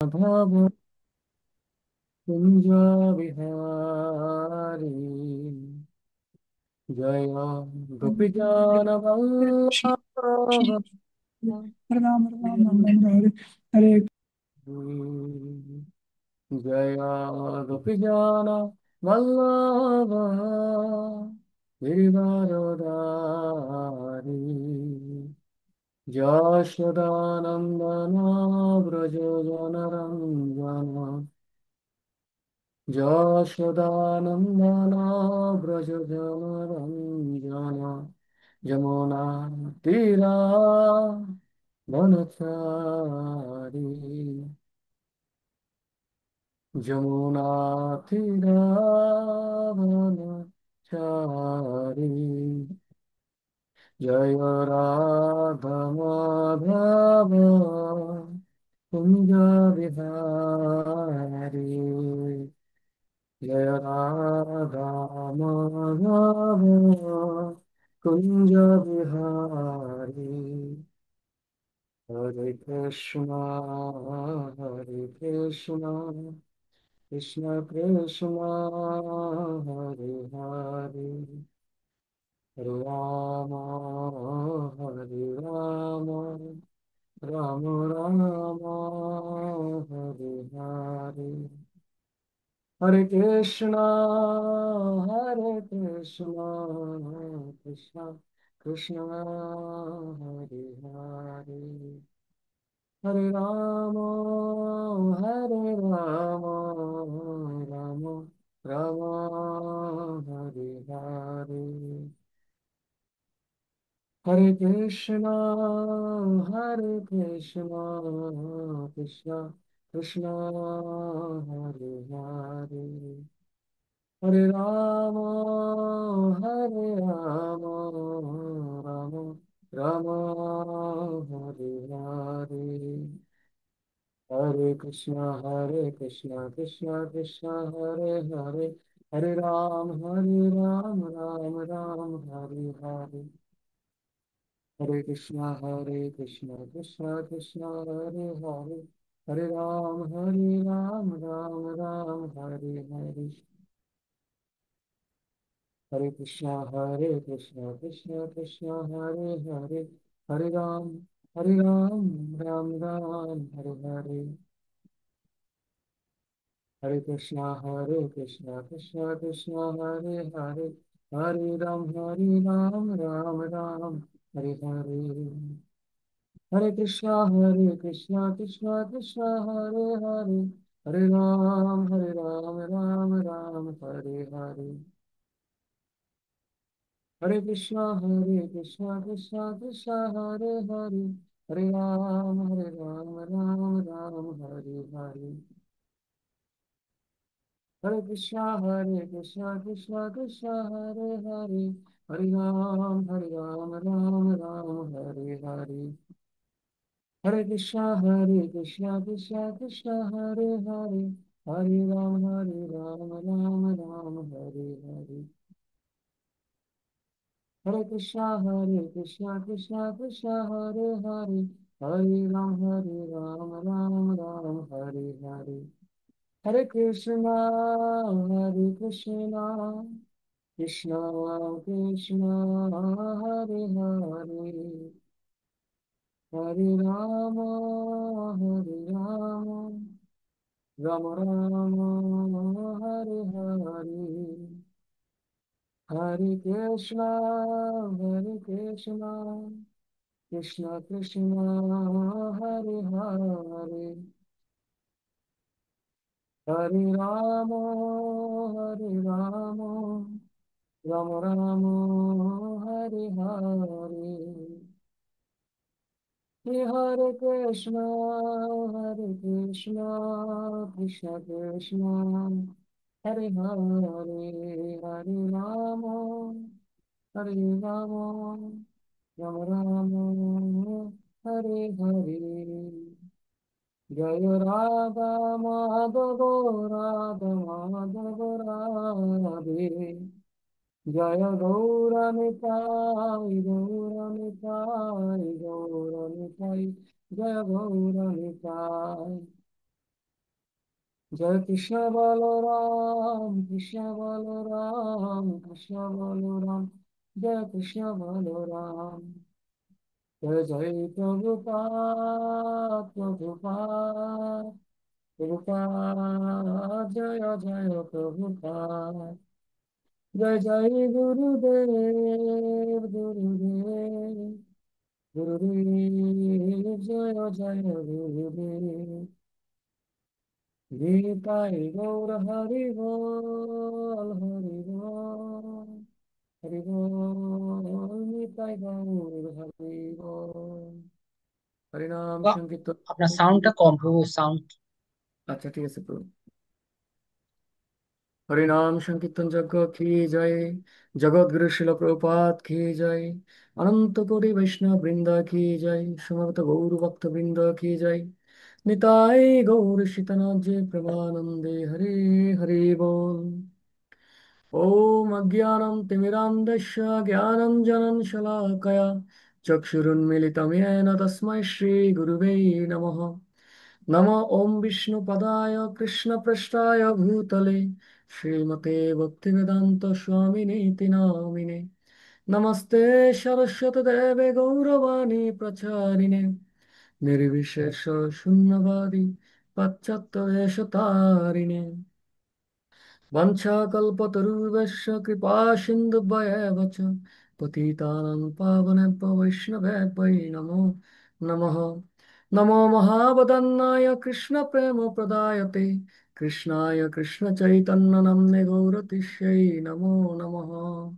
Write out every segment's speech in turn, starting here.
माधव कुंज विहारी जय गोपीजन श्री वल्लभ श्री हरे राम हरे राम राम राम हरे हरे। जय गोपीजन वल्लभ गिरिवरधारी যশোদানন্দন ব্রজ জনরঞ্জন যশোদানন্দন ব্রজ জনরঞ্জন যমুনা তীরা বনচারী যমুনা তীরা বনচারী জয় রাধা মাধব কুঞ্জ বিহারী জয় রাধা মাধব কুঞ্জ বিহারী হরে কৃষ্ণ হরে কৃষ্ণ কৃষ্ণ কৃষ্ণ হরে হরে রাম হরে রাম রাম রাম হরে হরে হরে কৃষ্ণ কৃষ্ণ কৃষ্ণ হরে হরে হরে রাম রাম রাম হরে হরে হরে কৃষ্ণ কৃষ্ণ কৃষ্ণ হরে হরে হরে রাম রাম রাম হরে হরে হরে কৃষ্ণ কৃষ্ণ কৃষ্ণ হরে হরে হরে রাম রাম রাম হরে হরে হরে কৃষ্ণ কৃষ্ণ কৃষ্ণ হরে হরে হরে রাম রাম রাম হরে হরে হরে কৃষ্ণ কৃষ্ণ কৃষ্ণ হরে হরে হরে রাম রাম রাম হরে হরে হরে কৃষ্ণ কৃষ্ণ কৃষ্ণ হরে হরে হরে রাম রাম রাম হরে হরে হরে কৃষ্ণ কৃষ্ণ কৃষ্ণ হরে হরে হরে রাম রাম রাম হরে হরে হরে কৃষ্ণ কৃষ্ণ কৃষ্ণ হরে হরে হরে রাম রাম রাম হরে হরে হরে কৃষ্ণ কৃষ্ণ কৃষ্ণ হরে হরে হরে রাম রাম রাম হরে হরে হরে কৃষ্ণ কৃষ্ণ কৃষ্ণ হরে হরে হরে রাম রাম রাম হরে হরে কৃষ্ণ কৃষ্ণ কৃষ্ণ হরে হরে হরে রাম রাম রাম হরে হরে হরে কৃষ্ণ কৃষ্ণ কৃষ্ণ হরে হরে হরে রাম রাম রাম হরে হরে হরে কৃষ্ণ কৃষ্ণ কৃষ্ণ হরে হরে হরে রাম রাম রাম হরে হরে হরে কৃষ্ণ কৃষ্ণ কৃষ্ণ হরে হরে হরে রাম রাম রাম রাম হরে হরে জয় রাধা মাধব রাধা মাধব রাধে জয় গৌর নিতাই জয় গৌর নিতাই जय कृष्ण बलराम कृष्ण बलराम कृष्ण बलराम जय कृष्ण बलराम जय जय प्रभुपाद प्रभुपाद प्रभुपाद जय जय प्रभुपाद जय जय गुरुदेव गुरुदेव गुरुदेव जय जय गुरुदेव गीताय गौर हरि बोल हरि बोल हरि बोल गीताय गौर हरि बोल हरिनाम বাহ, সংকীর্তন। আপনার সাউন্ডটা কম প্রভু, সাউন্ড। আচ্ছা ঠিক আছে প্রভু। हरिनाम संकीर्तन यज्ञ की जय। जगत गुरु शिल प्रभुपाद की जय। अनंत कोटि वैष्णव वृंद की जय। समस्त गौर भक्त वृंद की जय। निताय गौर सीतनाथ जय प्रेमानंदे हरे हरे बोल। ॐ अज्ञानं तिमिरान्धस्य ज्ञानञ्जनं शलाकया चक्षुरुन्मीलितं येन तस्मै श्रीगुरुवे नमः। नमो ॐ विष्णुपदाय कृष्णपृष्ठाय भूतले श्रीमते भक्तिवेदान्त स्वामिनीति नामिने। नमस्ते सरस्वतीदेवे गौरवाणी प्रचारिणे निर्विशेष शून्यवादी पाश्चात्यदेशतारिणे वंशाकल्पतरुर्वश्य कृपा सिन्धुभ्येव च पतितानां पावनेभ्यो वैष्णवेभ्यो नमो नमः। नमो महावदन्नाय कृष्णप्रेमप्रदायते कृष्णाय कृष्णचैतन्यनाम्ने गौरतिष्यै नमो नमः।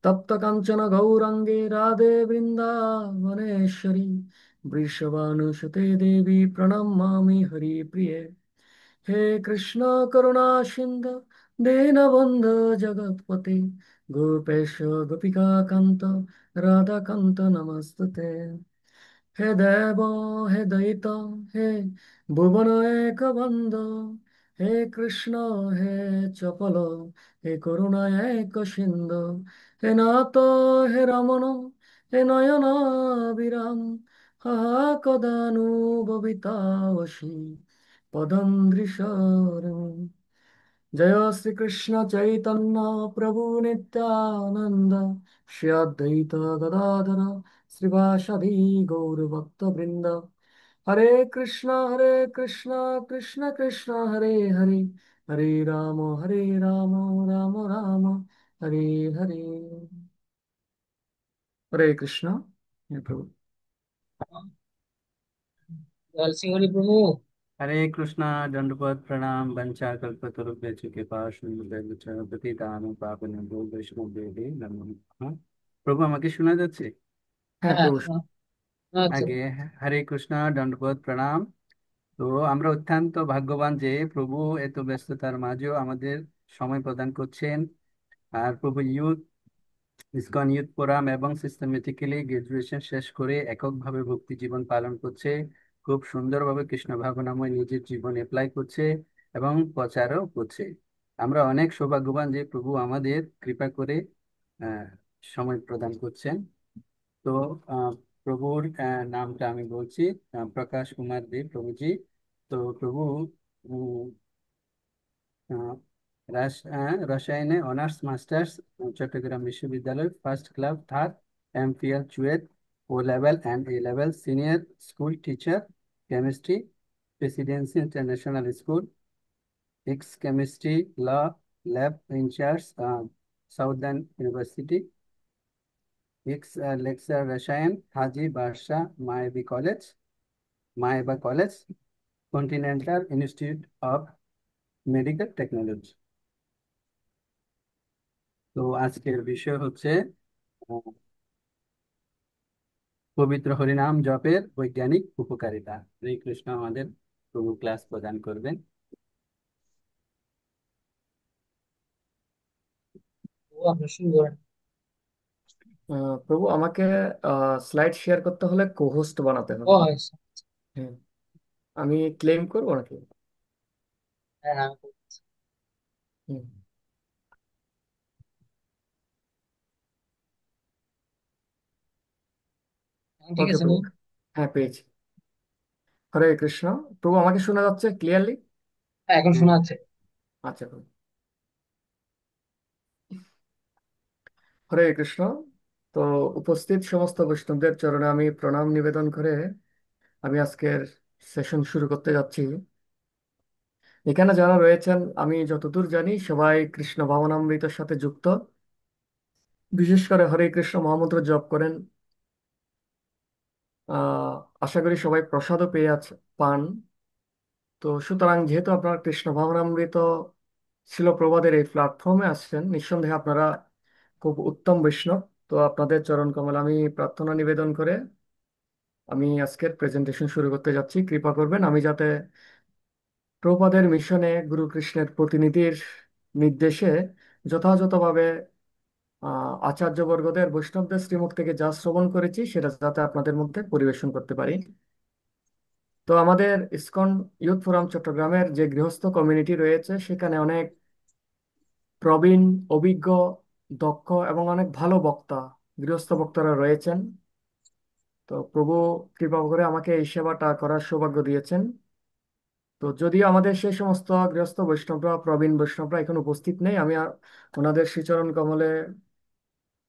तप्तकाञ्चन गौराङ्गे राधे वृन्दावनेश्वरी वृषभानुसुते देवी प्रणमामि हरिप्रिये। हे कृष्ण करुणा सिन्धु दीनबन्धु जगत्पते गोपेश गोपिका कान्त राधाकान्त नमस्तुते। হে দেব হে দয়িত হে ভুবন এক বন্দ হে কৃষ্ণ হে চপল হে করুণা এক সিন্ধু হে নাথ হে রমণ হে নয়ন বিরাম হা কদানুভবিতাবসি পদম দৃশরম। जय श्री कृष्ण चैतन्य प्रभु नित्यानंद श्री अद्वैत गदाधर श्रीवासदि गौर भक्त वृंद। हरे कृष्ण कृष्ण कृष्ण हरे हरे हरे राम राम राम हरे हरे। हरे कृष्ण। हे प्रभु। জয় শ্রী হরি প্রভু। हरे कृष्णा दंडवत प्रणाम वंचा कल्पतरुभ्यश्च कृपा सिन्धुभ्यश्च पतितानां पावनेभ्यो वैष्णवेभ्यो नमो नमः। প্রভু আমাকে শোনা যাচ্ছে? হ্যাঁ হ্যাঁ, প্রভু। শোনা যাচ্ছে। আগে হরে কৃষ্ণা দণ্ডবোধ প্রণাম। তো আমরা অত্যন্ত ভাগ্যবান যে প্রভু এত ব্যস্ততার মাঝেও আমাদের সময় প্রদান করছেন। আর প্রভু ইসকন ইউথ ফোরাম এবং সিস্টেমেটিক্যালি গ্রাজুয়েশন শেষ করে এককভাবে ভক্তি জীবন পালন করছে। খুব সুন্দরভাবে কৃষ্ণ ভাবনাময় নিজের জীবন অ্যাপ্লাই করছে এবং প্রচারও করছে। আমরা অনেক সৌভাগ্যবান যে প্রভু আমাদের কৃপা করে আহ, সময় প্রদান করছেন। তো আহ, প্রভুর নামটা আমি বলছি, প্রকাশ কুমার দেব প্রভুজি। তো প্রভু আহ, রসায়নে অনার্স মাস্টার্স, চট্টগ্রাম বিশ্ববিদ্যালয় first class third, MPhil CUET, O level and A level senior school teacher, chemistry, Presidency International School, ex chemistry ল lab incharge, Southern University, ex lecture রসায়ন হাজি বাদশাহ মায়েবা college, Continental Institute of Medical Technology. তো আজকের বিষয় হচ্ছে আহ, পবিত্র হরিনাম জপের বৈজ্ঞানিক উপকারিতা। হরে কৃষ্ণ আমাদের প্রভু ক্লাস প্রদান করবেন। ও, আপনি শুরু করেন। প্রভু আমাকে স্লাইড শেয়ার করতে হলে কোহোস্ট বানাতে ও হবে। আচ্ছা। হ্যাঁ। আমি ক্লেম করবো নাকি? হ্যাঁ, হ্যাঁ, হুম। হ্যাঁ, ঠিক ওকে আছে প্রভু। বলুন। হ্যাঁ পেয়েছি। হরে কৃষ্ণ। প্রভু আমাকে শোনা যাচ্ছে ক্লিয়ারলি? হ্যাঁ, এখন হুম, শোনা যাচ্ছে। আচ্ছা। হরে কৃষ্ণ। তো উপস্থিত সমস্ত বৈষ্ণবদের চরণে আমি প্রণাম নিবেদন করে আমি আজকের সেশন শুরু করতে যাচ্ছি। এখানে যারা রয়েছেন আমি যতদূর জানি সবাই কৃষ্ণ ভাবনামৃতের সাথে যুক্ত, বিশেষ করে হরে কৃষ্ণ মহামন্ত্র জপ করেন। আহ আশা করি সবাই প্রসাদও পান। তো সুতরাং যেহেতু আপনারা কৃষ্ণ ভাবনামৃত ছিল প্রবাদের এই প্ল্যাটফর্মে আসছেন, নিঃসন্দেহে আপনারা খুব উত্তম বৈষ্ণব। তো আপনাদের চরণ কমল আমি প্রার্থনা নিবেদন করে আমি আজকের প্রেজেন্টেশন শুরু করতে যাচ্ছি। কৃপা করবেন আমি যাতে প্রভুপাদের মিশনে গুরু কৃষ্ণের প্রতিনিধির নির্দেশে যথাযথভাবে আচার্যবর্গদের বৈষ্ণবদের শ্রীমুখ থেকে যা শ্রবণ করেছি সেটা যাতে আপনাদের মধ্যে পরিবেশন করতে পারি। তো আমাদের ইসকন ইউথ ফোরাম চট্টগ্রামের যে গৃহস্থ কমিউনিটি রয়েছে সেখানে অনেক প্রবীণ, অভিজ্ঞ, দক্ষ এবং অনেক ভালো বক্তা, গৃহস্থ বক্তারা রয়েছেন। তো প্রভু কৃপা করে আমাকে এই সেবাটা করার সৌভাগ্য দিয়েছেন। তো যদিও আমাদের সেই সমস্ত গৃহস্থ বৈষ্ণবরা, প্রবীণ বৈষ্ণবরা এখন উপস্থিত নেই, আমি ওনাদের শ্রীচরণ কমলে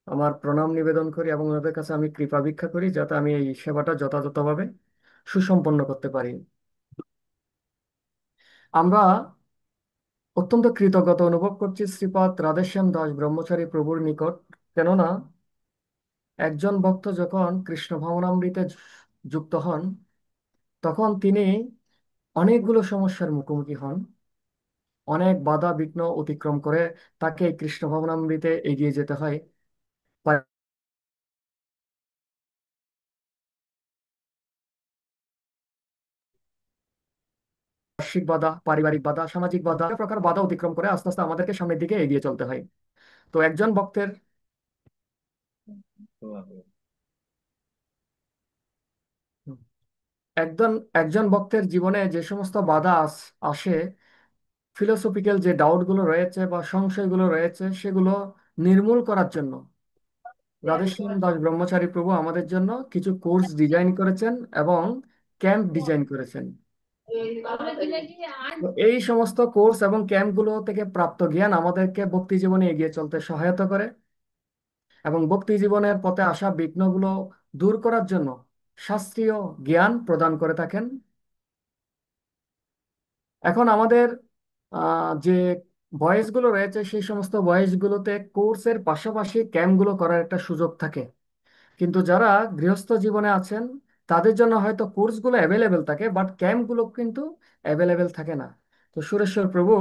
আমার প্রণাম নিবেদন করি এবং ওনাদের কাছে আমি কৃপা ভিক্ষা করি যাতে আমি এই সেবাটা যথাযথভাবে সুসম্পন্ন করতে পারি। আমরা অত্যন্ত কৃতজ্ঞতা অনুভব করছি শ্রীপাদ রাধেশ্যাম দাস ব্রহ্মচারী প্রভুর নিকট। কেননা একজন ভক্ত যখন কৃষ্ণ ভাবনামৃতে যুক্ত হন তখন তিনি অনেকগুলো সমস্যার মুখোমুখি হন, অনেক বাধা বিঘ্ন অতিক্রম করে তাকে এই কৃষ্ণ ভাবনামৃতে এগিয়ে যেতে হয়। পারিপার্শ্বিক বাধা, পারিবারিক বাধা, সামাজিক বাধা, বিভিন্ন প্রকার বাধা অতিক্রম করে আস্তে আস্তে আমাদেরকে সামনের দিকে এগিয়ে চলতে হয়। তো একজন ভক্তের একজন একজন ভক্তের জীবনে যে সমস্ত বাধা আসে, ফিলোসফিক্যাল যে ডাউট গুলো রয়েছে বা সংশয়গুলো রয়েছে সেগুলো নির্মূল করার জন্য রাধেশ্যাম দাস ব্রহ্মচারী প্রভু আমাদের জন্য কিছু কোর্স ডিজাইন করেছেন এবং ক্যাম্প ডিজাইন করেছেন। তো এই সমস্ত কোর্স এবং ক্যাম্পগুলো থেকে প্রাপ্ত জ্ঞান আমাদেরকে ভক্তি জীবনে এগিয়ে চলতে সহায়তা করে এবং ভক্তি জীবনের পথে আসা বিঘ্নগুলো দূর করার জন্য শাস্ত্রীয় জ্ঞান প্রদান করে থাকেন। এখন আমাদের যে বয়েসগুলো রয়েছে সেই সমস্ত বয়েসগুলোতে কোর্সের পাশাপাশি ক্যাম্পগুলো করার একটা সুযোগ থাকে, কিন্তু যারা গৃহস্থ জীবনে আছেন তাদের জন্য হয়তো কোর্সগুলো অ্যাভেলেবেল থাকে বাট ক্যাম্পগুলো কিন্তু অ্যাভেলেবেল থাকে না। তো সুরেশ্বর প্রভু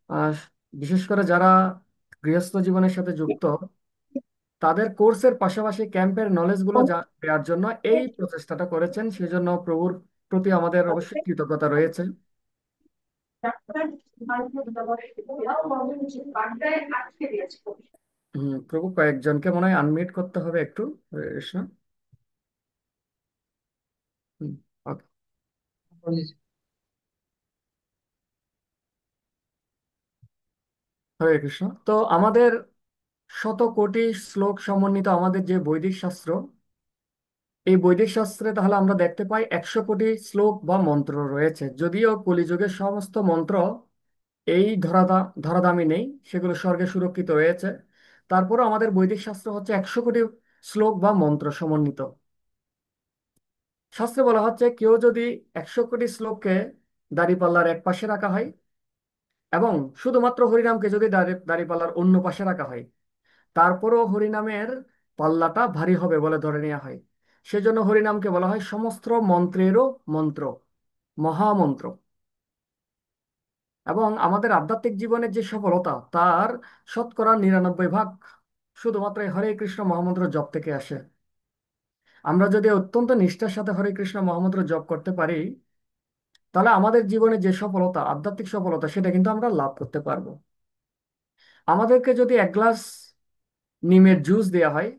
আহ, বিশেষ করে যারা গৃহস্থ জীবনের সাথে যুক্ত তাদের কোর্সের পাশাপাশি ক্যাম্পের নলেজগুলো দেওয়ার জন্য এই প্রচেষ্টাটা করেছেন, সেজন্য প্রভুর প্রতি আমাদের অবশ্যই কৃতজ্ঞতা রয়েছে। প্রভু কয়েকজনকে মনে হয় আনমিউট করতে হবে একটু। হরে কৃষ্ণ। হুম, ওকে। হরে কৃষ্ণ। তো আমাদের শত কোটি শ্লোক সমন্বিত আমাদের যে বৈদিক শাস্ত্র, এই বৈদিক শাস্ত্রে তাহলে আমরা দেখতে পাই 100 কোটি শ্লোক বা মন্ত্র রয়েছে। যদিও কলিযুগের সমস্ত মন্ত্র এই ধরাধামে নেই, সেগুলো স্বর্গে সুরক্ষিত রয়েছে, তারপরও আমাদের বৈদিক শাস্ত্র হচ্ছে 100 কোটি শ্লোক বা মন্ত্র সমন্বিত। শাস্ত্রে বলা হচ্ছে কেউ যদি 100 কোটি শ্লোককে দাঁড়িপাল্লার এক পাশে রাখা হয় এবং শুধুমাত্র হরিনামকে যদি দাঁড়িপাল্লার অন্য পাশে রাখা হয়, তারপরও হরিনামের পাল্লাটা ভারী হবে বলে ধরে নেওয়া হয়। সেজন্য হরিনামকে বলা হয় সমস্ত মন্ত্রেরও মন্ত্র, মহামন্ত্র। এবং আমাদের আধ্যাত্মিক জীবনের যে সফলতা তার শতকরা 99 ভাগ শুধুমাত্র এই হরে কৃষ্ণ মহামন্ত্র জপ থেকে আসে। আমরা যদি অত্যন্ত নিষ্ঠার সাথে হরে কৃষ্ণ মহামন্ত্র জপ করতে পারি তাহলে আমাদের জীবনে যে সফলতা, আধ্যাত্মিক সফলতা, সেটা কিন্তু আমরা লাভ করতে পারবো। আমাদেরকে যদি এক গ্লাস নিমের জুস দেওয়া হয়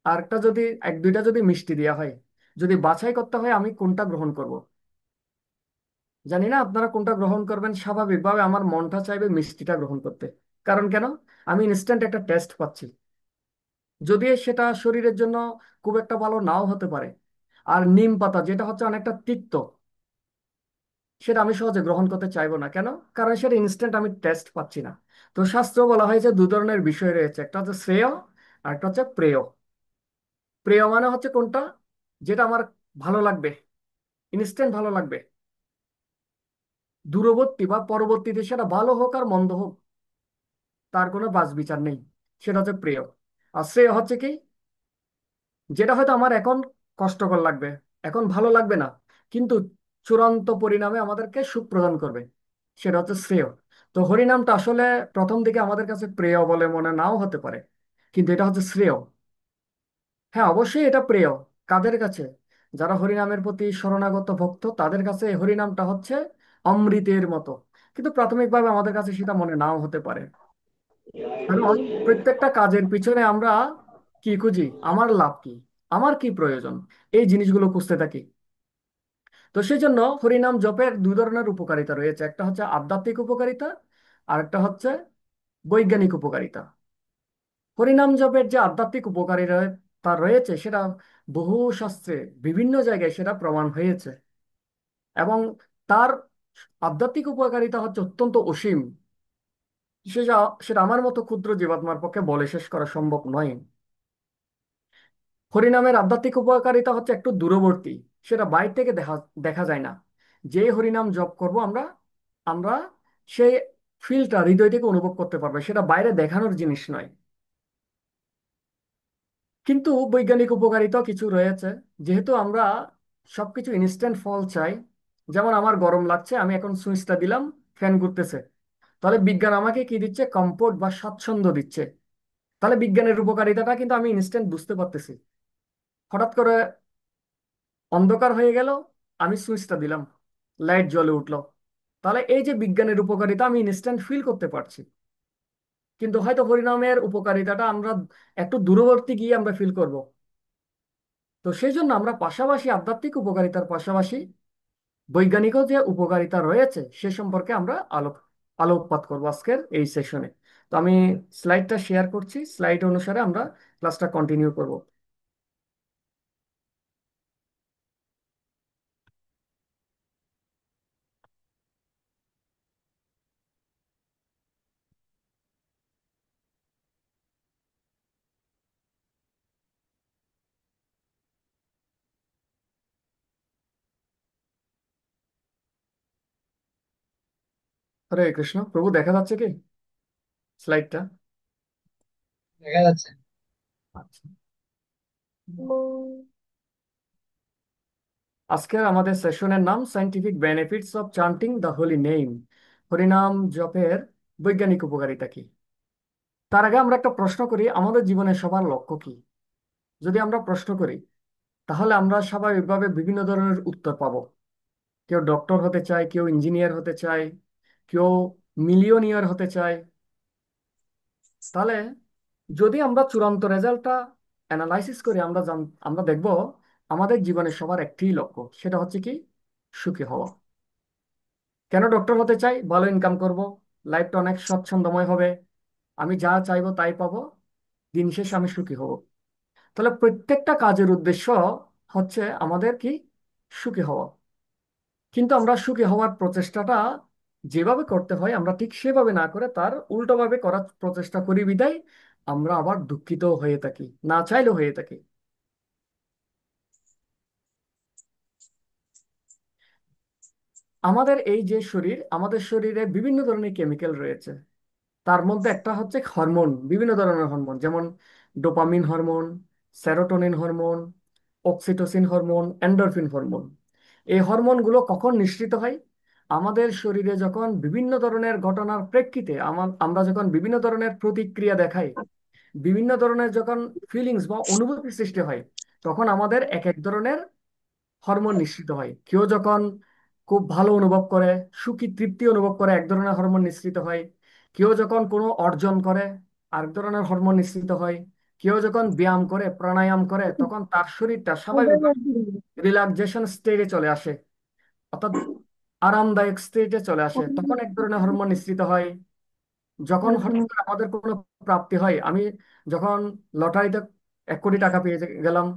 আর একটা যদি এক দুইটা যদি মিষ্টি দেওয়া হয়, যদি বাছাই করতে হয় আমি কোনটা গ্রহণ করব, জানি না আপনারা কোনটা গ্রহণ করবেন। স্বাভাবিকভাবে আমার মনটা চাইবে মিষ্টিটা গ্রহণ করতে। কারণ কেন? আমি ইনস্ট্যান্ট একটা টেস্ট পাচ্ছি, যদিও সেটা শরীরের জন্য খুব একটা ভালো নাও হতে পারে। আর নিম পাতা যেটা হচ্ছে অনেকটা তিক্ত, সেটা আমি সহজে গ্রহণ করতে চাইবো না। কেন? কারণ সেটা ইনস্ট্যান্ট আমি টেস্ট পাচ্ছি না। তো শাস্ত্র বলা হয়েছে দু ধরনের বিষয় রয়েছে, একটা হচ্ছে শ্রেয় আর একটা হচ্ছে প্রেয়। প্রেয় মানে হচ্ছে কোনটা, যেটা আমার ভালো লাগবে, ইনস্ট্যান্ট ভালো লাগবে, দূরবর্তী বা পরবর্তীতে সেটা ভালো হোক আর মন্দ হোক তার কোনো বাছ বিচার নেই, সেটা হচ্ছে প্রেয়। আর শ্রেয় হচ্ছে কি, যেটা হয়তো আমার এখন কষ্টকর লাগবে, এখন ভালো লাগবে না, কিন্তু চূড়ান্ত পরিণামে আমাদেরকে সুখ প্রদান করবে, সেটা হচ্ছে শ্রেয়। তো হরিনামটা আসলে প্রথম দিকে আমাদের কাছে প্রেয় বলে মনে নাও হতে পারে, কিন্তু এটা হচ্ছে শ্রেয়। হ্যাঁ, অবশ্যই এটা প্রেয়। কাদের কাছে? যারা হরিনামের প্রতি শরণাগত ভক্ত, তাদের কাছে এই হরিনামটা হচ্ছে অমৃতের মতো। কিন্তু প্রাথমিকভাবে আমাদের কাছে সেটা মনে নাও হতে পারে। কারণ প্রত্যেকটা কাজের পিছনে আমরা কি খুঁজি, আমার লাভ কি, আমার কি প্রয়োজন, এই জিনিসগুলো খুঁজতে থাকি। তো সেই জন্য হরিনাম জপের দুই ধরনের উপকারিতা রয়েছে, একটা হচ্ছে আধ্যাত্মিক উপকারিতা আর একটা হচ্ছে বৈজ্ঞানিক উপকারিতা। হরিনাম জপের যে আধ্যাত্মিক উপকারিতা রয়েছে সেটা বহু শাস্ত্রে বিভিন্ন জায়গায় সেটা প্রমাণ হয়েছে, এবং তার আধ্যাত্মিক উপকারিতা হচ্ছে অত্যন্ত অসীম। সেটা সেটা আমার মতো ক্ষুদ্র জীবাত্মার পক্ষে বলে শেষ করা সম্ভব নয়। হরিনামের আধ্যাত্মিক উপকারিতা হচ্ছে একটু দূরবর্তী, সেটা বাইরে থেকে দেখা দেখা যায় না। যে হরিনাম জপ করব আমরা, আমরা সেই ফিলটা হৃদয় থেকে অনুভব করতে পারবে, সেটা বাইরে দেখানোর জিনিস নয়। কিন্তু বৈজ্ঞানিক উপকারিতা কিছু রয়েছে। যেহেতু আমরা সবকিছু ইনস্ট্যান্ট ফল চাই, যেমন আমার গরম লাগছে, আমি এখন সুইচটা দিলাম, ফ্যান ঘুরতেছে, তাহলে বিজ্ঞান আমাকে কি দিচ্ছে, কমফোর্ট বা স্বাচ্ছন্দ্য দিচ্ছে। তাহলে বিজ্ঞানের উপকারিতাটা কিন্তু আমি ইনস্ট্যান্ট বুঝতে পারতেছি। হঠাৎ করে অন্ধকার হয়ে গেল, আমি সুইচটা দিলাম, লাইট জ্বলে উঠলো, তাহলে এই যে বিজ্ঞানের উপকারিতা আমি ইনস্ট্যান্ট ফিল করতে পারছি। কিন্তু হয়তো হরিনামের উপকারিতাটা আমরা একটু দূরবর্তী গিয়ে আমরা ফিল করব। তো সেই জন্য আমরা পাশাপাশি আধ্যাত্মিক উপকারিতার পাশাপাশি বৈজ্ঞানিকও যে উপকারিতা রয়েছে সে সম্পর্কে আমরা আলোকপাত করবো আজকের এই সেশনে। তো আমি স্লাইডটা শেয়ার করছি, স্লাইড অনুসারে আমরা ক্লাসটা কন্টিনিউ করব। হরে কৃষ্ণ প্রভু, দেখা যাচ্ছে কি স্লাইডটা? দেখা যাচ্ছে। আচ্ছা, আজকের আমাদের সেশনের নাম scientific benefits of চান্টিং the Holi name. হরিনাম জপের বৈজ্ঞানিক উপকারিতা কি? তার আগে আমরা একটা প্রশ্ন করি, আমাদের জীবনে সবার লক্ষ্য কি? যদি আমরা প্রশ্ন করি তাহলে আমরা স্বাভাবিকভাবে বিভিন্ন ধরনের উত্তর পাবো। কেউ ডক্টর হতে চায়, কেউ ইঞ্জিনিয়ার হতে চায়, কেউ মিলিয়নিয়ার হতে চায়। তাহলে যদি আমরা চূড়ান্ত রেজাল্টটা অ্যানালাইসিস করি, আমরা দেখব আমাদের জীবনে সবার একটি লক্ষ্য, সেটা হচ্ছে কি, সুখী হওয়া। কেন ডক্টর হতে চাই? ভালো ইনকাম করব, লাইফটা অনেক স্বচ্ছন্দময় হবে, আমি যা চাইবো তাই পাবো, দিন শেষে আমি সুখী হব। তাহলে প্রত্যেকটা কাজের উদ্দেশ্য হচ্ছে আমাদের কি, সুখী হওয়া। কিন্তু আমরা সুখী হওয়ার প্রচেষ্টাটা যেভাবে করতে হয় আমরা ঠিক সেভাবে না করে তার উল্টোভাবে করার প্রচেষ্টা করি বিদায় আমরা আবার দুঃখিত হয়ে থাকি, না চাইলেও হয়ে থাকি। আমাদের এই যে শরীর, আমাদের শরীরে বিভিন্ন ধরনের কেমিক্যাল রয়েছে। তার মধ্যে একটা হচ্ছে হরমোন, বিভিন্ন ধরনের হরমোন, যেমন dopamine hormone, serotonin hormone, oxytocin hormone, endorphin hormone. এই হরমোনগুলো কখন নিঃসৃত হয়? আমাদের শরীরে যখন বিভিন্ন ধরনের ঘটনার প্রেক্ষিতে আমরা যখন বিভিন্ন ধরনের প্রতিক্রিয়া দেখাই, বিভিন্ন ধরনের যখন ফিলিংস বা অনুভূতি সৃষ্টি হয়, তখন আমাদের এক এক ধরনের হরমোন নিঃসৃত হয়। কেউ যখন খুব ভালো অনুভব করে, সুখী তৃপ্তি অনুভব করে, এক ধরনের হরমোন নিঃসৃত হয়। কেউ যখন কোনো অর্জন করে, আরেক ধরনের হরমোন নিঃসৃত হয়। কেউ যখন ব্যায়াম করে, প্রাণায়াম করে, তখন তার শরীরটা স্বাভাবিক রিল্যাক্সেশন স্টেজে চলে আসে, অর্থাৎ আরামদায়ক স্টেজে চলে আসে, তখন এক ধরনের হরমোন নিঃসৃত হয়। যখন হঠাৎ করে আমাদের কোনো প্রাপ্তি হয়, আমি যখন লটারিতে 1 কোটি টাকা পেয়ে গেলাম,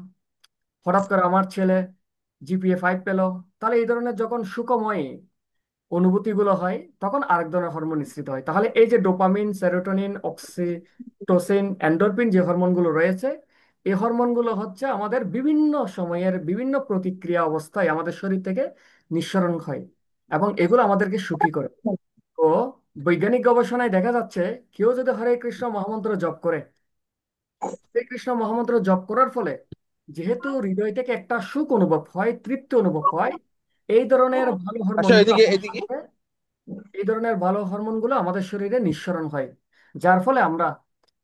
হঠাৎ করে আমার ছেলে জিপিএ 5 পেল, তাহলে এই ধরনের যখন সুখময় অনুভূতিগুলো হয়, তখন আরেক ধরনের হরমোন নিঃসৃত হয়। তাহলে এই যে ডোপামিন, সেরোটোনিন, অক্সিটোসিন, এন্ডোরফিন যে হরমোনগুলো রয়েছে, এই হরমোনগুলো হচ্ছে আমাদের বিভিন্ন সময়ের বিভিন্ন প্রতিক্রিয়া অবস্থায় আমাদের শরীর থেকে নিঃসরণ হয়, এবং এগুলো আমাদেরকে সুখী করে। তো বৈজ্ঞানিক গবেষণায় দেখা যাচ্ছে, কেউ যদি হরে কৃষ্ণ মহামন্ত্র জপ করে, হরে কৃষ্ণ মহামন্ত্র জপ করার ফলে যেহেতু হৃদয় থেকে একটা সুখ অনুভব হয়, তৃপ্তি অনুভব হয়, এই ধরনের ভালো আসো হরমোনগুলো এদিকে এদিকে। এই ধরনের ভালো হরমোনগুলো আমাদের শরীরে নিঃসরণ হয়, যার ফলে আমরা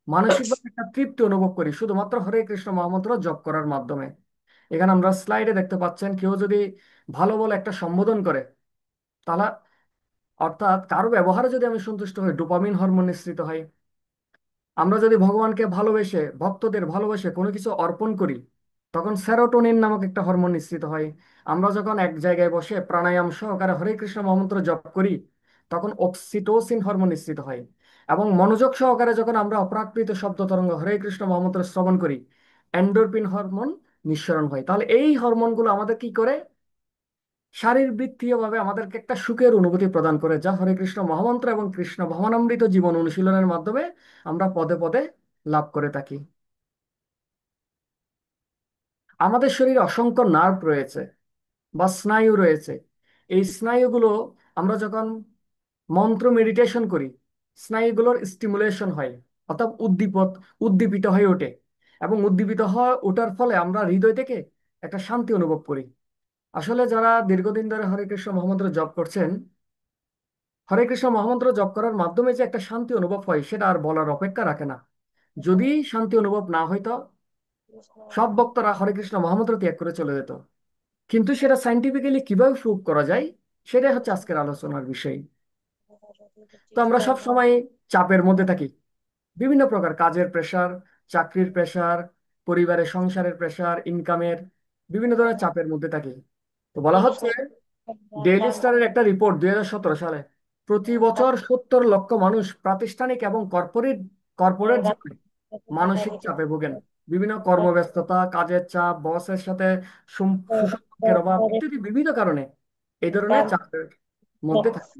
মানসিকভাবে একটা তৃপ্তি অনুভব করি শুধুমাত্র হরে কৃষ্ণ মহামন্ত্র জপ করার মাধ্যমে। এখানে আমরা স্লাইডে দেখতে পাচ্ছেন, কেউ যদি ভালো বলে একটা সম্বোধন করে, তাহলে অর্থাৎ কারো ব্যবহারে যদি আমি সন্তুষ্ট হই, ডোপামিন হরমোন নিঃসৃত হয়। আমরা যদি ভগবানকে ভালোবেসে, ভক্তদের ভালোবেসে কোনো কিছু অর্পণ করি, তখন সেরোটোনিন নামক একটা হরমোন নিঃসৃত হয়। আমরা যখন এক জায়গায় বসে প্রাণায়াম সহকারে হরে কৃষ্ণ মহামন্ত্র জপ করি, তখন অক্সিটোসিন হরমোন নিঃসৃত হয়। এবং মনোযোগ সহকারে যখন আমরা অপ্রাকৃত শব্দ তরঙ্গ হরে কৃষ্ণ মহামন্ত্র শ্রবণ করি, এন্ডোরফিন হরমোন নিঃসরণ হয়। তাহলে এই হরমোনগুলো আমাদের কি করে, শারীরবৃত্তীয়ভাবে আমাদেরকে একটা সুখের অনুভূতি প্রদান করে, যা হরে কৃষ্ণ মহামন্ত্র এবং কৃষ্ণ ভবনামৃত জীবন অনুশীলনের মাধ্যমে আমরা পদে পদে লাভ করে থাকি। আমাদের শরীরে অসংখ্য নার্ভ রয়েছে বা স্নায়ু রয়েছে। এই স্নায়ুগুলো আমরা যখন মন্ত্র মেডিটেশন করি, স্নায়ুগুলোর স্টিমুলেশন হয়, অর্থাৎ উদ্দীপিত হয়ে ওঠে, এবং উদ্দীপিত হয়ে ওঠার ফলে আমরা হৃদয় থেকে একটা শান্তি অনুভব করি। আসলে যারা দীর্ঘদিন ধরে হরে কৃষ্ণ মহামন্ত্র জপ করছেন, হরে কৃষ্ণ মহামন্ত্র জপ করার মাধ্যমে যে একটা শান্তি অনুভব হয়, সেটা আর বলার অপেক্ষা রাখে না। যদি শান্তি অনুভব না হইতো, সব ভক্তরা হরে কৃষ্ণ মহামন্ত্র ত্যাগ করে চলে যেত। কিন্তু সেটা সাইন্টিফিক্যালি কিভাবে প্রুভ করা যায়, সেটাই হচ্ছে আজকের আলোচনার বিষয়। তো আমরা সব সময় চাপের মধ্যে থাকি, বিভিন্ন প্রকার কাজের প্রেসার, চাকরির প্রেসার, পরিবারের সংসারের প্রেসার, ইনকামের বিভিন্ন ধরনের চাপের মধ্যে থাকি। তো বলা হচ্ছে, ডেইলি স্টারের একটা রিপোর্ট 2017 সালে, প্রতি বছর 70 লক্ষ মানুষ প্রাতিষ্ঠানিক এবং কর্পোরেট কর্পোরেট জীবনে মানসিক চাপে ভোগেন। বিভিন্ন কর্মব্যস্ততা, কাজের চাপ, বসের সাথে সুসম্পর্কের অভাব ইত্যাদি বিবিধ কারণে এই ধরনের চাপের মধ্যে থাকে।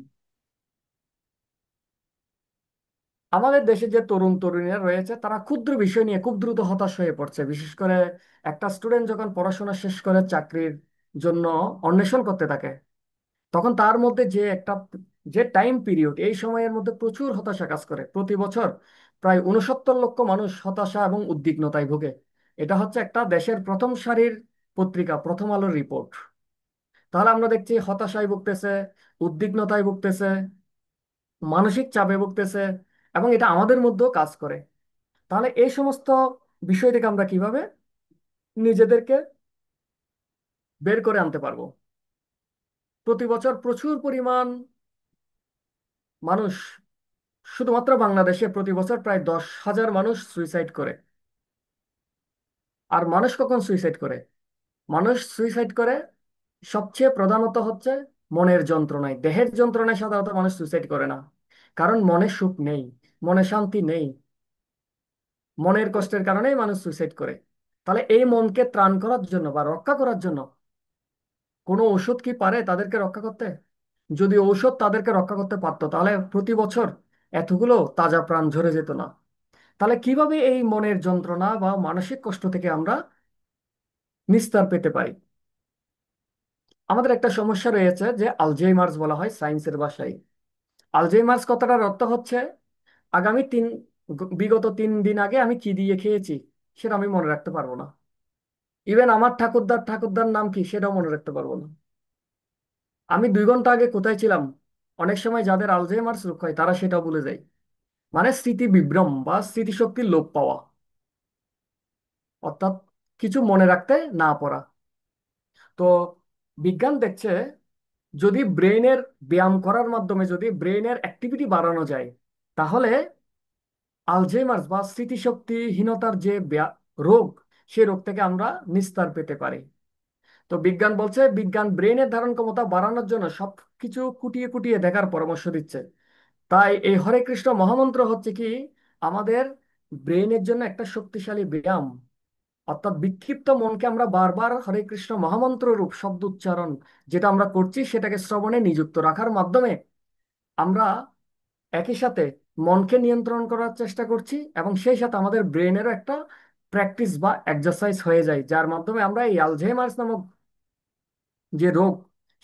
আমাদের দেশে যে তরুণ তরুণীরা রয়েছে, তারা ক্ষুদ্র বিষয় নিয়ে খুব দ্রুত হতাশ হয়ে পড়ছে। বিশেষ করে একটা স্টুডেন্ট যখন পড়াশোনা শেষ করে চাকরির জন্য অন্বেষণ করতে থাকে, তখন তার মধ্যে যে টাইম পিরিয়ড, এই সময়ের মধ্যে প্রচুর হতাশা কাজ করে। প্রতি বছর প্রায় 69 লক্ষ মানুষ হতাশা এবং উদ্বিগ্নতায় ভোগে। এটা হচ্ছে একটা দেশের প্রথম সারির পত্রিকা প্রথম আলোর রিপোর্ট। তাহলে আমরা দেখছি হতাশায় ভুগতেছে, উদ্বিগ্নতায় ভুগতেছে, মানসিক চাপে ভুগতেছে, এবং এটা আমাদের মধ্যেও কাজ করে। তাহলে এই সমস্ত বিষয় থেকে আমরা কিভাবে নিজেদেরকে বের করে আনতে পারবো? প্রতি বছর প্রচুর পরিমাণ মানুষ, শুধুমাত্র বাংলাদেশে প্রতি বছর প্রায় 10,000 মানুষ সুইসাইড করে। আর মানুষ কখন সুইসাইড করে? মানুষ সুইসাইড করে সবচেয়ে প্রধানত হচ্ছে মনের যন্ত্রণায়। দেহের যন্ত্রণায় সাধারণত মানুষ সুইসাইড করে না, কারণ মনে সুখ নেই, মনে শান্তি নেই। মনের কষ্টের কারণেই মানুষ সুইসাইড করে। তাহলে এই মনকে ত্রাণ করার জন্য বা রক্ষা করার জন্য কোনো ঔষধ কি পারে তাদেরকে রক্ষা করতে? যদি ঔষধ তাদেরকে রক্ষা করতে পারতো, তাহলে প্রতি বছর এতগুলো তাজা প্রাণ ঝরে যেত না। তাহলে কিভাবে এই মনের যন্ত্রণা বা মানসিক কষ্ট থেকে আমরা নিস্তার পেতে পারি? আমাদের একটা সমস্যা রয়েছে, যে আলঝেইমার্স বলা হয় সায়েন্সের ভাষায়। আলঝেইমার্স কথাটার অর্থ হচ্ছে, আগামী বিগত 3 দিন আগে আমি কি দিয়ে খেয়েছি সেটা আমি মনে রাখতে পারবো না। ইভেন আমার ঠাকুরদার নাম কি সেটাও মনে রাখতে পারবো না। আমি 2 ঘন্টা আগে কোথায় ছিলাম, অনেক সময় যাদের আলঝেইমার্স রোগ হয় তারা সেটাও ভুলে যায়। মানে স্মৃতি বিভ্রম বা স্মৃতিশক্তির লোপ পাওয়া, অর্থাৎ কিছু মনে রাখতে না পারা। তো বিজ্ঞান দেখছে, যদি ব্রেইনের ব্যায়াম করার মাধ্যমে যদি ব্রেইনের অ্যাক্টিভিটি বাড়ানো যায়, তাহলে আলঝেইমার্স বা স্মৃতিশক্তিহীনতার যে রোগ, সেই রোগ থেকে আমরা নিস্তার পেতে পারি। তো বিজ্ঞান বলছে, বিজ্ঞান ব্রেইনের ধারণ ক্ষমতা বাড়ানোর জন্য সবকিছু কুটিয়ে কুটিয়ে দেখার পরামর্শ দিচ্ছে। তাই এই হরে কৃষ্ণ মহামন্ত্র হচ্ছে কি, আমাদের ব্রেইনের জন্য একটা শক্তিশালী ব্যায়াম। অর্থাৎ বিক্ষিপ্ত মনকে আমরা বারবার হরে কৃষ্ণ মহামন্ত্র রূপ শব্দ উচ্চারণ যেটা আমরা করছি সেটাকে শ্রবণে নিযুক্ত রাখার মাধ্যমে আমরা একই সাথে মনকে নিয়ন্ত্রণ করার চেষ্টা করছি এবং সেই সাথে আমাদের ব্রেনেরও একটা প্র্যাকটিস বা এক্সারসাইজ হয়ে যায়, যার মাধ্যমে আমরা এই অ্যালঝেইমার্স নামক যে রোগ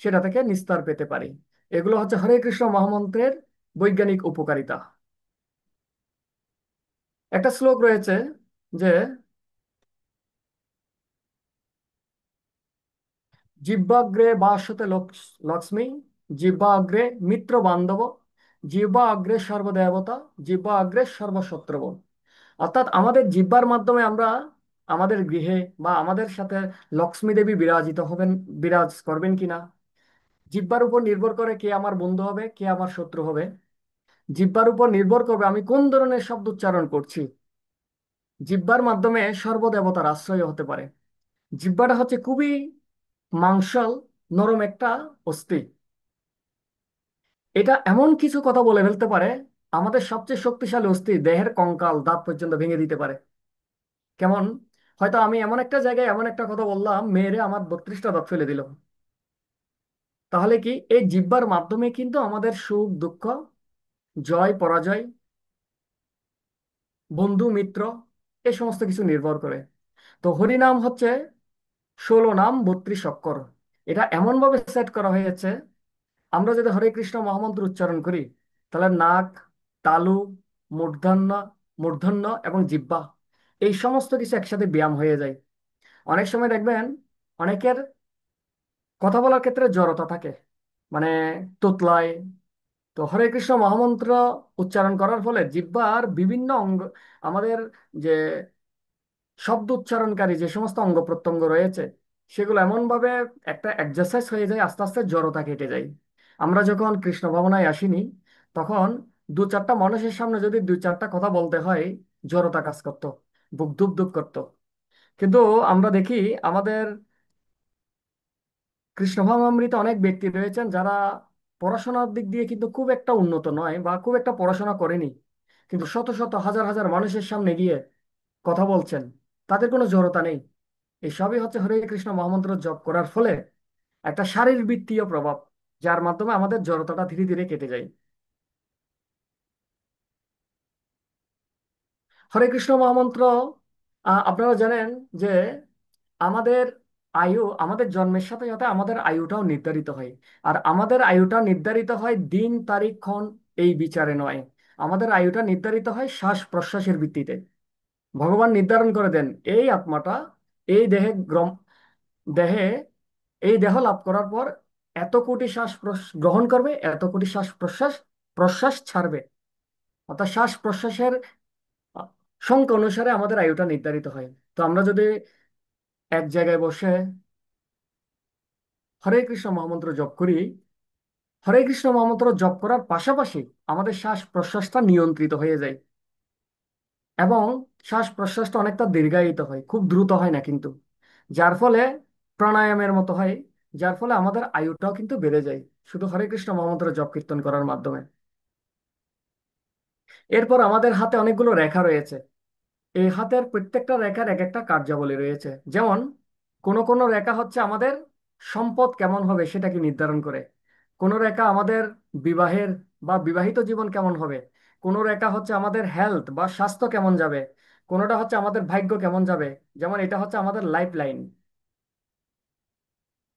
সেটা থেকে নিস্তার পেতে পারি। এগুলো হচ্ছে হরে কৃষ্ণ মহামন্ত্রের বৈজ্ঞানিক উপকারিতা। একটা শ্লোক রয়েছে যে জিহ্বাগ্রে ভাসতে লক্ষ্মী, জিহ্বাগ্রে মিত্র বান্ধব, জিহ্বা অগ্রে সর্বদেবতা, জিহ্বা অগ্রে সর্বশত্রুব। অর্থাৎ আমাদের জিহ্বার মাধ্যমে আমরা আমাদের গৃহে বা আমাদের সাথে লক্ষ্মী দেবী বিরাজিত হবেন, বিরাজ করবেন কিনা। জিহ্বার উপর নির্ভর করে কে আমার বন্ধু হবে, কে আমার শত্রু হবে। জিহ্বার উপর নির্ভর করবে আমি কোন ধরনের শব্দ উচ্চারণ করছি। জিহ্বার মাধ্যমে সর্বদেবতার আশ্রয় হতে পারে। জিহ্বাটা হচ্ছে খুবই মাংসল, নরম একটা অস্থি। এটা এমন কিছু কথা বলে ফেলতে পারে, আমাদের সবচেয়ে শক্তিশালী অস্থি দেহের কঙ্কাল দাঁত পর্যন্ত ভেঙে দিতে পারে। কেমন, হয়তো আমি এমন একটা জায়গায় এমন একটা কথা বললাম, মেয়েরে আমার 32টা দাঁত ফেলে দিল। তাহলে কি এই জিহ্বার মাধ্যমে কিন্তু আমাদের সুখ দুঃখ, জয় পরাজয়, বন্ধু মিত্র, এই সমস্ত কিছু নির্ভর করে। তো হরিনাম হচ্ছে 16 নাম 32 অক্ষর। এটা এমন ভাবে সেট করা হয়েছে, আমরা যদি হরে কৃষ্ণ মহামন্ত্র উচ্চারণ করি তাহলে নাক, তালু, মূর্ধন্য মূর্ধন্য এবং জিহ্বা এই সমস্ত কিছু একসাথে ব্যায়াম হয়ে যায়। অনেক সময় দেখবেন অনেকের কথা বলার ক্ষেত্রে জড়তা থাকে, মানে তোতলায়। তো হরে কৃষ্ণ মহামন্ত্র উচ্চারণ করার ফলে জিহ্বার বিভিন্ন অঙ্গ, আমাদের যে শব্দ উচ্চারণকারী যে সমস্ত অঙ্গ প্রত্যঙ্গ রয়েছে সেগুলো এমন ভাবে একটা এক্সারসাইজ হয়ে যায়, আস্তে আস্তে জড়তা কেটে যায়। আমরা যখন কৃষ্ণ ভাবনায় আসিনি তখন দু চারটা মানুষের সামনে যদি দুই চারটা কথা বলতে হয়, জড়তা কাজ করতো, বুক ধুপ ধুপ করতো। কিন্তু আমরা দেখি আমাদের কৃষ্ণ ভাবনামৃত অনেক ব্যক্তি রয়েছেন যারা পড়াশোনার দিক দিয়ে কিন্তু খুব একটা উন্নত নয় বা খুব একটা পড়াশোনা করেনি, কিন্তু শত শত হাজার হাজার মানুষের সামনে গিয়ে কথা বলছেন, তাদের কোনো জড়তা নেই। এই সবই হচ্ছে হরে কৃষ্ণ মহামন্ত্র জপ করার ফলে একটা শারীরবৃত্তীয় প্রভাব, যার মাধ্যমে আমাদের জড়তাটা ধীরে ধীরে কেটে যায়। হরে কৃষ্ণ মহামন্ত্র, আপনারা জানেন যে আমাদের আয়ু, আমাদের জন্মের সাথে সাথে আমাদের আয়ুটাও নির্ধারিত হয়। আর আমাদের আয়ুটা নির্ধারিত হয় দিন তারিখ ক্ষণ এই বিচারে নয়। আমাদের আয়ুটা নির্ধারিত হয় শ্বাস প্রশ্বাসের ভিত্তিতে। ভগবান নির্ধারণ করে দেন এই আত্মাটা এই দেহে এই দেহ লাভ করার পর এত কোটি গ্রহণ করবে, এত কোটি শ্বাস প্রশ্বাস প্রশ্বাস ছাড়বে। অর্থাৎ শ্বাস প্রশ্বাসের আহ, সংখ্যা অনুসারে আমাদের আয়ুটা নির্ধারিত হয়। তো আমরা যদি এক জায়গায় বসে হরে কৃষ্ণ মহামন্ত্র জপ করি, হরে কৃষ্ণ মহামন্ত্র জপ করার পাশাপাশি আমাদের শ্বাস প্রশ্বাসটা নিয়ন্ত্রিত হয়ে যায় এবং শ্বাস প্রশ্বাসটা অনেকটা দীর্ঘায়িত হয়, খুব দ্রুত হয় না কিন্তু, যার ফলে প্রাণায়ামের মতো হয়, যার ফলে আমাদের আয়ুটাও কিন্তু বেড়ে যায় শুধু হরে কৃষ্ণ মহামন্ত্র জপ কীর্তন করার মাধ্যমে। এরপর আমাদের হাতে অনেকগুলো রেখা রয়েছে। এই হাতের প্রত্যেকটা রেখার এক একটা কার্যাবলী রয়েছে। যেমন কোন কোন রেখা হচ্ছে আমাদের সম্পদ কেমন হবে সেটাকে নির্ধারণ করে, কোন রেখা আমাদের বিবাহের বা বিবাহিত জীবন কেমন হবে, কোন রেখা হচ্ছে আমাদের হেলথ বা স্বাস্থ্য কেমন যাবে, কোনটা হচ্ছে আমাদের ভাগ্য কেমন যাবে। যেমন এটা হচ্ছে আমাদের লাইফ লাইন।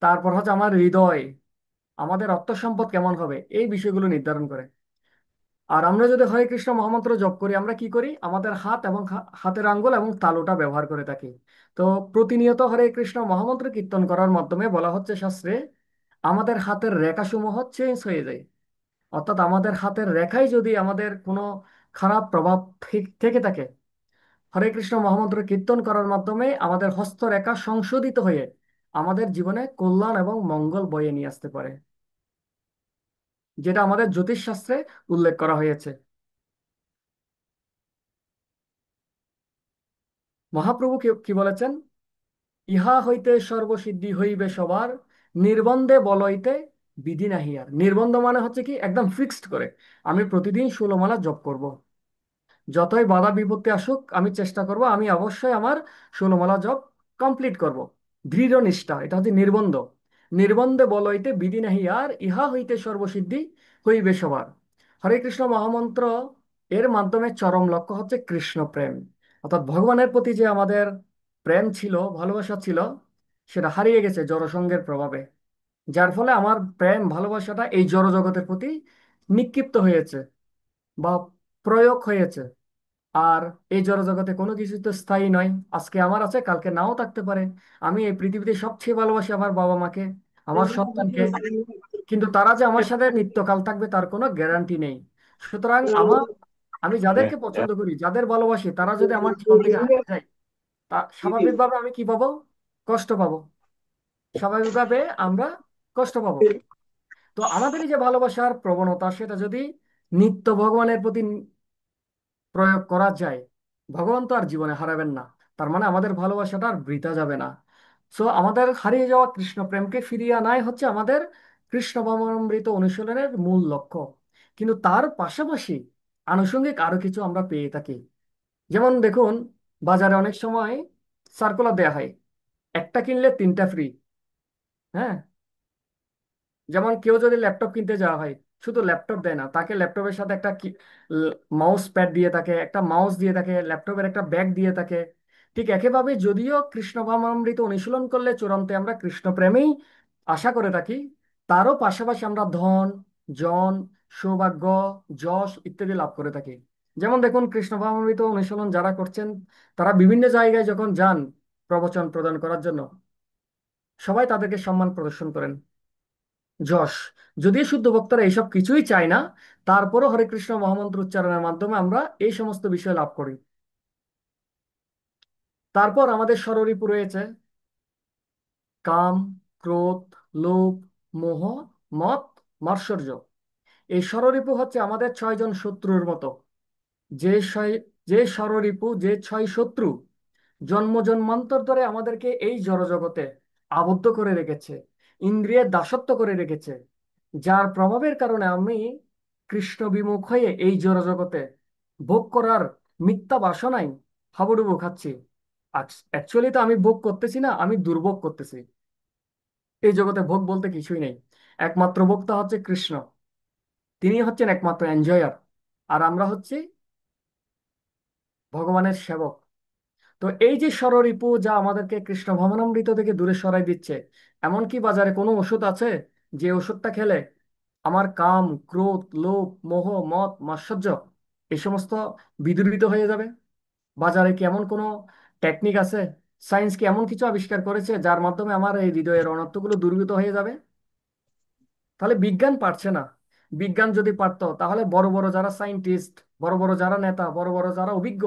তারপর হচ্ছে আমার হৃদয়, আমাদের অর্থ সম্পদ কেমন হবে, এই বিষয়গুলো নির্ধারণ করে। আর আমরা যদি হরে কৃষ্ণ মহামন্ত্র জপ করি আমরা কি করি, আমাদের হাত এবং হাতের আঙ্গুল এবং তালুটা ব্যবহার করে থাকি। তো প্রতিনিয়ত হরে কৃষ্ণ মহামন্ত্র কীর্তন করার মাধ্যমে বলা হচ্ছে শাস্ত্রে আমাদের হাতের রেখাসমূহ চেঞ্জ হয়ে যায়। অর্থাৎ আমাদের হাতের রেখায় যদি আমাদের কোনো খারাপ প্রভাব থেকে থাকে, হরে কৃষ্ণ মহামন্ত্র কীর্তন করার মাধ্যমে আমাদের হস্তরেখা সংশোধিত হয়ে আমাদের জীবনে কল্যাণ এবং মঙ্গল বয়ে নিয়ে আসতে পারে, যেটা আমাদের জ্যোতিষ শাস্ত্রে উল্লেখ করা হয়েছে। মহাপ্রভু কি কি বলেছেন, ইহা হইতে সর্বসিদ্ধি হইবে সবার, নির্বন্ধে বলইতে বিধি নাহি আর। নির্বন্ধ মানে হচ্ছে কি একদম ফিক্সড করে আমি প্রতিদিন 16 মালা জপ করব। যতই বাধা বিপত্তি আসুক আমি চেষ্টা করব, আমি অবশ্যই আমার 16 মালা জপ কমপ্লিট করব। দৃঢ় নিষ্ঠা, এটা হচ্ছে নির্বন্ধ। নির্বন্ধে বল হইতে বিধি নাহি আর, ইহা হইতে সর্বসিদ্ধি হইবে সবার। হরে কৃষ্ণ মহামন্ত্র এর মাধ্যমে চরম লক্ষ্য হচ্ছে কৃষ্ণ প্রেম, অর্থাৎ ভগবানের প্রতি যে আমাদের প্রেম ছিল, ভালোবাসা ছিল, সেটা হারিয়ে গেছে জড়সঙ্গের প্রভাবে। যার ফলে আমার প্রেম ভালোবাসাটা এই জড় জগতের প্রতি নিক্ষিপ্ত হয়েছে বা প্রয়োগ হয়েছে। আর এই জড়জগতে কোনো কিছু তো স্থায়ী নয়, আজকে আমার আছে কালকে নাও থাকতে পারে। আমি এই পৃথিবীতে সবচেয়ে ভালোবাসি আমার বাবা মাকে, আমার সন্তানকে, কিন্তু তারা যে আমার সাথে নিত্যকাল থাকবে তার কোনো গ্যারান্টি নেই। সুতরাং আমি যাদেরকে পছন্দ করি, যাদের ভালোবাসি, তারা যদি আমার জীবন থেকে হারিয়ে যায়, তা স্বাভাবিকভাবে আমি কি পাবো? কষ্ট পাবো। স্বাভাবিকভাবে আমরা কষ্ট পাবো। তো আমাদের এই যে ভালোবাসার প্রবণতা, সেটা যদি নিত্য ভগবানের প্রতি প্রয়োগ করা যায়, ভগবান তো আর জীবনে হারাবেন না। তার মানে আমাদের ভালোবাসাটা আর বৃথা যাবে না। সো আমাদের হারিয়ে যাওয়া কৃষ্ণ প্রেমকে ফিরিয়ে আনাই হচ্ছে আমাদের কৃষ্ণ ভাবনামৃত অনুশীলনের মূল লক্ষ্য। কিন্তু তার পাশাপাশি আনুষঙ্গিক আরো কিছু আমরা পেয়ে থাকি। যেমন দেখুন, বাজারে অনেক সময় সার্কুলার দেয়া হয়, একটা কিনলে তিনটা ফ্রি। হ্যাঁ, যেমন কেউ যদি ল্যাপটপ কিনতে যাওয়া হয়, শুধু ল্যাপটপ দেয় না, তাকে ল্যাপটপের সাথে একটা মাউস প্যাড দিয়ে থাকে, একটা মাউস দিয়ে থাকে, ল্যাপটপের একটা ব্যাগ দিয়ে থাকে। ঠিক একইভাবে যদিও কৃষ্ণ ভাবনামৃত অনুশীলন করলে চূড়ান্তে আমরা কৃষ্ণ প্রেমেই আশা করে থাকি, তারও পাশাপাশি আমরা ধন, জন, সৌভাগ্য, যশ ইত্যাদি লাভ করে থাকি। যেমন দেখুন, কৃষ্ণ ভাবনামৃত অনুশীলন যারা করছেন, তারা বিভিন্ন জায়গায় যখন যান প্রবচন প্রদান করার জন্য, সবাই তাদেরকে সম্মান প্রদর্শন করেন, যশ। যদিও শুদ্ধ ভক্তরা এইসব কিছুই চায় না, তারপরও হরে কৃষ্ণ মহামন্ত্র উচ্চারণের মাধ্যমে আমরা এই সমস্ত বিষয় লাভ করি। তারপর আমাদের ষড়রিপু রয়েছে কাম, ক্রোধ, লোভ, মোহ, মদ, মাৎসর্য। এই ষড়রিপু হচ্ছে আমাদের 6জন শত্রুর মতো। যে ছয় যে ষড়রিপু, যে 6 শত্রু জন্ম জন্মান্তর ধরে আমাদেরকে এই জড়জগতে আবদ্ধ করে রেখেছে, ইন্দ্রিয়ের দাসত্ব করে রেখেছে, যার প্রভাবের কারণে আমি কৃষ্ণ বিমুখ হয়ে এই জড়জগতে ভোগ করার মিথ্যা বাসনায় হাবুডুবু খাচ্ছি। অ্যাকচুয়ালি তো আমি ভোগ করতেছি না, আমি দুর্ভোগ করতেছি। এই জগতে ভোগ বলতে কিছুই নেই, একমাত্র ভোক্তা হচ্ছে কৃষ্ণ। তিনি হচ্ছেন একমাত্র এনজয়ার, আর আমরা হচ্ছি ভগবানের সেবক। তো এই যে ষড়রিপু যা আমাদেরকে কৃষ্ণ ভবনামৃত থেকে দূরে সরাই দিচ্ছে, এমনকি বাজারে কোনো ওষুধ আছে যে ওষুধটা খেলে আমার কাম, ক্রোধ, লোভ, মোহ, মদ, মাৎসর্য এই সমস্ত বিদূরিত হয়ে যাবে? বাজারে কি এমন কোনো টেকনিক আছে, সায়েন্স কি এমন কিছু আবিষ্কার করেছে যার মাধ্যমে আমার এই হৃদয়ের অনর্থগুলো দূরীভূত হয়ে যাবে? তাহলে বিজ্ঞান পারছে না। বিজ্ঞান যদি পারতো, তাহলে বড় বড় যারা সায়েন্টিস্ট, বড় বড় যারা নেতা, বড় বড় যারা অভিজ্ঞ,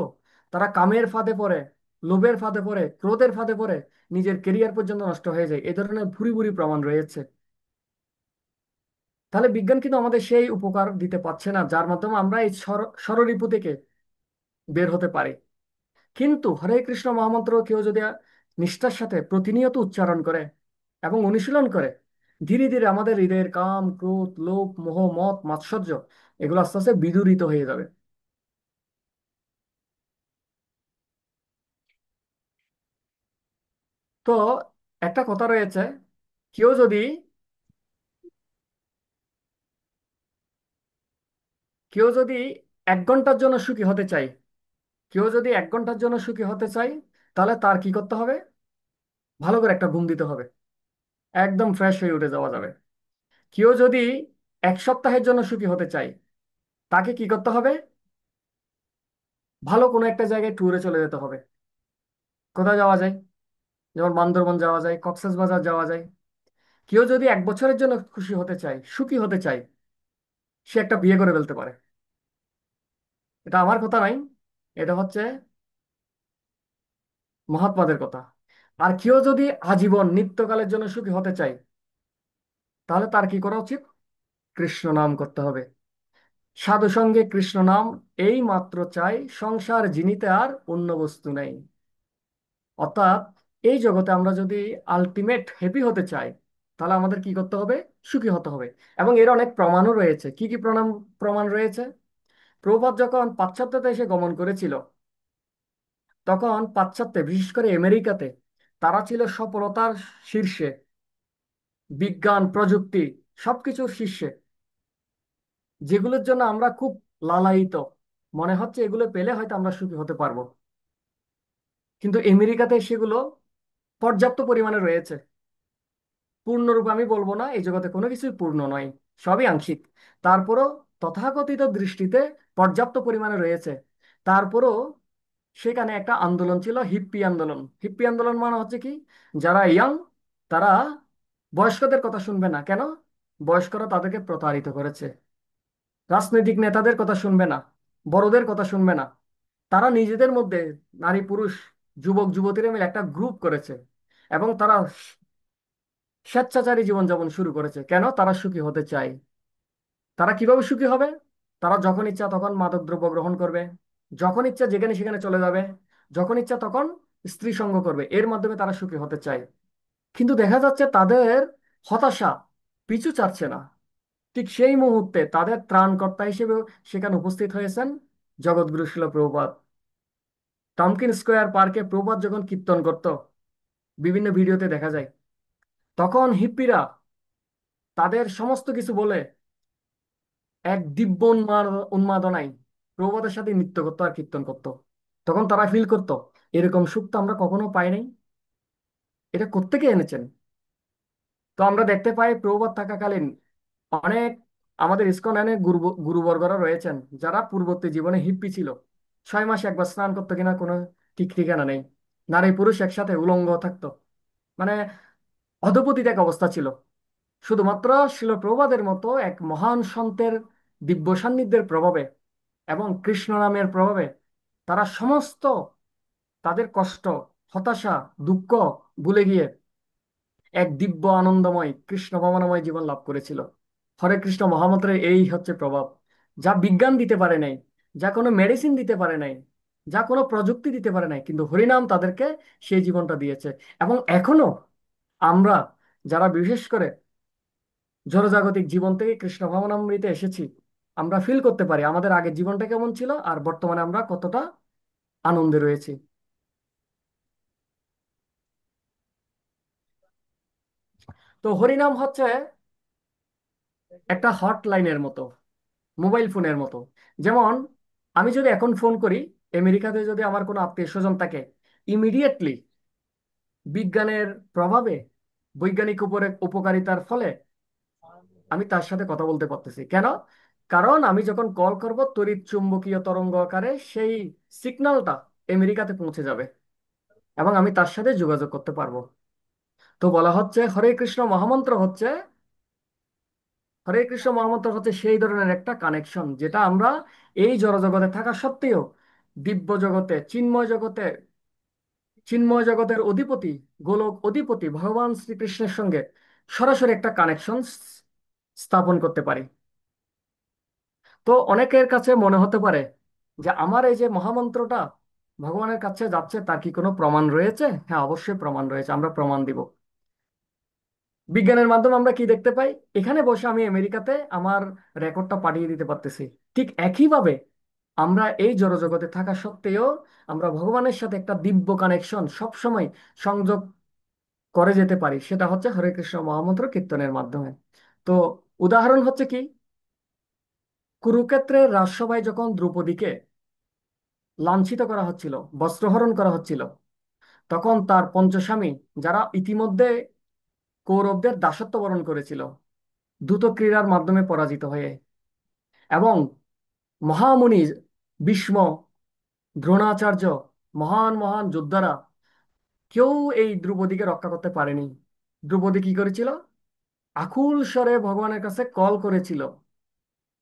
তারা কামের ফাঁদে পড়ে, লোভের ফাঁদে পড়ে, ক্রোধের ফাঁদে পড়ে নিজের কেরিয়ার পর্যন্ত নষ্ট হয়ে যায়। এই ধরনের ভুরি ভুরি প্রমাণ রয়েছে। তাহলে বিজ্ঞান কিন্তু আমাদের সেই উপকার দিতে পারছে না যার মাধ্যমে আমরা এই ষড়রিপু থেকে বের হতে পারি। কিন্তু হরে কৃষ্ণ মহামন্ত্র কেউ যদি নিষ্ঠার সাথে প্রতিনিয়ত উচ্চারণ করে এবং অনুশীলন করে, ধীরে ধীরে আমাদের হৃদয়ের কাম, ক্রোধ, লোভ, মোহ, মদ, মাৎসর্য এগুলো আস্তে আস্তে বিদূরিত হয়ে যাবে। তো একটা কথা রয়েছে, কেউ যদি কেউ যদি 1 ঘন্টার জন্য সুখী হতে চায়, কেউ যদি 1 ঘন্টার জন্য সুখী হতে চায়, তাহলে তার কি করতে হবে? ভালো করে একটা ঘুম দিতে হবে, একদম ফ্রেশ হয়ে উঠে যাওয়া যাবে। কেউ যদি 1 সপ্তাহের জন্য সুখী হতে চায়, তাকে কি করতে হবে? ভালো কোনো একটা জায়গায় ট্যুরে চলে যেতে হবে। কোথায় যাওয়া যায়? যেমন বান্দরবন যাওয়া যায়, কক্সবাজার যাওয়া যায়। কেউ যদি 1 বছরের জন্য খুশি হতে চায়, সুখী হতে চায়, সে একটা বিয়ে করে ফেলতে পারে। এটা আমার কথা নাই, এটা হচ্ছে মহাত্মাদের কথা। আর কেউ যদি আজীবন নিত্যকালের জন্য সুখী হতে চায়, তাহলে তার কি করা উচিত? কৃষ্ণ নাম করতে হবে। সাধু সঙ্গে কৃষ্ণ নাম এই মাত্র চাই, সংসার জিনিতে আর অন্য বস্তু নেই। অর্থাৎ এই জগতে আমরা যদি আলটিমেট হ্যাপি হতে চাই, তাহলে আমাদের কি করতে হবে? সুখী হতে হবে। এবং এর অনেক প্রমাণও রয়েছে। কি কি প্রমাণ প্রমাণ রয়েছে? প্রভুপাদ যখন পাশ্চাত্যতে এসে গমন করেছিল, তখন পাশ্চাত্যে বিশেষ করে আমেরিকাতে তারা ছিল সফলতার শীর্ষে, বিজ্ঞান প্রযুক্তি সবকিছুর শীর্ষে, যেগুলোর জন্য আমরা খুব লালায়িত, মনে হচ্ছে এগুলো পেলে হয়তো আমরা সুখী হতে পারবো। কিন্তু আমেরিকাতে সেগুলো পর্যাপ্ত পরিমাণে রয়েছে। পূর্ণরূপে আমি বলবো না, এই জগতে কোনো কিছুই পূর্ণ নয়, সবই আংশিক। তারপরও তথাকথিত দৃষ্টিতে পর্যাপ্ত পরিমাণে রয়েছে। তারপরও সেখানে একটা আন্দোলন ছিল, হিপ্পি আন্দোলন। হিপ্পি আন্দোলন মানে হচ্ছে কি, যারা ইয়াং তারা বয়স্কদের কথা শুনবে না। কেন? বয়স্করা তাদেরকে প্রতারিত করেছে। রাজনৈতিক নেতাদের কথা শুনবে না, বড়দের কথা শুনবে না। তারা নিজেদের মধ্যে, নারী পুরুষ যুবক যুবতীরা মিলে একটা গ্রুপ করেছে, এবং তারা স্বেচ্ছাচারী জীবনযাপন শুরু করেছে। কেন? তারা সুখী হতে চায়। তারা কিভাবে সুখী হবে? তারা যখন ইচ্ছা তখন মাদকদ্রব্য গ্রহণ করবে, যখন ইচ্ছা যেখানে সেখানে চলে যাবে, যখন ইচ্ছা তখন স্ত্রী সঙ্গ করবে। এর মাধ্যমে তারা সুখী হতে চায়। কিন্তু দেখা যাচ্ছে তাদের হতাশা পিছু ছাড়ছে না। ঠিক সেই মুহূর্তে তাদের ত্রাণকর্তা হিসেবে সেখানে উপস্থিত হয়েছেন জগৎগুরু শিল প্রভুপাদ। টমকিন স্কোয়ার পার্কে প্রভুপাদ যখন কীর্তন করত, বিভিন্ন ভিডিওতে দেখা যায়, তখন হিপ্পিরা তাদের সমস্ত কিছু বলে এক দিব্য উন্মাদনায় প্রভুপাদের সাথে নৃত্য করতো আর কীর্তন করতো। তখন তারা ফিল করতো, এরকম সুখ তো আমরা কখনো পাই নাই, এটা কোত্থেকে এনেছেন? তো আমরা দেখতে পাই প্রভুপাদ থাকাকালীন অনেক আমাদের ইসকনে অনেক গুরুবর্গরা রয়েছেন যারা পূর্ববর্তী জীবনে হিপ্পি ছিল। 6 মাসে একবার স্নান করতো কিনা কোনো ঠিক ঠিকানা নেই। নারী পুরুষ একসাথে উলঙ্গ থাকতো, মানে অধপতিত এক অবস্থা ছিল। শুধুমাত্র শিল প্রভুপাদের মতো এক মহান সন্তের দিব্য সান্নিধ্যের প্রভাবে এবং কৃষ্ণ নামের প্রভাবে তারা সমস্ত তাদের কষ্ট, হতাশা, দুঃখ ভুলে গিয়ে এক দিব্য আনন্দময় কৃষ্ণ ভাবনাময় জীবন লাভ করেছিল। হরে কৃষ্ণ মহামন্ত্রের এই হচ্ছে প্রভাব, যা বিজ্ঞান দিতে পারে নাই, যা কোনো মেডিসিন দিতে পারে নাই, যা কোনো প্রযুক্তি দিতে পারে নাই, কিন্তু হরিনাম তাদেরকে সেই জীবনটা দিয়েছে। এবং এখনো আমরা যারা বিশেষ করে জড়জাগতিক জীবন থেকে কৃষ্ণ ভাবনামৃতে এসেছি, আমরা ফিল করতে পারি আমাদের আগের জীবনটা কেমন ছিল আর বর্তমানে আমরা কতটা আনন্দে রয়েছি। তো হরিনাম হচ্ছে একটা হটলাইনের মতো, মোবাইল ফোনের মতো। যেমন আমি যদি এখন ফোন করি, আমেরিকাতে যদি আমার কোনো আত্মীয় স্বজন থাকে, ইমিডিয়েটলি বিজ্ঞানের প্রভাবে, বৈজ্ঞানিক উপরে উপকারিতার ফলে আমি তার সাথে কথা বলতে পারতেছি। কেন? কারণ আমি যখন কল করব তড়িৎ চুম্বকীয় তরঙ্গ আকারে সেই সিগন্যালটা আমেরিকাতে পৌঁছে যাবে এবং আমি তার সাথে যোগাযোগ করতে পারবো। তো বলা হচ্ছে হরে কৃষ্ণ মহামন্ত্র হচ্ছে সেই ধরনের একটা কানেকশন, যেটা আমরা এই জড়জগতে থাকা সত্ত্বেও দিব্য জগতে, চিন্ময় জগতের অধিপতি, গোলক অধিপতি ভগবান শ্রীকৃষ্ণের সঙ্গে সরাসরি একটা কানেকশন স্থাপন করতে পারি। তো অনেকের কাছে মনে হতে পারে যে আমার এই যে মহামন্ত্রটা ভগবানের কাছে যাচ্ছে, তার কি কোনো প্রমাণ রয়েছে? হ্যাঁ, অবশ্যই প্রমাণ রয়েছে, আমরা প্রমাণ দিব। বিজ্ঞানের মাধ্যমে আমরা কি দেখতে পাই? এখানে বসে আমি আমেরিকাতে আমার রেকর্ডটা পাঠিয়ে দিতে পারতেছি। ঠিক একইভাবে আমরা এই জড়জগতে থাকা সত্ত্বেও আমরা ভগবানের সাথে একটা দিব্য কানেকশন সবসময় সংযোগ করে যেতে পারি, সেটা হচ্ছে হরে কৃষ্ণ মহামন্ত্র কীর্তনের মাধ্যমে। তো উদাহরণ হচ্ছে কি, কুরুক্ষেত্রের রাজসভায় যখন দ্রৌপদীকে লাঞ্ছিত করা হচ্ছিল, বস্ত্রহরণ করা হচ্ছিল, তখন তার পঞ্চস্বামী, যারা ইতিমধ্যে কৌরবদের দাসত্ব বরণ করেছিল দ্রুত ক্রীড়ার মাধ্যমে পরাজিত হয়ে, এবং মহামুনি ভীষ্ম, দ্রোণাচার্য, মহান মহান যোদ্ধারা কেউ এই দ্রৌপদীকে রক্ষা করতে পারেনি। দ্রৌপদী কি করেছিল? আকুল স্বরে ভগবানের কাছে কল করেছিল,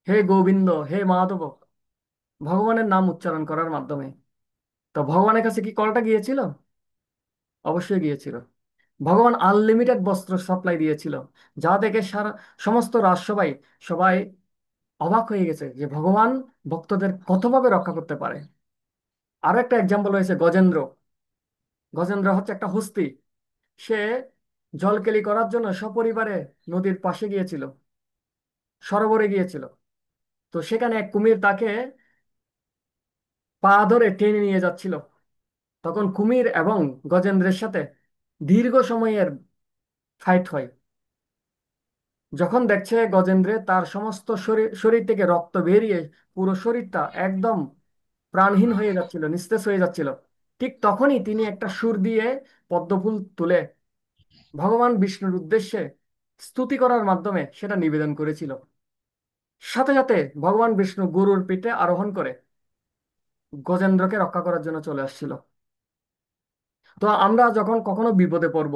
হে গোবিন্দ, হে মাধব, ভগবানের নাম উচ্চারণ করার মাধ্যমে। তো ভগবানের কাছে কি কলটা গিয়েছিল? অবশ্যই গিয়েছিল। ভগবান আনলিমিটেড বস্ত্র সাপ্লাই দিয়েছিল, যা দেখে সারা সমস্ত রাজসভায় সবাই অবাক হয়ে গেছে যে ভগবান ভক্তদের কতভাবে রক্ষা করতে পারে। আরো একটা এক্সাম্পল হয়েছে গজেন্দ্র। গজেন্দ্র হচ্ছে একটা হস্তি। সে জলকেলি করার জন্য সপরিবারে নদীর পাশে গিয়েছিল, সরোবরে গিয়েছিল। তো সেখানে এক কুমির তাকে পা ধরে টেনে নিয়ে যাচ্ছিল। তখন কুমির এবং গজেন্দ্রের সাথে দীর্ঘ সময়ের ফাইট হয়। যখন দেখছে গজেন্দ্রে তার সমস্ত শরীর শরীর থেকে রক্ত বেরিয়ে পুরো শরীরটা একদম প্রাণহীন হয়ে যাচ্ছিল, নিস্তেজ হয়ে যাচ্ছিল, ঠিক তখনই তিনি একটা সুর দিয়ে পদ্মফুল তুলে ভগবান বিষ্ণুর উদ্দেশ্যে স্তুতি করার মাধ্যমে সেটা নিবেদন করেছিল। সাথে সাথে ভগবান বিষ্ণু গরুর পিঠে আরোহণ করে গজেন্দ্রকে রক্ষা করার জন্য চলে আসছিল। তো আমরা যখন কখনো বিপদে পড়ব,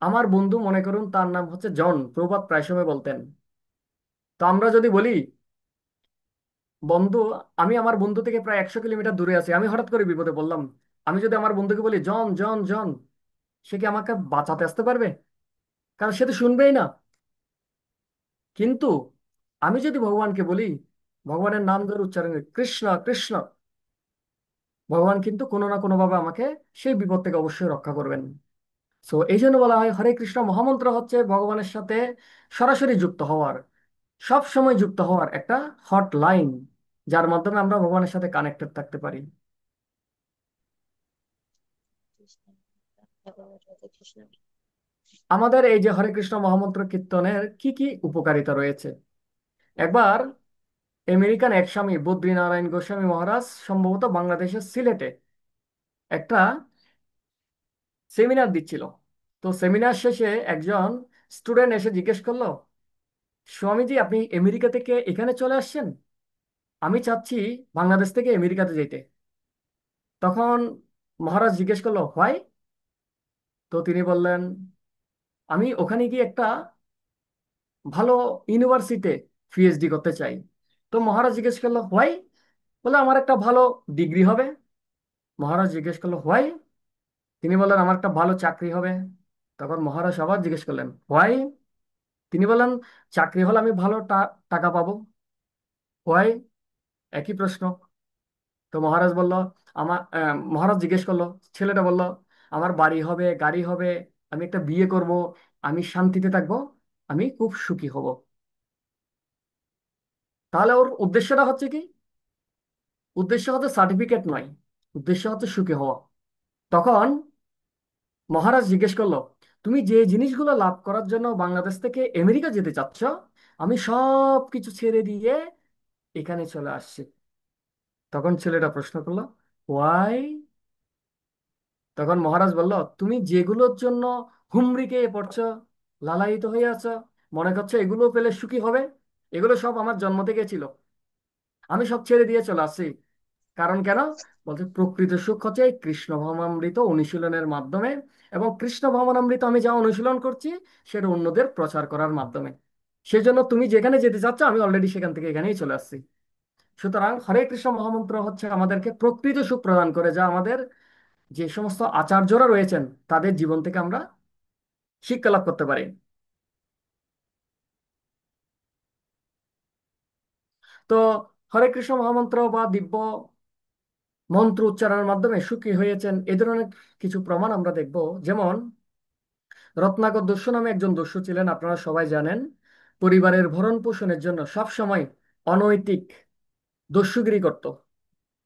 আমার বন্ধু মনে করুন তার নাম হচ্ছে জন, প্রভাত প্রায় সময় বলতেন, তো আমরা যদি বলি বন্ধু, আমি আমার বন্ধু থেকে প্রায় 100 কিলোমিটার দূরে আছি, আমি হঠাৎ করে বিপদে বললাম, আমি যদি আমার বন্ধুকে বলি জন জন জন, সে কি আমাকে বাঁচাতে আসতে পারবে? কারণ সে তো শুনবেই না। কিন্তু আমি যদি ভগবানকে বলি, ভগবানের নাম ধরে উচ্চারণ করি, কৃষ্ণ কৃষ্ণ, ভগবান কিন্তু কোনো না কোনো ভাবে আমাকে সেই বিপদ থেকে অবশ্যই রক্ষা করবেন। সো এই জন্য বলা হয় হরে কৃষ্ণ মহামন্ত্র হচ্ছে ভগবানের সাথে সরাসরি যুক্ত হওয়ার, সব সময় যুক্ত হওয়ার একটা হট লাইন, যার মাধ্যমে আমরা ভগবানের সাথে কানেক্টেড থাকতে পারি। আমাদের এই যে হরে কৃষ্ণ মহামন্ত্র কীর্তনের কি কি উপকারিতা রয়েছে, একবার আমেরিকান এক স্বামী বদ্রীনারায়ণ গোস্বামী মহারাজ সম্ভবত বাংলাদেশের সিলেটে একটা সেমিনার দিচ্ছিল। তো সেমিনার শেষে একজন স্টুডেন্ট এসে জিজ্ঞেস করলো, স্বামীজি আপনি আমেরিকা থেকে এখানে চলে আসছেন, আমি চাচ্ছি বাংলাদেশ থেকে আমেরিকাতে যেতে। তখন মহারাজ জিজ্ঞেস করলো হোয়াই? তো তিনি বললেন, আমি ওখানে গিয়ে একটা ভালো ইউনিভার্সিটিতে পিএইচডি করতে চাই। তো মহারাজ জিজ্ঞেস করলো হোয়াই? বলে আমার একটা ভালো ডিগ্রি হবে। মহারাজ জিজ্ঞেস করলো হোয়াই? তিনি বললেন আমার একটা ভালো চাকরি হবে। তখন মহারাজ আবার জিজ্ঞেস করলেন হোয়াই? তিনি বললেন চাকরি হলে আমি ভালো টাকা পাবো। হোয়াই? একই প্রশ্ন। তো মহারাজ বলল, মহারাজ জিজ্ঞেস করলো, ছেলেটা বলল আমার বাড়ি হবে, গাড়ি হবে, আমি একটা বিয়ে করব, আমি শান্তিতে থাকবো, আমি খুব সুখী হব। তাহলে ওর উদ্দেশ্যটা হচ্ছে কি? উদ্দেশ্য হচ্ছে সার্টিফিকেট নয়, উদ্দেশ্য হচ্ছে সুখী হওয়া। তখন মহারাজ জিজ্ঞেস করলো, তুমি যে জিনিসগুলো লাভ করার জন্য বাংলাদেশ থেকে আমেরিকা যেতে চাচ্ছ, আমি সব কিছু ছেড়ে দিয়ে এখানে চলে আসছি। তখন ছেলেটা প্রশ্ন করলো ওয়াই? তখন মহারাজ বলল, তুমি যেগুলোর জন্য হুমড়ি খেয়ে পড়ছো, লালায়িত হয়ে আছো, মনে করছো এগুলো পেলে সুখী হবে, এগুলো সব আমার জন্ম থেকে ছিল, আমি সব ছেড়ে দিয়ে চলে আসছি। কারণ কেন? বলছে প্রকৃত সুখ হচ্ছে এই কৃষ্ণ ভবনামৃত অনুশীলনের মাধ্যমে, এবং কৃষ্ণ ভবনামৃত আমি যা অনুশীলন করছি সেটা অন্যদের প্রচার করার মাধ্যমে। সেজন্য তুমি যেখানে যেতে চাচ্ছ আমি অলরেডি সেখান থেকে এখানেই চলে আসছি। সুতরাং হরে কৃষ্ণ মহামন্ত্র হচ্ছে আমাদেরকে প্রকৃত সুখ প্রদান করে, যা আমাদের যে সমস্ত আচার্যরা রয়েছেন তাদের জীবন থেকে আমরা শিক্ষা লাভ করতে পারি। তো হরে কৃষ্ণ মহামন্ত্র বা দিব্য মন্ত্র উচ্চারণের মাধ্যমে সুখী হয়েছেন এই ধরনের কিছু প্রমাণ আমরা দেখব। যেমন রত্নাকর দস্যু নামে একজন দস্যু ছিলেন, আপনারা সবাই জানেন, পরিবারের ভরণ পোষণের জন্য সব সময় অনৈতিক দস্যুগিরি করত,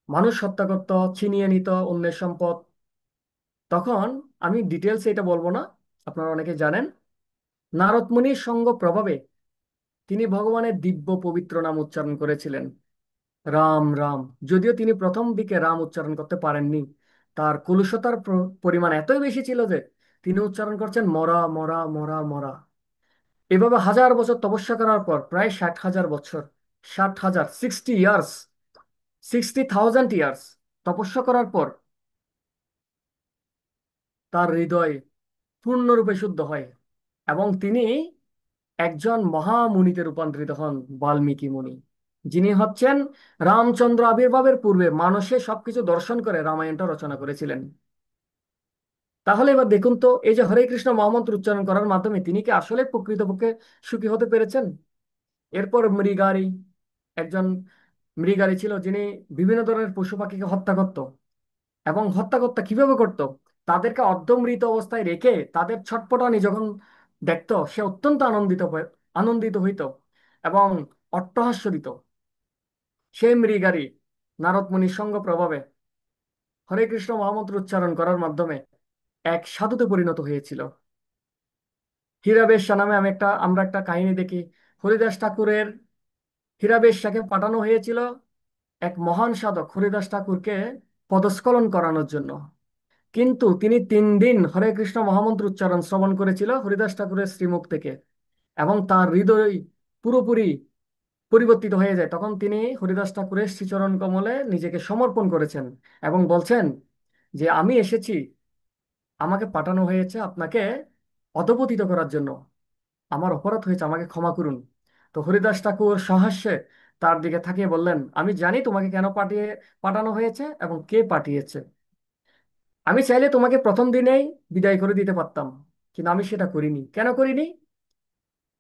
মানুষ হত্যা করত, ছিনিয়ে নিত অন্যের সম্পদ। তখন আমি ডিটেলস এটা বলবো না, আপনারা অনেকে জানেন, নারদ মুনির সঙ্গ প্রভাবে তিনি ভগবানের দিব্য পবিত্র নাম উচ্চারণ করেছিলেন, রাম রাম। যদিও তিনি প্রথম দিকে রাম উচ্চারণ করতে পারেননি, তার কলুষতার পরিমাণ এতই বেশি ছিল যে তিনি উচ্চারণ করছেন মরা মরা মরা মরা। এভাবে হাজার বছর তপস্যা করার পর, প্রায় 60,000 বছর, 60,000, 60 ইয়ার্স, 60,000 ইয়ার্স তপস্যা করার পর তার হৃদয় পূর্ণরূপে শুদ্ধ হয় এবং তিনি একজন মহামুনিতে রূপান্তরিত হন, বাল্মীকি মুনি, যিনি হচ্ছেন রামচন্দ্র আবির্ভাবের পূর্বে মানুষের সবকিছু দর্শন করে রামায়ণটা রচনা করেছিলেন। তাহলে এবার দেখুন তো, এই যে হরে কৃষ্ণ মহামন্ত্র উচ্চারণ করার মাধ্যমে তিনি কি আসলে প্রকৃতপক্ষে সুখী হতে পেরেছেন? এরপর মৃগারী, একজন মৃগারী ছিল যিনি বিভিন্ন ধরনের পশু পাখিকে হত্যা করত, এবং হত্যা করতে কিভাবে করত, তাদেরকে অর্ধমৃত অবস্থায় রেখে তাদের ছটপটানি যখন দেখতো সে অত্যন্ত আনন্দিত হইত এবং অট্টহাস্য দিত। সেই মৃগারী নারদ মুনির সঙ্গ প্রভাবে হরে কৃষ্ণ মহামন্ত্র উচ্চারণ করার মাধ্যমে এক সাধুতে পরিণত হয়েছিল। হীরাবেশ্যা নামে আমরা একটা কাহিনী দেখি। হরিদাস ঠাকুরের হীরাবেশ্যাকে পাঠানো হয়েছিল এক মহান সাধক হরিদাস ঠাকুরকে পদস্খলন করানোর জন্য। কিন্তু তিনি 3 দিন হরে কৃষ্ণ মহামন্ত্র উচ্চারণ শ্রবণ করেছিল হরিদাস ঠাকুরের শ্রীমুখ থেকে, এবং তার হৃদয় পুরোপুরি পরিবর্তিত হয়ে যায়। তখন তিনি হরিদাস ঠাকুরের শ্রীচরণ কমলে নিজেকে সমর্পণ করেছেন এবং বলছেন যে আমি এসেছি, আমাকে পাঠানো হয়েছে আপনাকে অধঃপতিত করার জন্য। আমার অপরাধ হয়েছে, আমাকে ক্ষমা করুন। তো হরিদাস ঠাকুর সহাস্যে তার দিকে তাকিয়ে বললেন, আমি জানি তোমাকে কেন পাঠানো হয়েছে এবং কে পাঠিয়েছে। আমি চাইলে তোমাকে প্রথম দিনেই বিদায় করে দিতে পারতাম, কিন্তু আমি সেটা করিনি। কেন করিনি?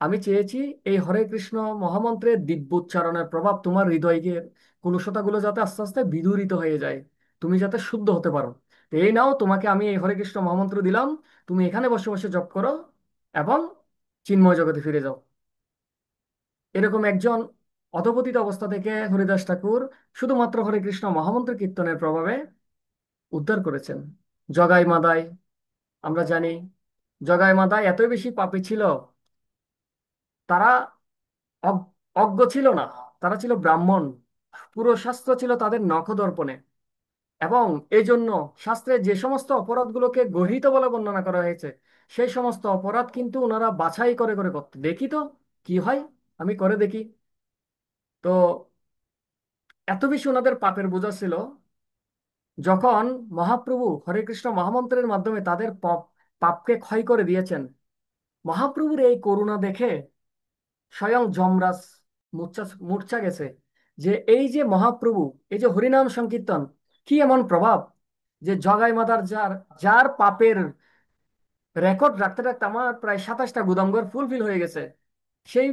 আমি চেয়েছি এই হরে কৃষ্ণ মহামন্ত্রের দিব্য উচ্চারণের প্রভাব তোমার হৃদয়কে কলুষতাগুলো যাতে আস্তে আস্তে বিদূরিত হয়ে যায়, তুমি যাতে শুদ্ধ হতে পারো। তো এই নাও, তোমাকে আমি এই হরে কৃষ্ণ মহামন্ত্র দিলাম, তুমি এখানে বসে বসে জপ করো এবং চিন্ময় জগতে ফিরে যাও। এরকম একজন অধপতিত অবস্থা থেকে হরিদাস ঠাকুর শুধুমাত্র হরে কৃষ্ণ মহামন্ত্র কীর্তনের প্রভাবে উদ্ধার করেছেন। জগাই মাদাই, আমরা জানি জগাই মাদাই এতই বেশি পাপী ছিল, তারা অগ- অজ্ঞ ছিল না, তারা ছিল ব্রাহ্মণ। পুরো শাস্ত্র ছিল তাদের নখদর্পণে, এবং এই জন্য শাস্ত্রে যে সমস্ত অপরাধগুলোকে গর্হিত বলে বর্ণনা করা হয়েছে, সেই সমস্ত অপরাধ কিন্তু ওনারা বাছাই করে করে করতে, দেখি তো কি হয়, আমি করে দেখি। তো এত বেশি ওনাদের পাপের বোঝা ছিল, যখন মহাপ্রভু হরে কৃষ্ণ মহামন্ত্রের মাধ্যমে তাদের পাপকে ক্ষয় করে দিয়েছেন, মহাপ্রভুর এই করুণা দেখে স্বয়ং যমরাজ মূর্ছা মূর্ছা গেছে যে এই যে মহাপ্রভু, এই যে হরিনাম সংকীর্তন, কি এমন প্রভাব যে জগাই মাতার যার যার পাপের রেকর্ড রাখতে রাখতে আমার প্রায় 27টা গুদামঘর ফুলফিল হয়ে গেছে, সেই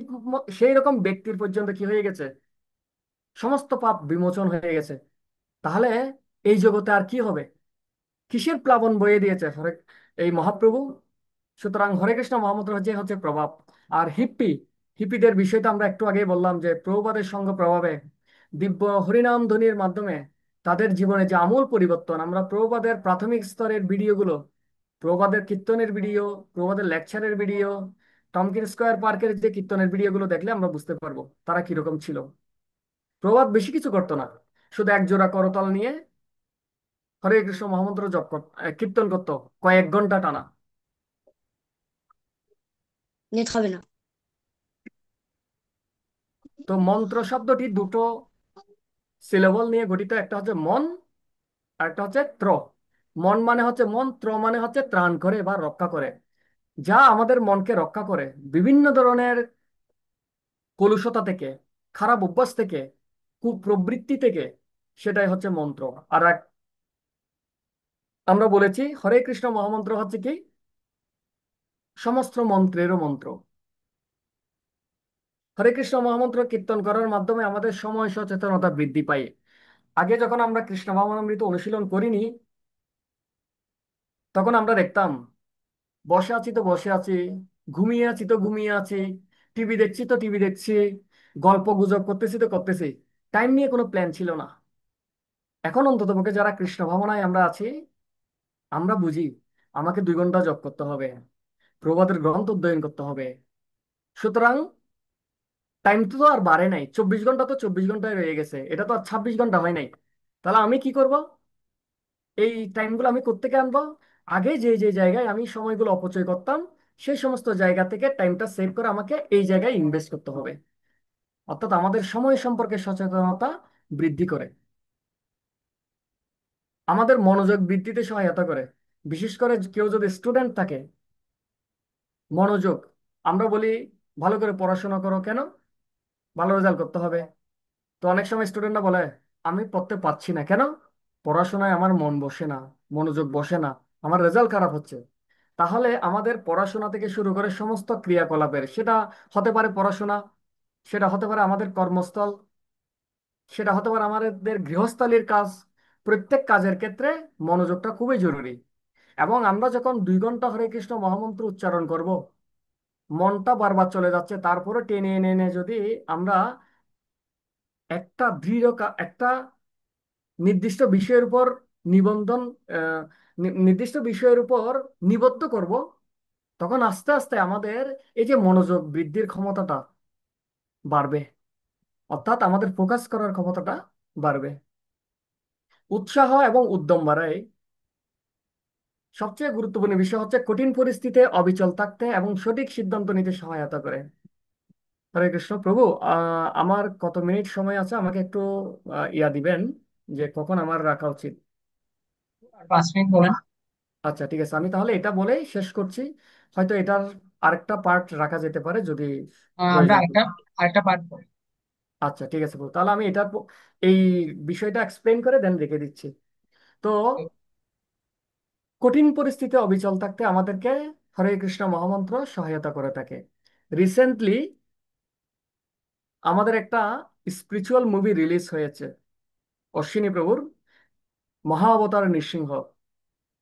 সেই রকম ব্যক্তির পর্যন্ত কি হয়ে গেছে, সমস্ত পাপ বিমোচন হয়ে গেছে। তাহলে এই জগতে আর কি হবে? কিসের প্লাবন বয়ে দিয়েছে এই মহাপ্রভু? সুতরাং হরে কৃষ্ণ মহামন্ত্র হচ্ছে প্রভাব। আর হিপ্পিদের বিষয়টা আমরা একটু আগেই বললাম যে প্রভুপাদের সঙ্গ প্রভাবে দিব্য হরিনাম ধ্বনির মাধ্যমে তাদের জীবনে যে আমূল পরিবর্তন, আমরা প্রভুপাদের প্রাথমিক স্তরের ভিডিওগুলো, প্রভুপাদের কীর্তনের ভিডিও, প্রভুপাদের লেকচারের ভিডিও, টমকিন স্কোয়ার পার্কের যে কীর্তনের ভিডিওগুলো দেখলে আমরা বুঝতে পারবো তারা কিরকম ছিল। প্রভুপাদ বেশি কিছু করতো না, শুধু এক জোড়া করতাল নিয়ে হরে কৃষ্ণ মহামন্ত্র কীর্তন করতো কয়েক ঘন্টা টানা। নেট হবে না। তো মন্ত্র শব্দটি দুটো সিলেবল নিয়ে গঠিত, একটা হচ্ছে মন আর একটা হচ্ছে ত্র। মন মানে হচ্ছে মন, ত্র মানে হচ্ছে ত্রাণ করে বা রক্ষা করে, যা আমাদের মনকে রক্ষা করে বিভিন্ন ধরনের কলুষতা থেকে, খারাপ অভ্যাস থেকে, কুপ্রবৃত্তি থেকে। সেটাই হচ্ছে মন্ত্র। আর আমরা বলেছি হরে কৃষ্ণ মহামন্ত্র হচ্ছে কি সমস্ত মন্ত্রেরও মন্ত্র। হরে কৃষ্ণ মহামন্ত্র কীর্তন করার মাধ্যমে আমাদের সময় সচেতনতা বৃদ্ধি পায়। আগে যখন আমরা কৃষ্ণ ভাবনামৃত অনুশীলন করিনি, তখন আমরা দেখতাম বসে আছি তো বসে আছি, ঘুমিয়ে আছি তো ঘুমিয়ে আছি, টিভি দেখছি তো টিভি দেখছি, গল্প গুজব করতেছি তো করতেছি, টাইম নিয়ে কোনো প্ল্যান ছিল না। এখন অন্ততপক্ষে যারা কৃষ্ণ ভাবনায় আমরা আছি, আমরা বুঝি আমাকে 2 ঘন্টা জপ করতে হবে, প্রভাতের গ্রন্থ অধ্যয়ন করতে হবে। সুতরাং টাইম তো আর বাড়ে নাই, 24 ঘন্টা তো 24 ঘন্টায় রয়ে গেছে, এটা তো আর 26 ঘন্টা হয় নাই। তাহলে আমি কি করব? এই টাইমগুলো আমি কোত্থেকে আনবো? আগে যে যে জায়গায় আমি সময়গুলো অপচয় করতাম, সেই সমস্ত জায়গা থেকে টাইমটা সেভ করে আমাকে এই জায়গায় ইনভেস্ট করতে হবে। অর্থাৎ আমাদের সময় সম্পর্কে সচেতনতা বৃদ্ধি করে, আমাদের মনোযোগ বৃদ্ধিতে সহায়তা করে। বিশেষ করে কেউ যদি স্টুডেন্ট থাকে, মনোযোগ, আমরা বলি ভালো করে পড়াশোনা করো, কেন? ভালো রেজাল্ট করতে হবে। তো অনেক সময় স্টুডেন্টরা বলে আমি পড়তে পারছি না, কেন? পড়াশোনায় আমার মন বসে না, মনোযোগ বসে না, আমার রেজাল্ট খারাপ হচ্ছে। তাহলে আমাদের পড়াশোনা থেকে শুরু করে সমস্ত ক্রিয়াকলাপের, সেটা হতে পারে পড়াশোনা, সেটা হতে পারে আমাদের কর্মস্থল, সেটা হতে পারে আমাদের গৃহস্থালির কাজ, প্রত্যেক কাজের ক্ষেত্রে মনোযোগটা খুবই জরুরি। এবং আমরা যখন 2 ঘন্টা হরে কৃষ্ণ মহামন্ত্র উচ্চারণ করব, মনটা বারবার চলে যাচ্ছে, তারপরে টেনে এনে এনে যদি আমরা একটা নির্দিষ্ট বিষয়ের উপর নিবন্ধন আহ, নির্দিষ্ট বিষয়ের উপর নিবদ্ধ করব, তখন আস্তে আস্তে আমাদের এই যে মনোযোগ বৃদ্ধির ক্ষমতাটা বাড়বে, অর্থাৎ আমাদের ফোকাস করার ক্ষমতাটা বাড়বে, উৎসাহ এবং উদ্যম বাড়ায়। সবচেয়ে গুরুত্বপূর্ণ বিষয় হচ্ছে কঠিন পরিস্থিতিতে অবিচল থাকতে এবং সঠিক সিদ্ধান্ত নিতে সহায়তা করে। হরে কৃষ্ণ প্রভু, আমার কত মিনিট সময় আছে, আমাকে একটু ইয়া দিবেন যে কখন আমার রাখা উচিত। আর 5 মিনিট বলেন। আচ্ছা ঠিক আছে, আমি তাহলে এটা বলেই শেষ করছি। হয়তো এটার আরেকটা পার্ট রাখা যেতে পারে যদি আমরা প্রয়োজন আরেকটা হয়। আরেকটা পার্ট করি। আচ্ছা ঠিক আছে প্রভু, তাহলে আমি এই বিষয়টা এক্সপ্লেন করে দেন রেখে দিচ্ছি। তো কঠিন পরিস্থিতিতে অবিচল থাকতে আমাদেরকে হরে কৃষ্ণ মহামন্ত্র সহায়তা করে থাকে। রিসেন্টলি আমাদের একটা স্পিরিচুয়াল মুভি রিলিজ হয়েছে, অশ্বিনী প্রভুর মহাবতার নৃসিংহ।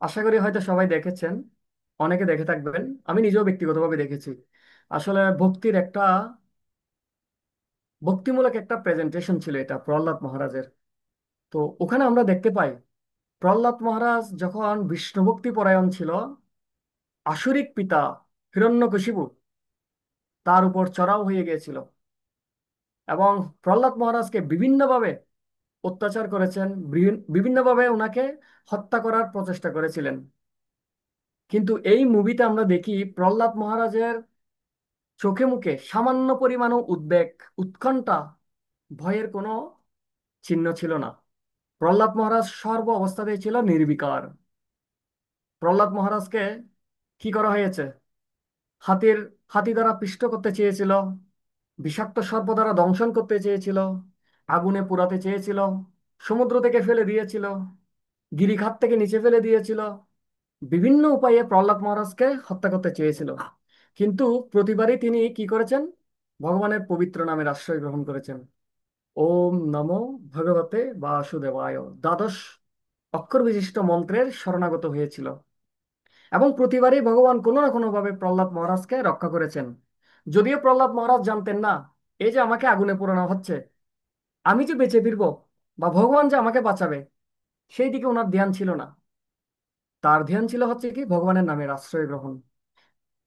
আশা করি হয়তো সবাই দেখেছেন, অনেকে দেখে থাকবেন, আমি নিজেও ব্যক্তিগতভাবে দেখেছি। আসলে ভক্তিমূলক একটা প্রেজেন্টেশন ছিল এটা প্রহ্লাদ মহারাজের। তো ওখানে আমরা দেখতে পাই প্রহ্লাদ মহারাজ যখন বিষ্ণু ভক্তি পরায়ণ ছিল, আসুরিক পিতা হিরণ্যকশিপু তার উপর চড়াও হয়ে গিয়েছিল এবং প্রহ্লাদ মহারাজকে বিভিন্নভাবে অত্যাচার করেছেন, বিভিন্নভাবে ওনাকে হত্যা করার প্রচেষ্টা করেছিলেন। কিন্তু এই মুভিতে আমরা দেখি প্রহ্লাদ মহারাজের চোখে মুখে সামান্য পরিমাণও উদ্বেগ, উৎকণ্ঠা, ভয়ের কোনো চিহ্ন ছিল না। প্রহ্লাদ মহারাজ সর্ব অবস্থাতেই ছিল নির্বিকার। প্রহ্লাদ মহারাজকে কি করা হয়েছে? হাতির হাতি দ্বারা পিষ্ট করতে চেয়েছিল, বিষাক্ত সর্প দ্বারা দংশন করতে চেয়েছিল, আগুনে পোড়াতে চেয়েছিল, সমুদ্র থেকে ফেলে দিয়েছিল, গিরিখাত থেকে নিচে ফেলে দিয়েছিল, বিভিন্ন উপায়ে প্রহ্লাদ মহারাজকে হত্যা করতে চেয়েছিল। কিন্তু প্রতিবারই তিনি কি করেছেন? ভগবানের পবিত্র নামের আশ্রয় গ্রহণ করেছেন। ওম নমো ভগবতে বাসুদেবায় দ্বাদশ অক্ষর বিশিষ্ট মন্ত্রের শরণাগত হয়েছিল এবং প্রতিবারই ভগবান কোনো না কোনো ভাবে প্রহ্লাদ মহারাজকে রক্ষা করেছেন। যদিও প্রহ্লাদ মহারাজ জানতেন না এই যে আমাকে আগুনে পোড়ানো হচ্ছে, আমি যে বেঁচে ফিরবো বা ভগবান যে আমাকে বাঁচাবে, সেই দিকে ওনার ধ্যান ছিল না। তার ধ্যান ছিল হচ্ছে কি ভগবানের নামের আশ্রয় গ্রহণ।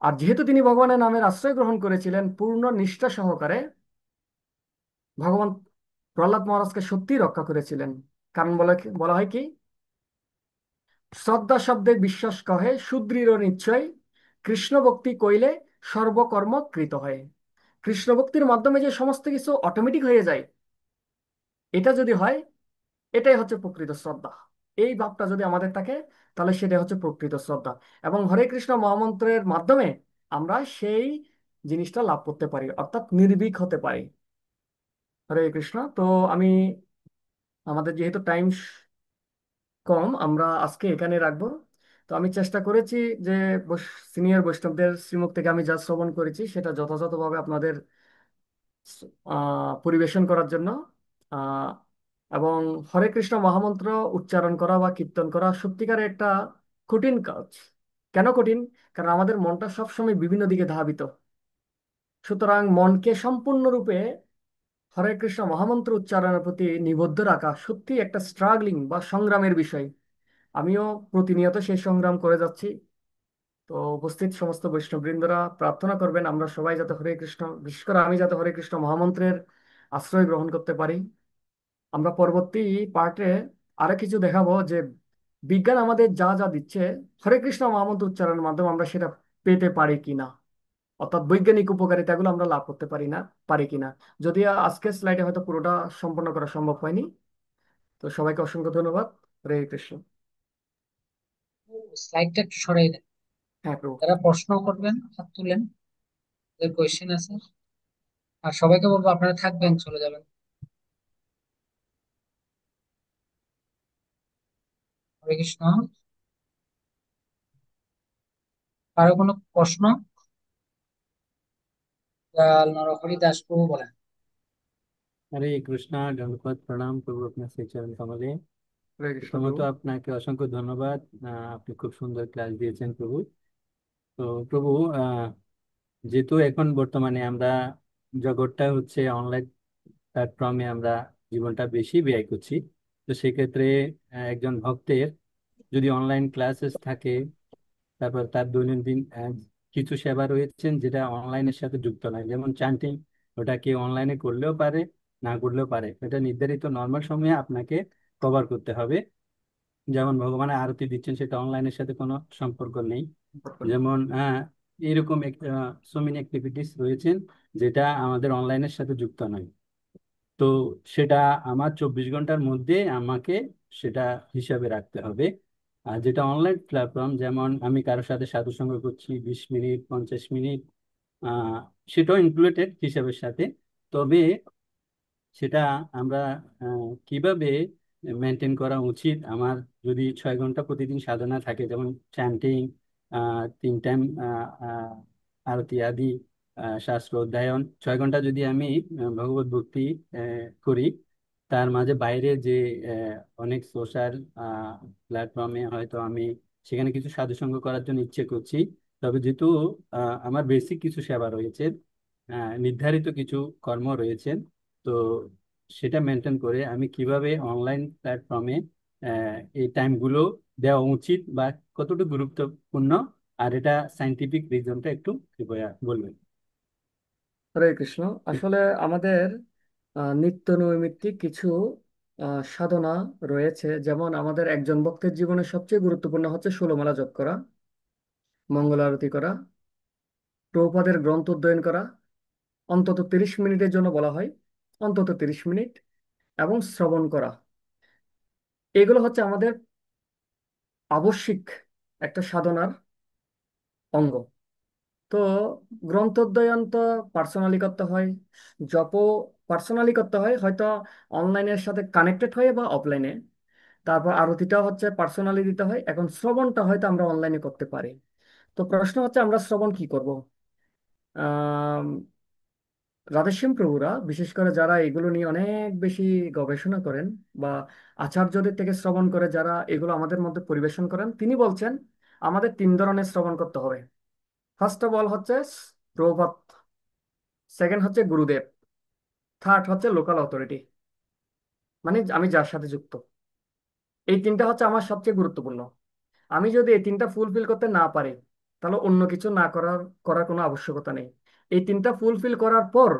আর যেহেতু তিনি ভগবানের নামের আশ্রয় গ্রহণ করেছিলেন পূর্ণ নিষ্ঠা সহকারে, ভগবান প্রহ্লাদ মহারাজকে সত্যিই রক্ষা করেছিলেন। কারণ বলা হয় কি, শ্রদ্ধা শব্দে বিশ্বাস কহে সুদৃঢ় নিশ্চয়, কৃষ্ণ ভক্তি কইলে সর্বকর্ম কৃত হয়। কৃষ্ণ ভক্তির মাধ্যমে যে সমস্ত কিছু অটোমেটিক হয়ে যায়, এটা যদি হয়, এটাই হচ্ছে প্রকৃত শ্রদ্ধা। এই ভাবটা যদি আমাদের থাকে, তাহলে সেটাই হচ্ছে প্রকৃত শ্রদ্ধা। এবং হরে কৃষ্ণ মহামন্ত্রের মাধ্যমে আমরা সেই জিনিসটা লাভ করতে পারি, অর্থাৎ নির্ভীক হতে পারি। হরে কৃষ্ণ। তো আমি, আমাদের যেহেতু টাইম কম, আমরা আজকে এখানে রাখবো। তো আমি চেষ্টা করেছি যে সিনিয়র বৈষ্ণবদের শ্রীমুখ থেকে আমি যা শ্রবণ করেছি সেটা যথাযথভাবে আপনাদের পরিবেশন করার জন্য। আহ, এবং হরে কৃষ্ণ মহামন্ত্র উচ্চারণ করা বা কীর্তন করা সত্যিকারের একটা কঠিন কাজ। কেন কঠিন? কারণ আমাদের মনটা সবসময় বিভিন্ন দিকে ধাবিত। সুতরাং মনকে সম্পূর্ণরূপে হরে কৃষ্ণ মহামন্ত্র উচ্চারণের প্রতি নিবদ্ধ রাখা সত্যি একটা স্ট্রাগলিং বা সংগ্রামের বিষয়। আমিও প্রতিনিয়ত সেই সংগ্রাম করে যাচ্ছি। তো উপস্থিত সমস্ত বৈষ্ণববৃন্দরা প্রার্থনা করবেন আমরা সবাই যাতে হরে কৃষ্ণ, বিশেষ করে আমি যাতে হরে কৃষ্ণ মহামন্ত্রের আশ্রয় গ্রহণ করতে পারি। আমরা পরবর্তী পার্টে আরো কিছু দেখাবো যে বিজ্ঞান আমাদের যা যা দিচ্ছে, হরে কৃষ্ণ মহামন্ত্র উচ্চারণের মাধ্যমে আমরা সেটা পেতে পারি কিনা, অর্থাৎ বৈজ্ঞানিক উপকারিতাগুলো আমরা লাভ করতে পারি কিনা। যদিও আজকের স্লাইডে হয়তো পুরোটা সম্পন্ন করা সম্ভব হয়নি। তো সবাইকে অসংখ্য ধন্যবাদ। হরে কৃষ্ণ। স্লাইডটা একটু সরাই দেন। হ্যাঁ প্রভু। যারা প্রশ্ন করবেন হাত তুলেন, যাদের কোয়েশ্চেন আছে। আর সবাইকে বলবো আপনারা থাকবেন, চলে যাবেন। হরে কৃষ্ণ। কারো কোনো প্রশ্ন? নরহরি দাস প্রভু বলেন। হরে কৃষ্ণা, দণ্ডবোধ প্রণাম প্রভু আপনার শ্রী চরণ কমলে। হরে কৃষ্ণ প্রথমত প্রভু। আপনাকে অসংখ্য ধন্যবাদ। আপনি খুব সুন্দর ক্লাস দিয়েছেন প্রভু। তো প্রভু, যেহেতু এখন বর্তমানে আমরা জগৎটা হচ্ছে অনলাইন প্ল্যাটফর্মে আমরা জীবনটা বেশি ব্যয় করছি, তো সেক্ষেত্রে একজন ভক্তের যদি অনলাইন ক্লাসেস থাকে, তারপর তার দৈনন্দিন কিছু সেবা রয়েছেন যেটা অনলাইনের সাথে যুক্ত নয়, যেমন চান্টিং, ওটা কেউ অনলাইনে করলেও পারে, না করলেও পারে। এটা নির্ধারিত নর্মাল সময়ে আপনাকে কভার করতে হবে। যেমন ভগবানের আরতি দিচ্ছেন, সেটা অনলাইনের সাথে কোনো সম্পর্ক নেই। যেমন এরকম সো মেনি অ্যাক্টিভিটিস রয়েছেন যেটা আমাদের অনলাইনের সাথে যুক্ত নয়। তো সেটা আমার 24 ঘন্টার মধ্যে আমাকে সেটা হিসাবে রাখতে হবে। আর যেটা অনলাইন প্ল্যাটফর্ম, যেমন আমি কারোর সাথে সাধুসঙ্গ করছি 20 মিনিট, 50 মিনিট, আহ সেটাও ইনক্লুডেড হিসাবের সাথে। তবে সেটা আমরা কিভাবে মেনটেন করা উচিত, আমার যদি 6 ঘন্টা প্রতিদিন সাধনা থাকে, যেমন চ্যান্টিং, 3 টাইম আরতি আদি, শাস্ত্র অধ্যয়ন, 6 ঘন্টা যদি আমি ভগবত ভক্তি করি, তার মাঝে বাইরে যে অনেক সোশ্যাল প্ল্যাটফর্মে হয়তো আমি সেখানে কিছু সাধুসঙ্গ করার জন্য ইচ্ছে করছি, তবে যেহেতু আমার বেসিক কিছু সেবা রয়েছে, নির্ধারিত কিছু কর্ম রয়েছে, তো সেটা মেনটেন করে আমি কিভাবে অনলাইন প্ল্যাটফর্মে এই টাইমগুলো দেওয়া উচিত বা কতটুকু গুরুত্বপূর্ণ, আর এটা সাইন্টিফিক রিজনটা একটু কৃপয়া বলবেন। হরে কৃষ্ণ। আসলে আমাদের নিত্য নৈমিত্তিক কিছু সাধনা রয়েছে। যেমন আমাদের একজন ভক্তের জীবনে সবচেয়ে গুরুত্বপূর্ণ হচ্ছে ষোলমালা জপ করা, মঙ্গল আরতি করা, প্রভুপাদের গ্রন্থ অধ্যয়ন করা, অন্তত 30 মিনিটের জন্য বলা হয়, অন্তত 30 মিনিট, এবং শ্রবণ করা। এগুলো হচ্ছে আমাদের আবশ্যিক একটা সাধনার অঙ্গ। তো গ্রন্থ অধ্যয়ন তো পার্সোনালি করতে হয়, জপও পার্সোনালি করতে হয়, হয়তো অনলাইনের সাথে কানেক্টেড হয়ে বা অফলাইনে। তারপর আরতিটাও হচ্ছে পার্সোনালি দিতে হয়। এখন শ্রবণটা হয়তো আমরা অনলাইনে করতে পারি। তো প্রশ্ন হচ্ছে আমরা শ্রবণ কি করব? আহ রাধেশ্যাম প্রভুরা, বিশেষ করে যারা এগুলো নিয়ে অনেক বেশি গবেষণা করেন বা আচার্যদের থেকে শ্রবণ করে যারা এগুলো আমাদের মধ্যে পরিবেশন করেন, তিনি বলছেন আমাদের 3 ধরনের শ্রবণ করতে হবে। ফার্স্ট অফ অল হচ্ছে প্রভুপাদ, সেকেন্ড হচ্ছে গুরুদেব, থার্ড হচ্ছে লোকাল অথরিটি, মানে আমি যার সাথে যুক্ত। এই তিনটা হচ্ছে আমার সবচেয়ে গুরুত্বপূর্ণ। আমি যদি এই তিনটা ফুলফিল করতে না পারি, তাহলে অন্য কিছু না করার করার কোনো আবশ্যকতা নেই। এই তিনটা ফুলফিল করার পর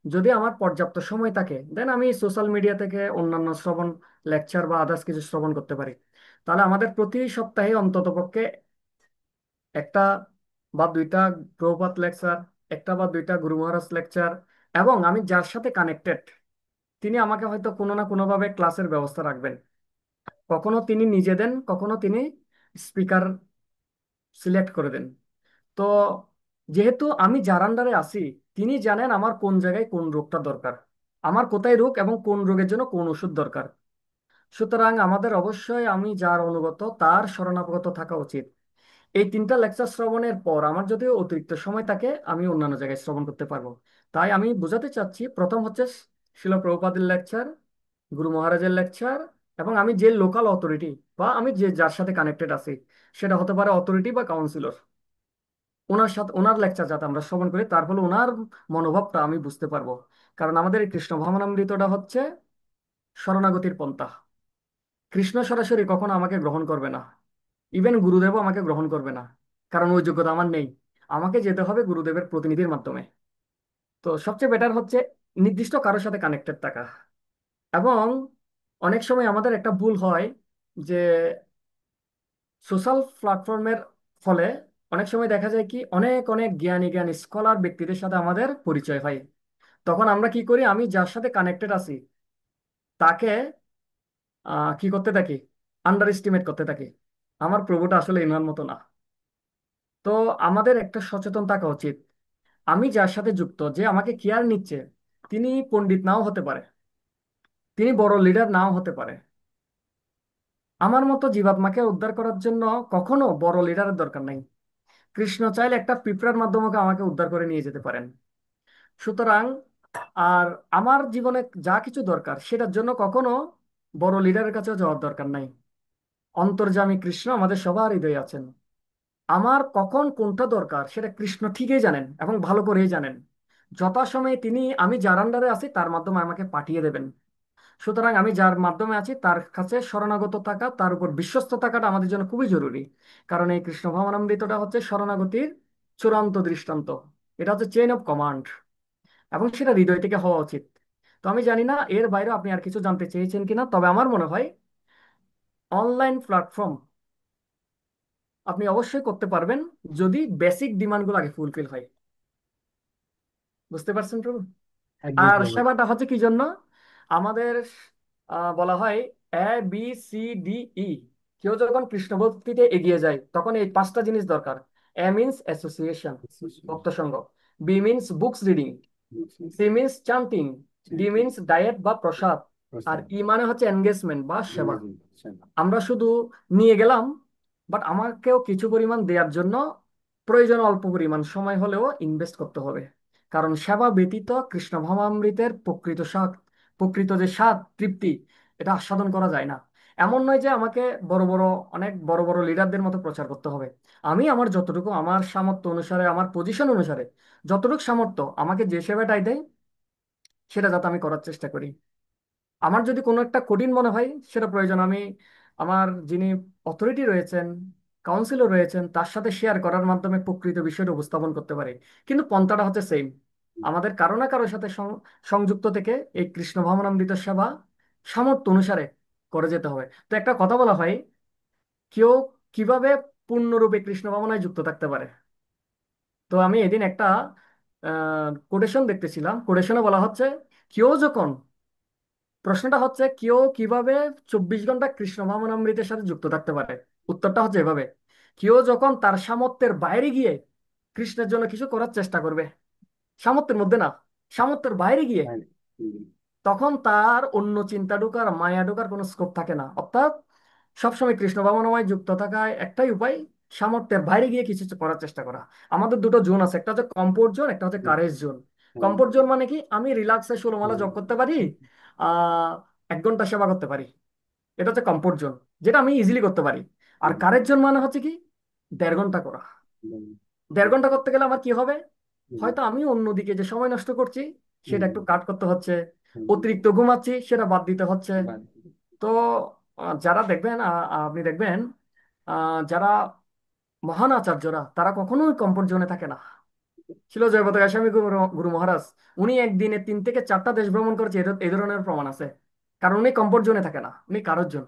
যদি আমার পর্যাপ্ত সময় থাকে, দেন আমি সোশ্যাল মিডিয়া থেকে অন্যান্য শ্রবণ, লেকচার বা আদার্স কিছু শ্রবণ করতে পারি। তাহলে আমাদের প্রতি সপ্তাহে অন্ততপক্ষে একটা বা দুইটা প্রভুপাদ লেকচার, একটা বা দুইটা গুরু মহারাজ লেকচার, এবং আমি যার সাথে কানেক্টেড, তিনি আমাকে হয়তো কোনো না কোনোভাবে ক্লাসের ব্যবস্থা রাখবেন। কখনো তিনি নিজে দেন, কখনো তিনি স্পিকার সিলেক্ট করে দেন। তো যেহেতু আমি যার আন্ডারে আছি, তিনি জানেন আমার কোন জায়গায় কোন রোগটা দরকার, আমার কোথায় রোগ এবং কোন রোগের জন্য কোন ওষুধ দরকার। সুতরাং আমাদের অবশ্যই আমি যার অনুগত তার শরণাগত থাকা উচিত। এই 3টা লেকচার শ্রবণের পর আমার যদি অতিরিক্ত সময় থাকে, আমি অন্যান্য জায়গায় শ্রবণ করতে পারবো। তাই আমি বোঝাতে চাচ্ছি, প্রথম হচ্ছে শিল প্রভুপাদের লেকচার, গুরু মহারাজের লেকচার, এবং আমি যে লোকাল অথরিটি বা আমি যে যার সাথে কানেক্টেড আছি, সেটা হতে পারে অথরিটি বা কাউন্সিলর, ওনার সাথে ওনার লেকচার যাতে আমরা শ্রবণ করি, তার ফলে ওনার মনোভাবটা আমি বুঝতে পারবো। কারণ আমাদের এই কৃষ্ণ ভাবনামৃতটা হচ্ছে শরণাগতির পন্থা। কৃষ্ণ সরাসরি কখনো আমাকে গ্রহণ করবে না, ইভেন গুরুদেবও আমাকে গ্রহণ করবে না, কারণ ওই যোগ্যতা আমার নেই। আমাকে যেতে হবে গুরুদেবের প্রতিনিধির মাধ্যমে। তো সবচেয়ে বেটার হচ্ছে নির্দিষ্ট কারোর সাথে কানেক্টেড থাকা। এবং অনেক সময় আমাদের একটা ভুল হয় যে সোশ্যাল প্ল্যাটফর্মের ফলে অনেক সময় দেখা যায় কি, অনেক অনেক জ্ঞানী জ্ঞানী স্কলার ব্যক্তিদের সাথে আমাদের পরিচয় হয়। তখন আমরা কি করি, আমি যার সাথে কানেক্টেড আছি তাকে কি করতে থাকি, আন্ডার এস্টিমেট করতে থাকি। আমার প্রভুটা আসলে এনার মতো না। তো আমাদের একটা সচেতন থাকা উচিত। আমি যার সাথে যুক্ত, যে আমাকে কেয়ার নিচ্ছে, তিনি পণ্ডিত নাও হতে পারে, তিনি বড় লিডার নাও হতে পারে। আমার মতো জীবাত্মাকে উদ্ধার করার জন্য কখনো বড় লিডারের দরকার নাই। কৃষ্ণ চাইলে একটা পিঁপড়ার মাধ্যমে আমাকে উদ্ধার করে নিয়ে যেতে পারেন। সুতরাং আর আমার জীবনে যা কিছু দরকার সেটার জন্য কখনো বড় লিডারের কাছেও যাওয়ার দরকার নাই। অন্তর্যামী কৃষ্ণ আমাদের সবার হৃদয়ে আছেন। আমার কখন কোনটা দরকার সেটা কৃষ্ণ ঠিকই জানেন এবং ভালো করেই জানেন। যথাসময়ে তিনি আমি যার আন্ডারে আছি তার মাধ্যমে আমাকে পাঠিয়ে দেবেন। সুতরাং আমি যার মাধ্যমে আছি তার কাছে শরণাগত থাকা, তার উপর বিশ্বস্ত থাকাটা আমাদের জন্য খুবই জরুরি। কারণ এই কৃষ্ণ ভাবনামৃতটা হচ্ছে শরণাগতির চূড়ান্ত দৃষ্টান্ত। এটা হচ্ছে চেইন অফ কমান্ড, এবং সেটা হৃদয় থেকে হওয়া উচিত। তো আমি জানি না এর বাইরে আপনি আর কিছু জানতে চেয়েছেন কিনা, তবে আমার মনে হয় অনলাইন প্ল্যাটফর্ম আপনি অবশ্যই করতে পারবেন যদি বেসিক ডিমান্ডগুলো আগে ফুলফিল হয়। বুঝতে পারছেন প্রভু? একদম আর প্রভু। সেবাটা হচ্ছে কি জন্য আমাদের বলা হয় A B C D E. কেউ যখন কৃষ্ণ ভক্তিতে এগিয়ে যায় তখন এই পাঁচটা জিনিস দরকার। এ মিনস অ্যাসোসিয়েশন, ভক্ত সঙ্গ। B means books reading. C means chanting. D means diet বা প্রসাদ। আর প্রসাদ। ই মানে হচ্ছে এনগেজমেন্ট বা সেবা। Amazing. সেবা। আমরা শুধু নিয়ে গেলাম, বাট আমাকেও কিছু পরিমাণ দেওয়ার জন্য প্রয়োজন অল্প পরিমাণ সময় হলেও ইনভেস্ট করতে হবে। কারণ সেবা ব্যতীত কৃষ্ণ ভাবামৃতের প্রকৃত স্বাদ, প্রকৃত যে স্বাদ তৃপ্তি, এটা আস্বাদন করা যায় না। এমন নয় যে আমাকে বড় বড় অনেক বড় বড় লিডারদের মতো প্রচার করতে হবে। আমি আমার যতটুকু আমার সামর্থ্য অনুসারে, আমার পজিশন অনুসারে যতটুকু সামর্থ্য আমাকে যে সেবাটাই দেয় সেটা যাতে আমি করার চেষ্টা করি। আমার যদি কোনো একটা কঠিন মনে হয় সেটা প্রয়োজন আমি আমার যিনি অথরিটি রয়েছেন, কাউন্সিলর রয়েছেন, তার সাথে শেয়ার করার মাধ্যমে প্রকৃত বিষয়টা উপস্থাপন করতে পারি। কিন্তু পন্থাটা হচ্ছে সেম। আমাদের কারো না কারোর সাথে সংযুক্ত থেকে এই কৃষ্ণ ভাবনামৃত সেবা সামর্থ্য অনুসারে করে যেতে হবে। তো একটা কথা বলা হয়, কেউ কিভাবে পূর্ণরূপে কৃষ্ণ ভাবনায় যুক্ত থাকতে পারে। তো আমি এদিন একটা কোটেশন দেখতেছিলাম, কোটেশনে বলা হচ্ছে কেউ যখন, প্রশ্নটা হচ্ছে কেউ কিভাবে 24 ঘন্টা কৃষ্ণ ভাবনামৃতের সাথে যুক্ত থাকতে পারে। উত্তরটা হচ্ছে এভাবে: কেউ যখন তার সামর্থ্যের বাইরে গিয়ে কৃষ্ণের জন্য কিছু করার চেষ্টা করবে, সামর্থ্যের মধ্যে না, সামর্থ্যের বাইরে গিয়ে, হ্যাঁ। হুম। তখন তার অন্য চিন্তা ঢোকার মায়া ঢোকার কোনো স্কোপ থাকে না। অর্থাৎ সবসময় কৃষ্ণ ভাবনাময় যুক্ত থাকার একটাই উপায়, সামর্থ্যের বাইরে গিয়ে কিছু করার চেষ্টা করা। আমাদের দুটো জোন আছে, একটা হচ্ছে কমফোর্ট জোন, একটা হচ্ছে হুম। Courage zone. হুম। কমফোর্ট জোন মানে কি, আমি রিল্যাক্সে 16 মালা হুম। জপ করতে পারি, 1 ঘন্টা সেবা করতে পারি, এটা হচ্ছে কমফোর্ট জোন, যেটা আমি ইজিলি করতে পারি। আর হুম। কারেজ জোন মানে হচ্ছে কি, 1.5 ঘন্টা করা। হুম। 1.5 ঘন্টা করতে গেলে আমার কি হবে, হুম। হয়তো আমি অন্যদিকে যে সময় নষ্ট করছি সেটা হুম। একটু কাট করতে হচ্ছে, হুম। অতিরিক্ত ঘুমাচ্ছি সেটা বাদ দিতে হচ্ছে। বাদ। তো যারা দেখবেন, আপনি দেখবেন যারা মহান আচার্যরা তারা কখনোই কমফোর্ট জোনে থাকে না। ছিল জয়পতাকা স্বামী গুরু গুরু মহারাজ, উনি একদিনে 3 থেকে 4টা দেশ ভ্রমণ করেছে, এই ধরনের প্রমাণ আছে। কারণ উনি কমফোর্ট জোনে থাকে না, উনি কারোর জন।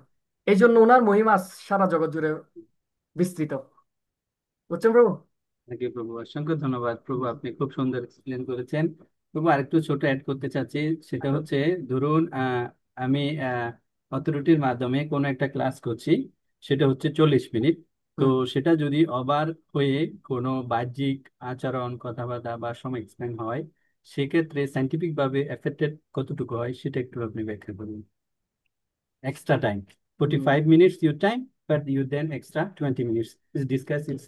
এই জন্য ওনার মহিমা সারা জগৎ জুড়ে বিস্তৃত। বুঝছেন প্রভু? আপনাকে প্রভু অসংখ্য ধন্যবাদ প্রভু, আপনি খুব সুন্দর এক্সপ্লেন করেছেন। প্রভু আরেকটু ছোট অ্যাড করতে চাচ্ছি, সেটা হচ্ছে ধরুন আমি অথরিটির মাধ্যমে কোনো একটা ক্লাস করছি, সেটা হচ্ছে 40 মিনিট। তো হুম। সেটা যদি ওভার হয়ে কোনো বাহ্যিক আচরণ কথাবার্তা বা সময় এক্সপ্লেন হয়, সেক্ষেত্রে সাইন্টিফিক ভাবে এফেক্টেড কতটুকু হয় সেটা একটু আপনি ব্যাখ্যা করুন। Extra time. Hmm. 45 minutes your time, but you then extra 20 minutes. Is discuss its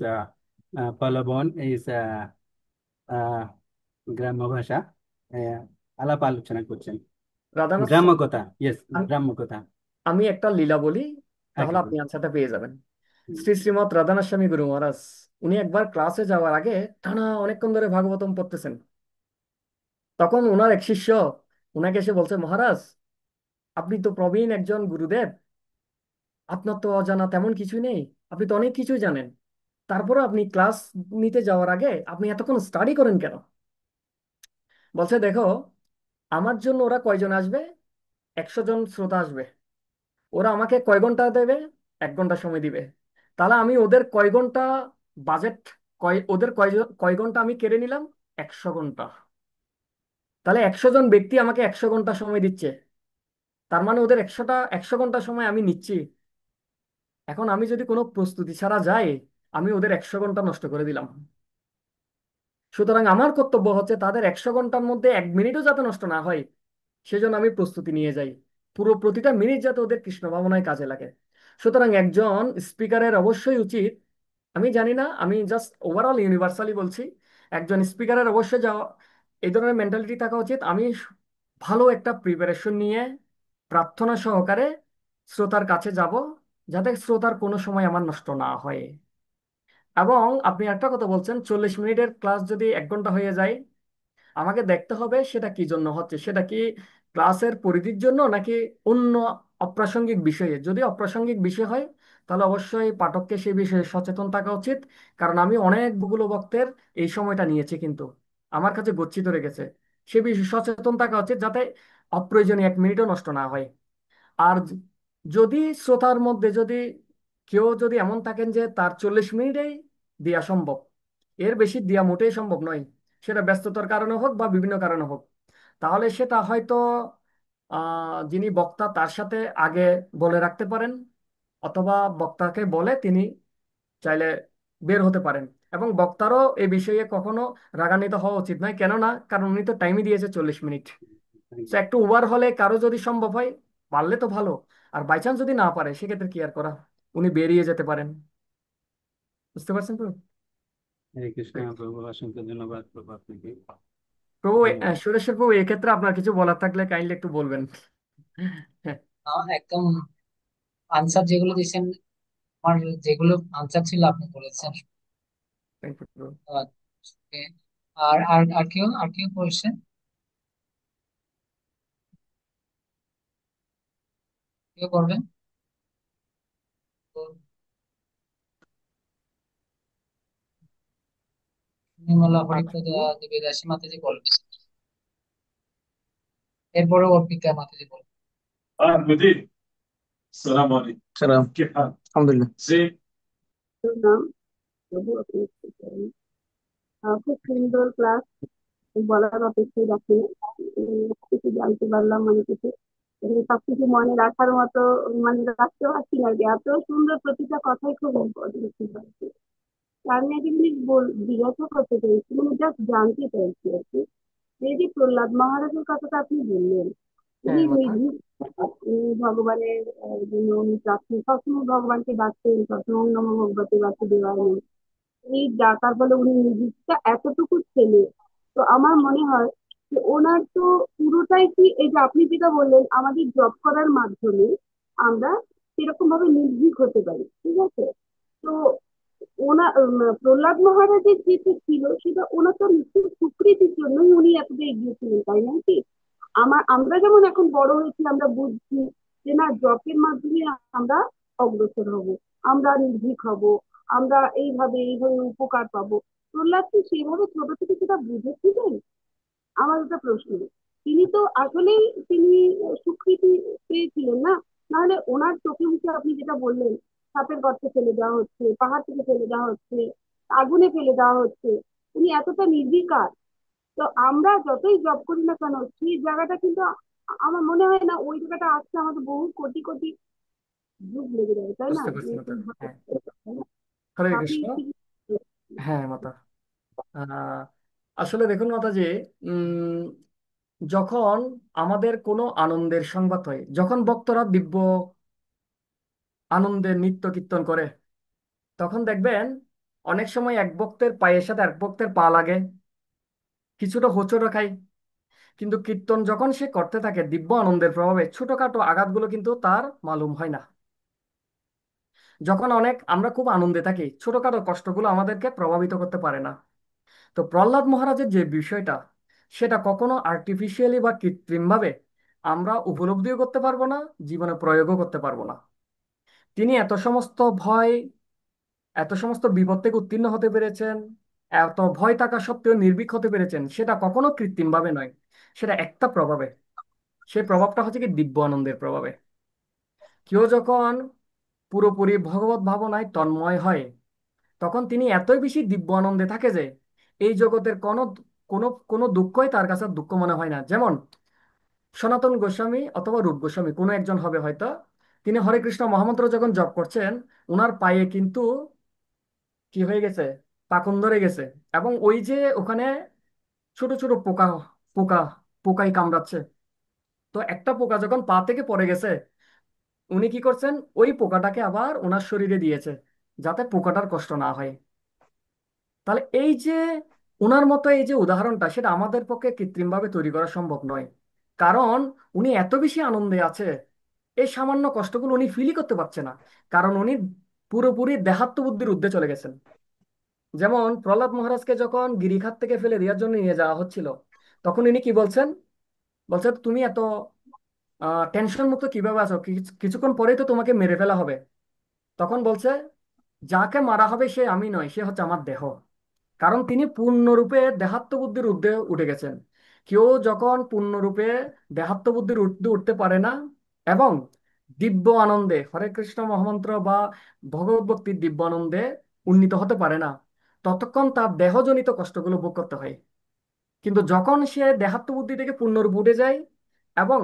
Palabon is uh, গ্রাম্য ভাষা আহ, আলাপ আলোচনা করছেন। রাধানাথ গ্রাম্য কথা, ইয়েস, আমি গ্রাম্য কথা। আমি একটা লীলা বলি, তাহলে একে আপনি বলুন। আনসারটা পেয়ে যাবেন। হুম। শ্রী শ্রীমৎ রাধানাথ স্বামী গুরু মহারাজ, উনি একবার ক্লাসে যাওয়ার আগে টানা অনেকক্ষণ ধরে ভাগবতম পড়তেছেন। তখন ওনার এক শিষ্য উনাকে এসে বলছে, মহারাজ আপনি তো প্রবীণ একজন গুরুদেব, আপনার তো অজানা তেমন কিছুই নেই, আপনি তো অনেক কিছুই জানেন, তারপরে আপনি ক্লাস নিতে যাওয়ার আগে আপনি এতক্ষণ স্টাডি করেন কেন? বলছে, দেখো, আমার জন্য ওরা কয়জন আসবে, 100 জন শ্রোতা আসবে, ওরা আমাকে কয় ঘন্টা দেবে, 1 ঘন্টা সময় দিবে। তাহলে আমি ওদের কয় ঘন্টা বাজেট, ওদের কয় ঘন্টা আমি কেড়ে নিলাম, 100 ঘন্টা। তাহলে 100 জন ব্যক্তি আমাকে 100 ঘন্টা সময় দিচ্ছে, তার মানে ওদের 100 ঘন্টা সময় আমি নিচ্ছি। এখন আমি যদি কোনো প্রস্তুতি ছাড়া যাই, আমি ওদের 100 ঘন্টা নষ্ট করে দিলাম। সুতরাং আমার কর্তব্য হচ্ছে তাদের 100 ঘন্টার মধ্যে 1 মিনিটও যাতে নষ্ট না হয়, সেজন্য আমি প্রস্তুতি নিয়ে যাই, পুরো প্রতিটা মিনিট যাতে ওদের কৃষ্ণ ভাবনায় কাজে লাগে। সুতরাং একজন স্পিকারের অবশ্যই উচিত, আমি জানি না, আমি জাস্ট ওভারঅল ইউনিভার্সালি বলছি, একজন স্পিকারের অবশ্যই যা এই ধরনের মেন্টালিটি থাকা উচিত, আমি ভালো একটা প্রিপারেশন নিয়ে প্রার্থনা সহকারে শ্রোতার কাছে যাব, যাতে শ্রোতার কোনো সময় আমার নষ্ট না হয়। এবং আপনি একটা কথা বলছেন, 40 মিনিটের ক্লাস যদি 1 ঘন্টা হয়ে যায়, আমাকে দেখতে হবে সেটা কি জন্য হচ্ছে, সেটা কি ক্লাসের পরিধির জন্য নাকি অন্য অপ্রাসঙ্গিক বিষয়ে? যদি অপ্রাসঙ্গিক বিষয় হয় তাহলে অবশ্যই পাঠককে সেই বিষয়ে সচেতন থাকা উচিত, কারণ আমি অনেকগুলো বক্তের এই সময়টা নিয়েছি, কিন্তু আমার কাছে গচ্ছিত রেখেছে। সে বিষয়ে সচেতন থাকা উচিত যাতে অপ্রয়োজনীয় 1 মিনিটও নষ্ট না হয়। আর যদি শ্রোতার মধ্যে যদি কেউ যদি এমন থাকেন যে তার 40 মিনিটেই দেওয়া সম্ভব, এর বেশি দেওয়া মোটেই সম্ভব নয়, সেটা ব্যস্ততার কারণে হোক বা বিভিন্ন কারণে হোক, তাহলে সেটা হয়তো যিনি বক্তা তার সাথে আগে বলে রাখতে পারেন, অথবা বক্তাকে বলে তিনি চাইলে বের হতে পারেন। এবং বক্তারও এই বিষয়ে কখনো রাগান্বিত হওয়া উচিত নয়, কেননা কারণ উনি তো টাইমই দিয়েছে 40 মিনিট। তো একটু ওভার হলে কারো যদি সম্ভব হয়, পারলে তো ভালো। আর বাই চান্স যদি না পারে, সেক্ষেত্রে কি আর করা, উনি বেরিয়ে যেতে পারেন। বুঝতে পারছেন তো? হরে কৃষ্ণ Right. প্রভু, অসংখ্য ধন্যবাদ প্রভু আপনাকে। প্রভু, ধন্যবাদ। সুরেশ্বর প্রভু, এক্ষেত্রে আপনার কিছু বলার থাকলে কাইন্ডলি একটু বলবেন। হ্যাঁ, একদম আনসার যেগুলো দিয়েছেন, আমার যেগুলো আনসার ছিল আপনি বলেছেন। থ্যাংক ইউ প্রভু। ধন্যবাদ। Okay. আর কেউ বলছেন? কেউ করবেন? তো নির্মলা, আচ্ছা, হরিপ্রদা, দেবীদাসী মাতাজি বলবেন, এরপরে অর্পিতা মাতাজি বলবেন। مدير السلام عليكم. সালাম। كيف حالك؟ আলহামদুলিল্লাহ। زين. নাম প্রভু আপনি করেন। খুব সুন্দর ক্লাস, বলার অপেক্ষায় রাখি। কিছু জানতে পারলাম, মানে কিছু এখানে সবকিছু মনে রাখার মতো, মানে রাখতে পারছি না, যে এত সুন্দর প্রতিটা কথাই খুব ইম্পর্টেন্ট ছিল আর কি। তা আমি একটা জিনিস জিজ্ঞাসা করতে চাইছি, মানে জাস্ট জানতে চাইছি আর কি। এই যে প্রহ্লাদ মহারাজের কথাটা আপনি বললেন, উনি হ্যাঁ মাতা। নির্ভীক, উনি ভগবানের জন্য উনি প্রার্থনা সবসময় ভগবানকে ডাকতেন, সবসময় ওম নমঃ ভগবতে বাসুদেবায়। এই ডাকার ফলে উনি নিজেটা এতটুকু ছেলে, তো আমার মনে হয় যে ওনার তো পুরোটাই কি, এই যে আপনি যেটা বললেন আমাদের জব করার মাধ্যমে আমরা সেরকম ভাবে নির্ভীক হতে পারি, ঠিক আছে? তো প্রহ্লাদ মহারাজের যেটা ছিল সেটা ওনার তো নিশ্চয়ই সুকৃতির জন্যই উনি এতটা এগিয়েছিলেন, তাই না কি? আমরা যেমন এখন বড় হয়েছি, আমরা বুঝছি যে না, জবের মাধ্যমে আমরা অগ্রসর হব, আমরা নির্ভীক হব, আমরা এইভাবে এইভাবে উপকার পাবো। প্রহ্লাদ কি সেইভাবে ছোট থেকে সেটা বুঝেছিলেন? আমার এটা প্রশ্ন। তিনি তো আসলেই তিনি স্বীকৃতি পেয়েছিলেন না, নাহলে ওনার চোখে মুখে আপনি যেটা বললেন, সাপের গর্তে ফেলে দেওয়া হচ্ছে, পাহাড় থেকে ফেলে দেওয়া হচ্ছে, আগুনে ফেলে দেওয়া হচ্ছে, উনি এতটা নির্বিকার। তো আমরা যতই জব করি না কেন, সেই জায়গাটা কিন্তু আমার মনে হয় না ওই জায়গাটা আসতে আমাদের বহু কোটি কোটি যুগ লেগে যাবে, তাই না? বুঝতে পারছি মাতা। হ্যাঁ, হরে আপনি কৃষ্ণ। কি- হ্যাঁ মাতা। আহ, আসলে দেখুন মাতাজি, উম যখন আমাদের কোনো আনন্দের সংবাদ হয়, যখন ভক্তরা দিব্য আনন্দের নৃত্য কীর্তন করে, তখন দেখবেন অনেক সময় এক ভক্তের পায়ের সাথে এক ভক্তের পা লাগে, কিছুটা হোঁচট খায়। কিন্তু কীর্তন যখন সে করতে থাকে দিব্য আনন্দের প্রভাবে, ছোটখাটো আঘাতগুলো কিন্তু তার মালুম হয় না। যখন আমরা খুব আনন্দে থাকি, ছোটখাটো কষ্টগুলো আমাদেরকে প্রভাবিত করতে পারে না। তো প্রহ্লাদ মহারাজের যে বিষয়টা, সেটা কখনো আর্টিফিশিয়ালি বা কৃত্রিমভাবে আমরা উপলব্ধিও করতে পারবো না, জীবনে প্রয়োগও করতে পারবো না। তিনি এত সমস্ত বিপদ থেকে উত্তীর্ণ হতে পেরেছেন, এত ভয় থাকা সত্ত্বেও নির্ভীক হতে পেরেছেন, সেটা কখনো কৃত্রিম ভাবে নয়, সেটা একটা প্রভাবে। সেই প্রভাবটা হচ্ছে কি দিব্য আনন্দের প্রভাবে। কেউ যখন পুরোপুরি ভগবত ভাবনায় তন্ময় হয়, তখন তিনি এতই বেশি দিব্য আনন্দে থাকে যে এই জগতের কোনো কোনো কোনো দুঃখই তার কাছে দুঃখ মনে হয় না। যেমন সনাতন গোস্বামী অথবা রূপ গোস্বামী, কোনো একজন হবে হয়তো, তিনি হরে কৃষ্ণ মহামন্ত্র যখন জপ করছেন, ওনার পায়ে কিন্তু কি হয়ে গেছে, পাকন ধরে গেছে। এবং ওই যে ওখানে ছোট ছোট পোকা পোকা পোকাই কামড়াচ্ছে। তো একটা পোকা যখন পা থেকে পড়ে গেছে, উনি কি করছেন, ওই পোকাটাকে আবার ওনার শরীরে দিয়েছে, যাতে পোকাটার কষ্ট না হয়। তাহলে এই যে ওনার মতো এই যে উদাহরণটা, সেটা আমাদের পক্ষে কৃত্রিমভাবে তৈরি করা সম্ভব নয়। কারণ উনি এত বেশি আনন্দে আছে, এই সামান্য কষ্টগুলো উনি ফিলই করতে পারছে না, কারণ উনি পুরোপুরি দেহাত্ম বুদ্ধির ঊর্ধ্বে চলে গেছেন। যেমন প্রহ্লাদ মহারাজকে যখন গিরিখাত থেকে ফেলে দেওয়ার জন্য নিয়ে যাওয়া হচ্ছিল, তখন ইনি কি বলছেন, বলছে তুমি এত টেনশন মুক্ত কিভাবে আছো, কিছুক্ষণ পরেই তো তোমাকে মেরে ফেলা হবে। তখন বলছে, যাকে মারা হবে সে আমি নয়, সে হচ্ছে আমার দেহ। কারণ তিনি পূর্ণরূপে দেহাত্ম বুদ্ধির ঊর্ধ্বে উঠে গেছেন। কেউ যখন পূর্ণরূপে দেহাত্ম বুদ্ধির ঊর্ধ্বে উঠতে পারে না এবং দিব্য আনন্দে হরে কৃষ্ণ মহামন্ত্র বা ভগবত ভক্তির দিব্য আনন্দে উন্নীত হতে পারে না, ততক্ষণ তার দেহজনিত কষ্টগুলো ভোগ করতে হয়। কিন্তু যখন সে দেহাত্ম বুদ্ধি থেকে পূর্ণরূপে উঠে যায় এবং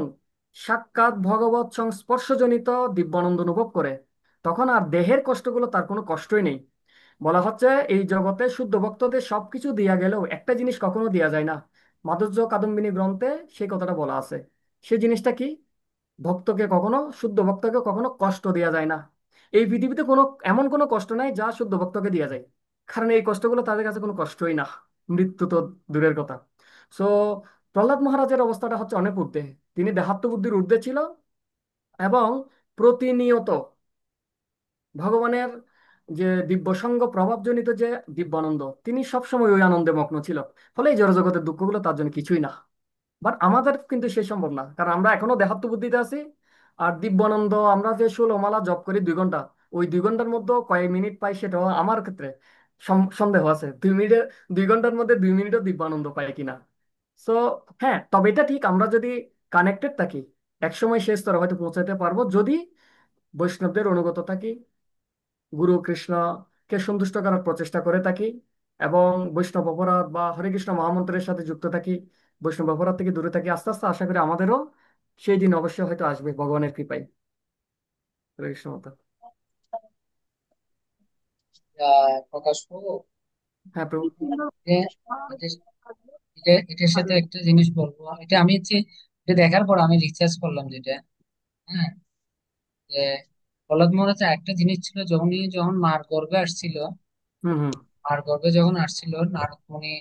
সাক্ষাৎ ভগবত সংস্পর্শজনিত দিব্যানন্দ অনুভব করে, তখন আর দেহের কষ্টগুলো তার কোনো কষ্টই নেই। বলা হচ্ছে এই জগতে শুদ্ধ ভক্তদের সবকিছু দিয়া গেলেও একটা জিনিস কখনো দেয়া যায় না। মাধুর্য কাদম্বিনী গ্রন্থে সেই কথাটা বলা আছে। সেই জিনিসটা কি? ভক্তকে কখনো, শুদ্ধ ভক্তকে কখনো কষ্ট দেওয়া যায় না। এই পৃথিবীতে কোনো এমন কোনো কষ্ট নাই যা শুদ্ধ ভক্তকে দেওয়া যায়, কারণ এই কষ্টগুলো তাদের কাছে কোনো কষ্টই না। মৃত্যু তো দূরের কথা। সো প্রহ্লাদ মহারাজের অবস্থাটা হচ্ছে অনেক ঊর্ধ্বে। তিনি দেহাত্ম বুদ্ধির ঊর্ধ্বে ছিল এবং প্রতিনিয়ত ভগবানের যে দিব্য সঙ্গ প্রভাবজনিত যে দিব্যানন্দ, তিনি সবসময় ওই আনন্দে মগ্ন ছিল। ফলে এই জড়জগতের দুঃখগুলো তার জন্য কিছুই না। বাট আমাদের কিন্তু সে সম্ভব না, কারণ আমরা এখনো দেহাত্ম বুদ্ধিতে আছি। আর দিব্যানন্দ, আমরা যে 16 মালা জপ করি 2 ঘন্টা, ওই 2 ঘন্টার মধ্যে কয়েক মিনিট পাই সেটাও আমার ক্ষেত্রে সন্দেহ আছে। 2 মিনিটে, 2 ঘন্টার মধ্যে 2 মিনিটও দিব্যানন্দ পাই কিনা। সো হ্যাঁ, তবে এটা ঠিক, আমরা যদি কানেক্টেড থাকি একসময় সে স্তরে হয়তো পৌঁছাতে পারবো, যদি বৈষ্ণবদের অনুগত থাকি, গুরু কৃষ্ণকে সন্তুষ্ট করার প্রচেষ্টা করে থাকি এবং বৈষ্ণব অপরাধ বা হরে কৃষ্ণ মহামন্ত্রের সাথে যুক্ত থাকি, বৈষ্ণব অপরাধ থেকে দূরে থাকি। আস্তে আস্তে আশা করি আমাদেরও সেই দিন অবশ্যই হয়তো আসবে ভগবানের কৃপায়। হরে কৃষ্ণ মাতা। প্রকাশ প্রভু, হ্যাঁ প্রভু। যে এটার সাথে একটা জিনিস বলবো, এটা আমি হচ্ছে এটা দেখার পর আমি রিসার্চ করলাম যেটা, হ্যাঁ, যে প্রহ্লাদ মহারাজ একটা জিনিস ছিল, যখন মার গর্ভে আসছিল, হুম হুম মার গর্ভে যখন আসছিল নারদ মুনি,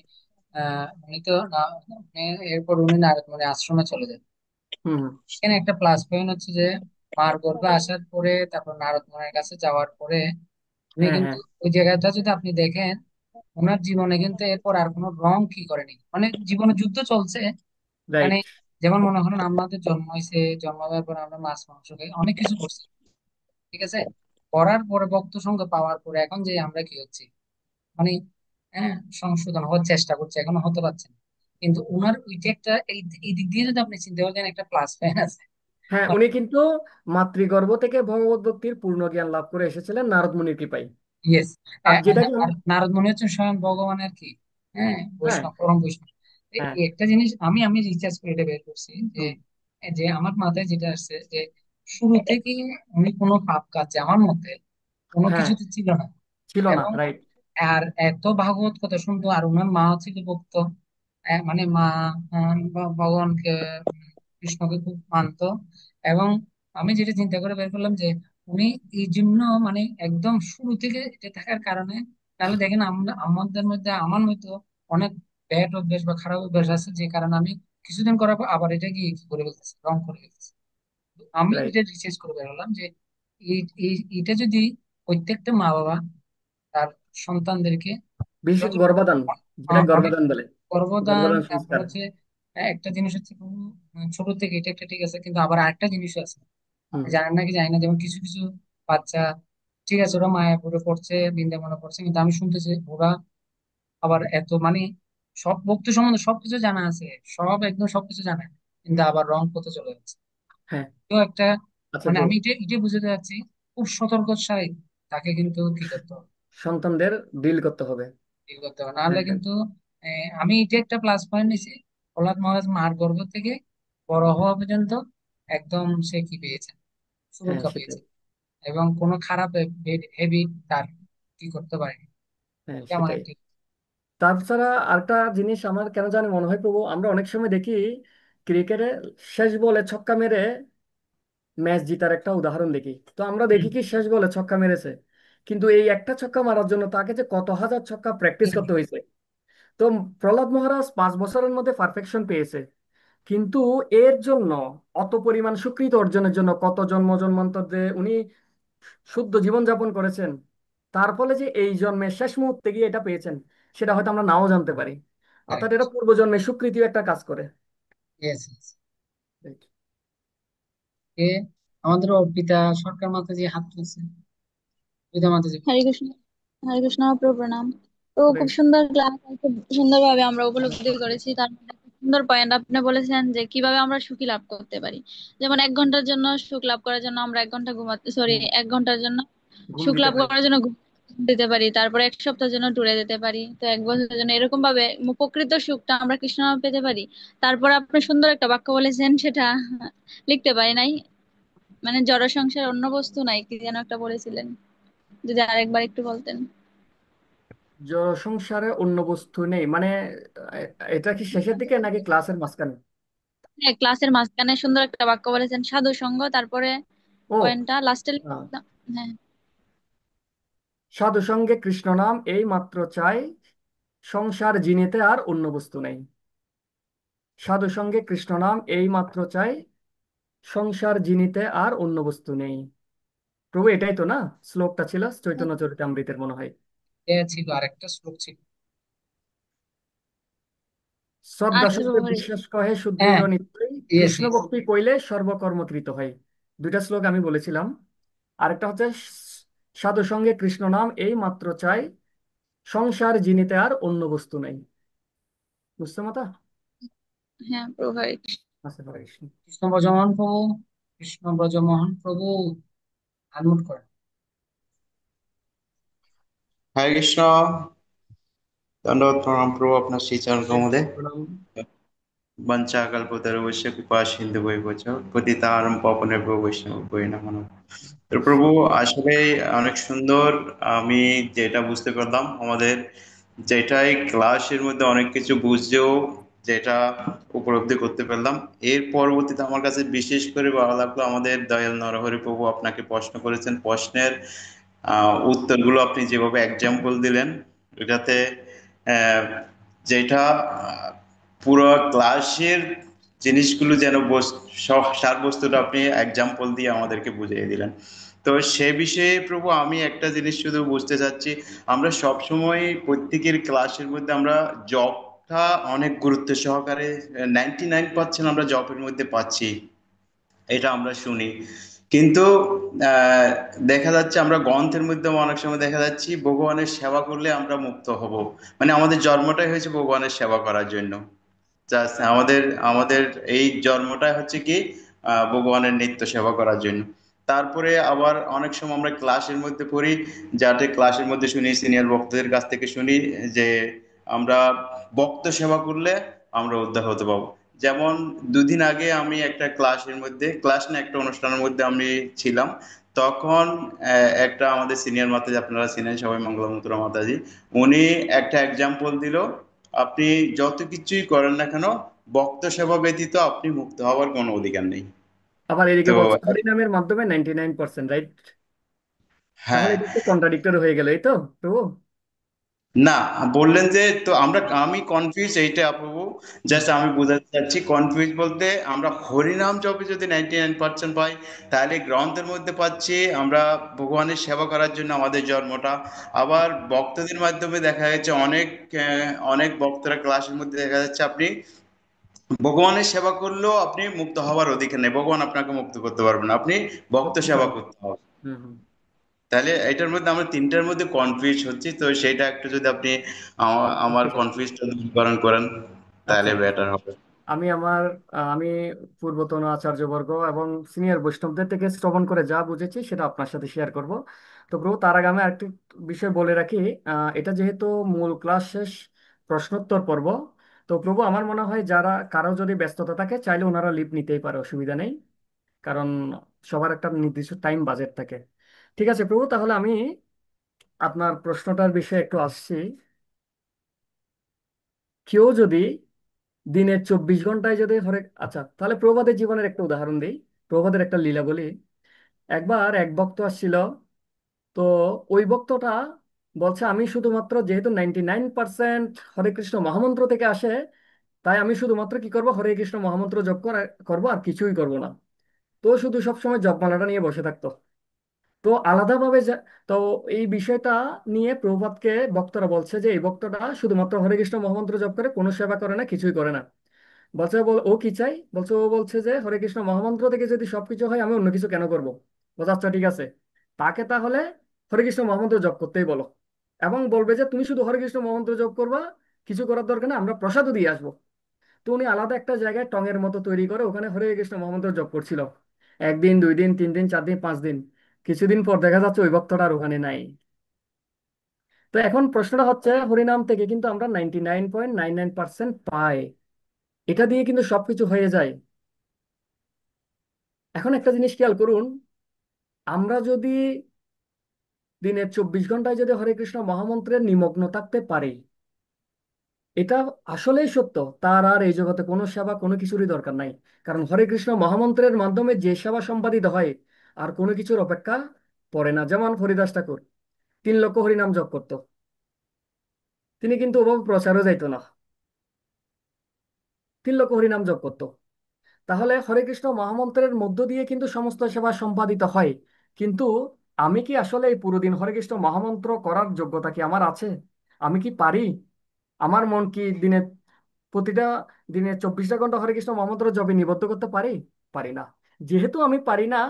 উনি তো এরপর উনি নারদ মুনি আশ্রমে চলে যান। হুম হুম, এখানে একটা প্লাস পয়েন্ট হচ্ছে যে মার গর্ভে আসার পরে তারপর নারদ মুনির কাছে যাওয়ার পরে উনি হ্যাঁ কিন্তু হ্যাঁ, ওই জায়গাটা যদি আপনি দেখেন, ওনার জীবনে কিন্তু এরপর আর কোনো রং কি করেনি, মানে জীবনে যুদ্ধ চলছে, মানে রাইট। যেমন মনে করেন আমাদের জন্ম হয়েছে, জন্ম হওয়ার পর আমরা মাছ মাংস খাই, অনেক কিছু করছি, ঠিক আছে, করার পরে ভক্ত সঙ্গ পাওয়ার পরে এখন যে আমরা কি হচ্ছি, মানে হ্যাঁ, সংশোধন হওয়ার চেষ্টা করছে, এখনো হতে পারছে না। কিন্তু উনার ওইটা একটা এই দিক দিয়ে যদি আপনি চিন্তা করেন একটা প্লাস পয়েন্ট আছে। হ্যাঁ, উনি কিন্তু মাতৃগর্ভ থেকে ভগবত ভক্তির পূর্ণ জ্ঞান লাভ করে এসেছিলেন নারদ মুনির কৃপায়। ইয়েস, আর যেটা কি নারদ মনে হচ্ছে স্বয়ং ভগবানের কি, হ্যাঁ, হ্যাঁ বৈষ্ণব, পরম বৈষ্ণব। হ্যাঁ, এই একটা জিনিস আমি রিসার্চ করে এটা বের করছি যে হুম, যে আমার মাথায় যেটা আসছে যে শুরু থেকে উনি কোনো পাপ কাজে আমার মতে কোনো হ্যাঁ কিছুতে ছিল না, ছিল না, এবং রাইট। আর এত ভাগবত কথা শুনতো, আর ওনার মা ছিল ভক্ত, মানে মা ভগবানকে, কৃষ্ণকে খুব মানতো। এবং আমি যেটা চিন্তা করে বের করলাম যে উনি এই জন্য মানে একদম শুরু থেকে এটা থাকার কারণে, তাহলে দেখেন আমরা আমাদের মধ্যে আমার হয়তো অনেক ব্যাড অভ্যাস বা খারাপ অভ্যাস আছে, যে কারণে আমি কিছুদিন করার পর আবার এটা গিয়ে কি করে ফেলতেছি, রং করে ফেলতেছি। আমি রাইট, এটা রিসার্চ করে বেরোলাম যে এটা যদি প্রত্যেকটা মা বাবা তার সন্তানদেরকে বিশেষ যতটুকু গর্ভদান, যেটা অনেক গর্ভদান বলে, গর্ভদান, গর্ভদান তারপর সংস্কার। হচ্ছে একটা জিনিস হচ্ছে ছোট থেকে এটা একটা ঠিক আছে, কিন্তু আবার আরেকটা জিনিস আছে, হুম, আপনি জানেন নাকি জানি না, যেমন কিছু কিছু বাচ্চা, ঠিক আছে ওরা মায়াপুরে পড়ছে, বৃন্দাবনে পড়ছে, কিন্তু আমি শুনতেছি ওরা আবার এত মানে সব ভক্তি সম্বন্ধে সবকিছু জানা আছে, সব একদম সবকিছু জানে, কিন্তু আবার রং পথে চলে যাচ্ছে। হ্যাঁ। তো একটা আচ্ছা মানে প্রভু, আমি এটা বুঝতে যাচ্ছি, খুব সতর্কতার সাথে তাকে কিন্তু কি করতে হবে, সন্তানদের ডিল করতে হবে। ডিল করতে হবে, নাহলে হ্যাঁ হ্যাঁ কিন্তু আমি এটা একটা প্লাস পয়েন্ট নিছি, প্রহ্লাদ মহারাজ মার গর্ভ থেকে বড় হওয়া পর্যন্ত একদম সে কি পেয়েছে, হ্যাঁ, সুরক্ষা সেটাই। পেয়েছে, এবং কোনো খারাপ হেবিট তার কি করতে পারেনি। হ্যাঁ এটা আমার সেটাই। একটি তাছাড়া আরেকটা জিনিস আমার কেন জানি মনে হয় প্রভু, আমরা অনেক সময় দেখি ক্রিকেটে শেষ বলে ছক্কা মেরে ম্যাচ জিতার একটা উদাহরণ দেখি। তো আমরা দেখি কি শেষ বলে ছক্কা মেরেছে, কিন্তু এই একটা ছক্কা মারার জন্য তাকে যে কত হাজার ছক্কা প্র্যাকটিস করতে হয়েছে। তো প্রহ্লাদ মহারাজ 5 বছরের মধ্যে পারফেকশন পেয়েছে, কিন্তু এর জন্য অত পরিমাণ স্বীকৃতি অর্জনের জন্য কত জন্ম জন্মান্তর যে উনি শুদ্ধ জীবনযাপন করেছেন, তার ফলে যে এই জন্মের শেষ মুহূর্তে গিয়ে এটা পেয়েছেন, সেটা হয়তো আমরা নাও জানতে পারি। অর্থাৎ কারেক্ট। এটা পূর্বজন্মের স্বীকৃতিও একটা কাজ করে। ইয়েস, কে? আমাদের অর্পিতা সরকার মাতাজি হাত তুলছে। অর্পিতা মাতাজি। হরে কৃষ্ণ প্রভু প্রণাম। তো খুব সুন্দর ক্লাস, খুব সুন্দরভাবে আমরা উপলব্ধি করেছি। তার মধ্যে একটা সুন্দর পয়েন্ট আপনি বলেছেন যে কিভাবে আমরা সুখী লাভ করতে পারি। যেমন 1 ঘন্টার জন্য সুখ লাভ করার জন্য আমরা 1 ঘন্টা ঘুমাতে, সরি, হুম, 1 ঘন্টার জন্য ঘুম সুখ দিতে লাভ পারি। করার জন্য ঘুম দিতে পারি, তারপরে 1 সপ্তাহের জন্য ট্যুরে যেতে পারি, তো 1 বছরের জন্য এরকম ভাবে প্রকৃত সুখটা আমরা কৃষ্ণ নামে পেতে পারি। তারপর আপনি সুন্দর একটা বাক্য বলেছেন, সেটা লিখতে পারি নাই, মানে জড় সংসার অন্য বস্তু নাই, কি যেন একটা বলেছিলেন, যদি আরেকবার একটু বলতেন। সংসারে অন্য বস্তু নেই মানে এটা কি শেষের দিকে নাকি ক্লাসের মাঝখানে? হ্যাঁ, ক্লাসের মাঝখানে সুন্দর একটা বাক্য বলেছেন, সাধু সঙ্গ, তারপরে ও, পয়েন্টটা লাস্টে। আহ, হ্যাঁ। সাধু সঙ্গে কৃষ্ণ নাম এই মাত্র চাই, সংসার জিনিতে আর অন্য বস্তু নেই। সাধু সঙ্গে কৃষ্ণ নাম এই মাত্র চাই, সংসার জিনিতে আর অন্য বস্তু নেই। প্রভু এটাই তো না শ্লোকটা ছিল চৈতন্য চরিতামৃতের মনে হয়। এ ছিল আরেকটা শ্লোক ছিল। শ্রদ্ধা আচ্ছা শব্দে বাবা। বিশ্বাস কহে হ্যাঁ, সুদৃঢ় নিশ্চয়ই, ইয়েস কৃষ্ণ ইয়েস। ভক্তি কইলে সর্বকর্ম কৃত হয়। দুইটা শ্লোক আমি বলেছিলাম। আরেকটা হচ্ছে সাধু সঙ্গে কৃষ্ণ নাম এই মাত্র চাই, সংসার জিনিতে আর অন্য বস্তু নেই। বুঝতে মাতা? হ্যাঁ প্রভু। আচ্ছা, হরে কৃষ্ণ। কৃষ্ণ ব্রজমোহন প্রভু, কৃষ্ণ ব্রজমোহন প্রভু আনমুট করেন। হরে কৃষ্ণ। দণ্ডবত প্রণাম প্রভু, আপনার শ্রী চরণ কমলে। প্রণাম। বঞ্চা কল্পতরুশ্চ কৃপা সিন্ধু বৈবচ পতিতানাং পাবনেভ্যো বৈষ্ণবেভ্যো নমো নমঃ। তো প্রভু, আসলে অনেক সুন্দর। আমি যেটা বুঝতে পারলাম, আমাদের যেটাই ক্লাসের মধ্যে অনেক কিছু বুঝছেও, যেটা উপলব্ধি করতে পারলাম, এর পরবর্তীতে আমার কাছে বিশেষ করে ভালো লাগলো আমাদের দয়াল নরহরি প্রভু আপনাকে প্রশ্ন করেছেন, প্রশ্নের উত্তরগুলো আপনি যেভাবে এক্সাম্পল দিলেন, এটাতে আহ, যেটা পুরো ক্লাসের জিনিসগুলো যেন সারবস্তুটা আপনি এক্সাম্পল দিয়ে আমাদেরকে বুঝিয়ে দিলেন। তো সে বিষয়ে প্রভু আমি একটা জিনিস শুধু বুঝতে চাচ্ছি, আমরা সব সময় প্রত্যেকের ক্লাসের মধ্যে আমরা জবটা অনেক গুরুত্ব সহকারে 99% আমরা জবের মধ্যে পাচ্ছি, এটা আমরা শুনি। কিন্তু আহ, দেখা যাচ্ছে আমরা গ্রন্থের মধ্যে অনেক সময় দেখা যাচ্ছে ভগবানের সেবা করলে আমরা মুক্ত হব, মানে আমাদের জন্মটাই হয়েছে ভগবানের সেবা করার জন্য। জাস্ট আমাদের আমাদের এই জন্মটাই হচ্ছে কি ভগবানের নিত্য সেবা করার জন্য। তারপরে আবার অনেক সময় আমরা ক্লাসের মধ্যে পড়ি, যাতে ক্লাসের মধ্যে শুনি সিনিয়র বক্তাদের কাছ থেকে শুনি যে আমরা বক্ত সেবা করলে আমরা উদ্ধার হতে পারবো। যেমন দুদিন আগে আমি একটা ক্লাসের মধ্যে, ক্লাস না একটা অনুষ্ঠানের মধ্যে আমি ছিলাম। তখন একটা আমাদের সিনিয়র মাতাজি, আপনারা চিনেন সবাই, মঙ্গলমুত্রা মাতাজি, উনি একটা এক্সাম্পল দিল, আপনি যত কিছুই করেন না কেন, ভক্ত সেবা ব্যতীত আপনি মুক্ত হওয়ার কোনো অধিকার নেই। আবার এদিকে তো বলছে হরিনামের মাধ্যমে 99%, রাইট? তাহলে হ্যাঁ, এটা তো কন্ট্রাডিক্টরি হয়ে গেল, এই তো প্রভু। না, বললেন যে, তো আমি কনফিউজ এইটা প্রভু, হুম। জাস্ট আমি বোঝাতে চাচ্ছি কনফিউজ বলতে, আমরা হরিনাম জপে যদি 99% পাই, তাহলে গ্রন্থের মধ্যে পাচ্ছি আমরা ভগবানের সেবা করার জন্য আমাদের জন্মটা। আবার ভক্তদের মাধ্যমে দেখা যাচ্ছে অনেক অনেক ভক্তরা ক্লাসের মধ্যে দেখা যাচ্ছে আপনি ভগবানের সেবা করলেও আপনি মুক্ত হওয়ার অধিকার নেই, ভগবান আপনাকে মুক্ত করতে পারবেন না, আপনি ভক্ত ভক্তি সেবা ছাড়া। করতে হবে। হুম, হুম। তাহলে এটার মধ্যে আমরা তিনটার মধ্যে কনফিউজ হচ্ছি, তো সেটা একটু যদি আপনি আমার বুঝতে পারছি। কনফিউজটা দূরীকরণ করেন আচ্ছা, তাহলে বেটার হবে। আমি আমার আমি পূর্বতন আচার্যবর্গ এবং সিনিয়র বৈষ্ণবদের থেকে শ্রবণ করে যা বুঝেছি সেটা আপনার সাথে শেয়ার করব। তো প্রভু, তার আগে আমি আরেকটি বিষয় বলে রাখি। এটা যেহেতু মূল ক্লাস শেষ, প্রশ্নোত্তর পর্ব, তো প্রভু আমার মনে হয় যারা কারো যদি ব্যস্ততা থাকে চাইলে ওনারা লিভ নিতেই পারে, অসুবিধা নেই। কারণ সবার একটা নির্দিষ্ট টাইম বাজেট থাকে। ঠিক আছে প্রভু, তাহলে আমি আপনার প্রশ্নটার বিষয়ে একটু আসছি। কেউ যদি দিনের 24 ঘন্টায় যদি আচ্ছা, তাহলে প্রভাদের জীবনের একটা উদাহরণ দিই। প্রভাদের একটা লীলা বলি। একবার এক ভক্ত আসছিল। তো ওই ভক্তটা বলছে আমি শুধুমাত্র, যেহেতু 99% হরে কৃষ্ণ মহামন্ত্র থেকে আসে, তাই আমি শুধুমাত্র কি করব, হরে কৃষ্ণ মহামন্ত্র জপ করবো, আর কিছুই করব না। তো শুধু সবসময় জপমালাটা নিয়ে বসে থাকতো। তো আলাদাভাবে তো এই বিষয়টা নিয়ে প্রভুপাদকে ভক্তরা বলছে যে এই ভক্তটা শুধুমাত্র হরে কৃষ্ণ মহামন্ত্র জপ করে, কোনো সেবা করে না, কিছুই করে না। ও কি চাই বলছে, ও বলছে যে হরে কৃষ্ণ মহামন্ত্র থেকে যদি সবকিছু হয় আমি অন্য কিছু কেন করব। বলছে আচ্ছা ঠিক আছে, তাকে তাহলে হরে কৃষ্ণ মহামন্ত্র জপ করতেই বলো, এবং বলবে যে তুমি শুধু হরে কৃষ্ণ মহামন্ত্র জপ করবা, কিছু করার দরকার নেই, আমরা প্রসাদও দিয়ে আসবো। তো উনি আলাদা একটা জায়গায় টঙের মতো তৈরি করে ওখানে হরে কৃষ্ণ মহামন্ত্র জপ করছিল। একদিন, 2 দিন, 3 দিন, 4 দিন, 5 দিন, কিছুদিন পর দেখা যাচ্ছে ওই ভক্তটা আর ওখানে নাই। তো এখন প্রশ্নটা হচ্ছে, হরিনাম থেকে কিন্তু আমরা 99.99% পাই, এটা দিয়ে কিন্তু সবকিছু হয়ে যায়। এখন একটা জিনিস খেয়াল করুন, আমরা যদি দিনের 24 ঘন্টায় যদি হরে কৃষ্ণ মহামন্ত্রে নিমগ্ন থাকতে পারি, এটা আসলেই সত্য, তার আর এই জগতে কোনো সেবা কোনো কিছুরই দরকার নাই। কারণ হরে কৃষ্ণ মহামন্ত্রের মাধ্যমে যে সেবা সম্পাদিত হয় আর কোনো কিছুর অপেক্ষা পড়ে না। যেমন হরিদাস ঠাকুর 3 লক্ষ হরিনাম জপ করতো, তিনি কিন্তু ওভাবে প্রচারও যাইতো না, 3 লক্ষ হরিনাম জপ করতো। তাহলে হরে কৃষ্ণ মহামন্ত্রের মধ্য দিয়ে কিন্তু সমস্ত সেবা সম্পাদিত হয়। কিন্তু আমি কি আসলে এই পুরো দিন হরে কৃষ্ণ মহামন্ত্র করার যোগ্যতা কি আমার আছে? আমি কি পারি? আমার মন কি প্রতিটা দিনে 24টা ঘন্টা হরে কৃষ্ণ মহামন্ত্র জপে নিবদ্ধ করতে পারি? পারি না। যেহেতু আমি পারি না,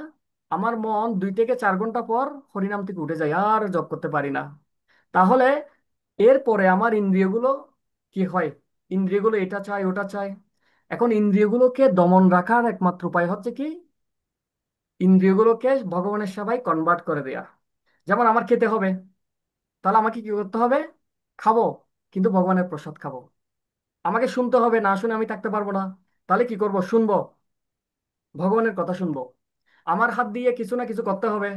আমার মন 2 থেকে 4 ঘন্টা পর হরিনাম থেকে উঠে যায়, আর জপ করতে পারি না। তাহলে এরপরে আমার ইন্দ্রিয়গুলো কি হয়? ইন্দ্রিয়গুলো এটা চায় ওটা চায়। এখন ইন্দ্রিয়গুলোকে দমন রাখার একমাত্র উপায় হচ্ছে কি? ইন্দ্রিয়গুলোকে ভগবানের সেবায় কনভার্ট করে দেয়া। যেমন আমার খেতে হবে, তাহলে আমাকে কি করতে হবে? খাবো, কিন্তু ভগবানের প্রসাদ খাবো। আমাকে শুনতে হবে, না শুনে আমি থাকতে পারবো না, তাহলে কি করব? শুনবো, ভগবানের কথা শুনবো। আমার হাত দিয়ে কিছু না কিছু করতে হবে,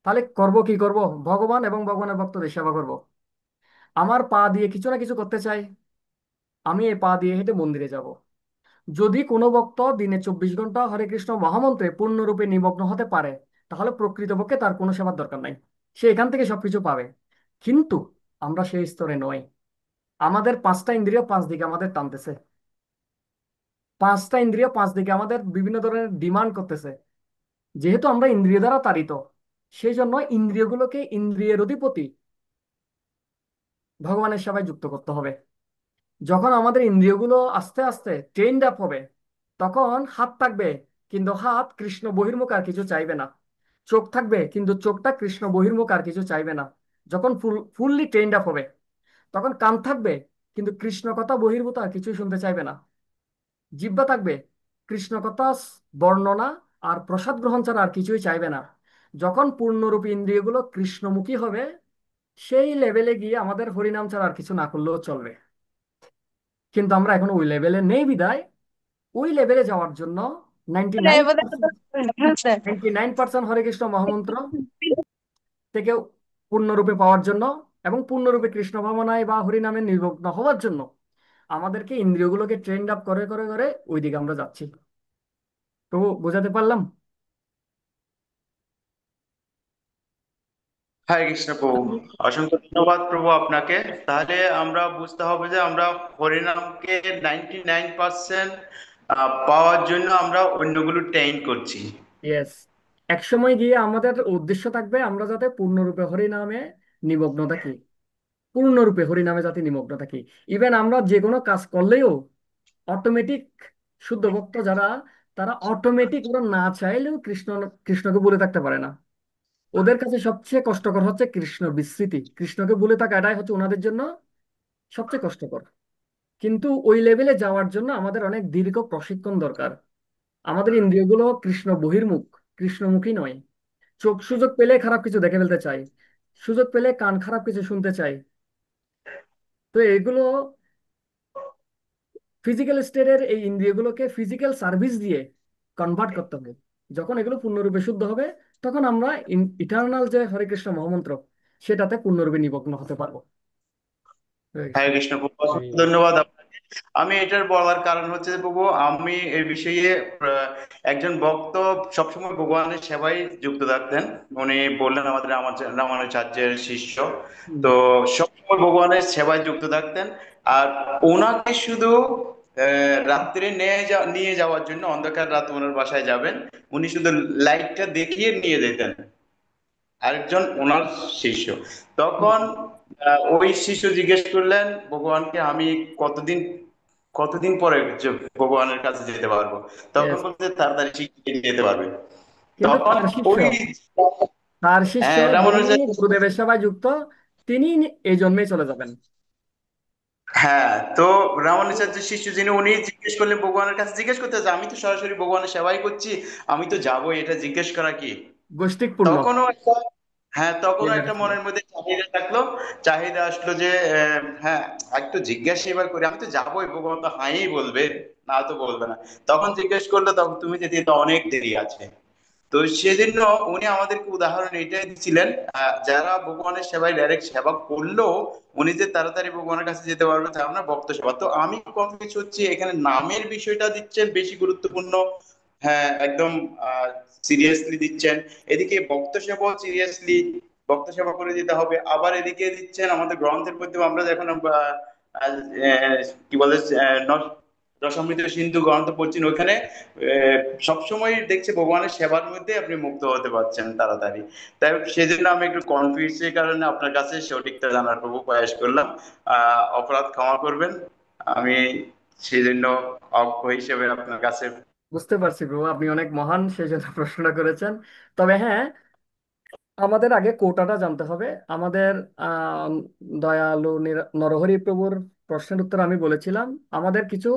তাহলে কি করব? ভগবান এবং ভগবানের ভক্তদের সেবা করব। আমার পা দিয়ে কিছু না কিছু করতে চাই, আমি এই পা দিয়ে হেঁটে মন্দিরে যাব। যদি কোনো ভক্ত দিনে 24 ঘন্টা হরে কৃষ্ণ মহামন্ত্রে পূর্ণরূপে নিমগ্ন হতে পারে, তাহলে প্রকৃতপক্ষে তার কোনো সেবার দরকার নাই, সে এখান থেকে সবকিছু পাবে। কিন্তু আমরা সেই স্তরে নই। আমাদের 5টা ইন্দ্রিয় 5 দিকে আমাদের টানতেছে, 5টা ইন্দ্রিয় 5 দিকে আমাদের বিভিন্ন ধরনের ডিমান্ড করতেছে। যেহেতু আমরা ইন্দ্রিয় দ্বারা তাড়িত, সেই জন্য ইন্দ্রিয়গুলোকে ইন্দ্রিয়ের অধিপতি ভগবানের সেবায় যুক্ত করতে হবে। যখন আমাদের ইন্দ্রিয়গুলো আস্তে আস্তে ট্রেন্ড আপ হবে, তখন হাত থাকবে, কিন্তু হাত কৃষ্ণ বহির্মুখ আর কিছু চাইবে না। চোখ থাকবে, কিন্তু চোখটা কৃষ্ণ বহির্মুখ আর কিছু চাইবে না। যখন ফুললি ট্রেন্ড আপ হবে, তখন কান থাকবে, কিন্তু কৃষ্ণ কথা বহির্ভূত আর কিছুই শুনতে চাইবে না। জিহ্বা থাকবে, কৃষ্ণ কথা বর্ণনা আর প্রসাদ গ্রহণ ছাড়া আর কিছুই চাইবে না। যখন পূর্ণরূপী ইন্দ্রিয়গুলো কৃষ্ণমুখী হবে, সেই লেভেলে গিয়ে আমাদের হরিনাম ছাড়া আর কিছু না করলেও চলবে। কিন্তু আমরা এখন ওই লেভেলে নেই বিদায়, ওই লেভেলে যাওয়ার জন্য 99% হরে কৃষ্ণ মহামন্ত্র থেকে পূর্ণরূপে পাওয়ার জন্য এবং পূর্ণরূপে কৃষ্ণ ভাবনায় বা হরিনামে নিমগ্ন হওয়ার জন্য আমাদেরকে ইন্দ্রিয়গুলোকে ট্রেন্ড আপ করে করে করে ওইদিকে আমরা যাচ্ছি। প্রভু, বোঝাতে পারলাম? হরে কৃষ্ণ প্রভু, অসংখ্য ধন্যবাদ প্রভু আপনাকে। তাহলে আমরা বুঝতে হবে যে আমরা হরিনামকে 99% পাওয়ার জন্য আমরা অন্যগুলো ট্রেন করছি। ইয়েস। এক সময় গিয়ে আমাদের উদ্দেশ্য থাকবে আমরা যাতে পূর্ণরূপে হরিনামে নিমগ্ন থাকি, পূর্ণরূপে হরিনামে যাতে নিমগ্ন থাকি। ইভেন আমরা যে কোনো কাজ করলেও অটোমেটিক, শুদ্ধ ভক্ত যারা, তারা অটোমেটিক, ওরা না চাইলেও কৃষ্ণকে ভুলে থাকতে পারে না। ওদের কাছে সবচেয়ে কষ্টকর হচ্ছে কৃষ্ণ বিস্মৃতি, কৃষ্ণকে ভুলে থাকা, এটাই হচ্ছে ওনাদের জন্য সবচেয়ে কষ্টকর। কিন্তু ওই লেভেলে যাওয়ার জন্য আমাদের অনেক দীর্ঘ প্রশিক্ষণ দরকার। আমাদের ইন্দ্রিয়গুলো কৃষ্ণ বহির্মুখ, কৃষ্ণমুখী নয়। চোখ সুযোগ পেলে খারাপ কিছু দেখে ফেলতে চাই, সুযোগ পেলে কান খারাপ কিছু শুনতে চাই। তো এগুলো ফিজিক্যাল স্টেটের এই ইন্দ্রিয়গুলোকে ফিজিক্যাল সার্ভিস দিয়ে কনভার্ট করতে হবে। যখন এগুলো পূর্ণরূপে শুদ্ধ হবে, তখন আমরা ইটার্নাল যে হরে কৃষ্ণ মহামন্ত্র, সেটাতে পূর্ণরূপে নিমগ্ন হতে পারবো। হয়ে গেছে। হরে কৃষ্ণ প্রভু, অসংখ্য ধন্যবাদ আপনাকে। আমি এটার বলার কারণ হচ্ছে যে প্রভু, আমি এই বিষয়ে একজন ভক্ত সবসময় ভগবানের সেবায় যুক্ত থাকতেন। উনি বললেন আমাদের রামানুজাচার্যের শিষ্য, হুম। তো সবসময় ভগবানের সেবায় যুক্ত থাকতেন। আর ওনাকে শুধু রাত্রে নিয়ে যাওয়ার জন্য, অন্ধকার রাত ওনার বাসায় যাবেন, উনি শুধু লাইটটা দেখিয়ে নিয়ে যেতেন আরেকজন ওনার শিষ্য। তখন ওই শিষ্য জিজ্ঞেস করলেন ভগবানকে, আমি কতদিন কতদিন পরে যে ভগবানের কাছে যেতে পারবো? তখন Yes. বলতে তাড়াতাড়ি শিখিয়ে যেতে পারবে। কিন্তু তখন ওই তার শিষ্য হ্যাঁ যিনি রামানুজাচার্য, গুরুদেবের সেবায় যুক্ত, তিনি এই জন্মেই চলে যাবেন। হ্যাঁ তো রামানুজাচার্য শিষ্য যিনি, উনি জিজ্ঞেস করলেন ভগবানের কাছে, জিজ্ঞেস করতে যে আমি তো সরাসরি ভগবানের সেবাই করছি, আমি তো যাবো, এটা জিজ্ঞেস করা কি? গোষ্ঠীপূর্ণ তখনও একটা, হ্যাঁ তখনও বিহেভিয়ার একটা ছিল। মনের মধ্যে চাহিদা থাকলো, চাহিদা আসলো যে হ্যাঁ একটু জিজ্ঞাসা এবার করি, আমি তো যাবোই, ভগবান তো হাই বলবে, না তো বলবে না। তখন জিজ্ঞেস করলো, তখন তুমি যেতে তো অনেক দেরি আছে। তো সেজন্য উনি আমাদেরকে উদাহরণ এটাই দিচ্ছিলেন, যারা ভগবানের সেবায় ডাইরেক্ট সেবা করলেও উনি যে তাড়াতাড়ি ভগবানের কাছে যেতে পারবে তা না, ভক্ত সেবা। তো আমি কনফিউজ হচ্ছি, এখানে নামের বিষয়টা দিচ্ছেন বেশি গুরুত্বপূর্ণ, হ্যাঁ একদম সিরিয়াসলি দিচ্ছেন, এদিকে ভক্ত সেবা সিরিয়াসলি ভক্ত সেবা করে দিতে হবে, আবার এদিকে দিচ্ছেন আমাদের গ্রন্থের মধ্যে আমরা যখন কি বলে দশামৃত সিন্ধু গ্রন্থ পড়ছেন, ওখানে আহ, সবসময় দেখছে ভগবানের সেবার মধ্যে আপনি মুক্ত হতে পারছেন তাড়াতাড়ি। তাই সেজন্য আমি একটু কনফিউজের কারণে আপনার কাছে সঠিকটা জানার প্রভু প্রয়াস করলাম, অপরাধ ক্ষমা করবেন। আমি সেই জন্য অজ্ঞ হিসেবে আপনার কাছে। বুঝতে পারছি ব্রো, আপনি অনেক মহান সেই জন্য প্রশ্নটা করেছেন। তবে হ্যাঁ, আমাদের আগে কোটাটা জানতে হবে। আমাদের আহ দয়ালু নরহরি প্রভুর প্রশ্নের উত্তর আমি বলেছিলাম, আমাদের কিছু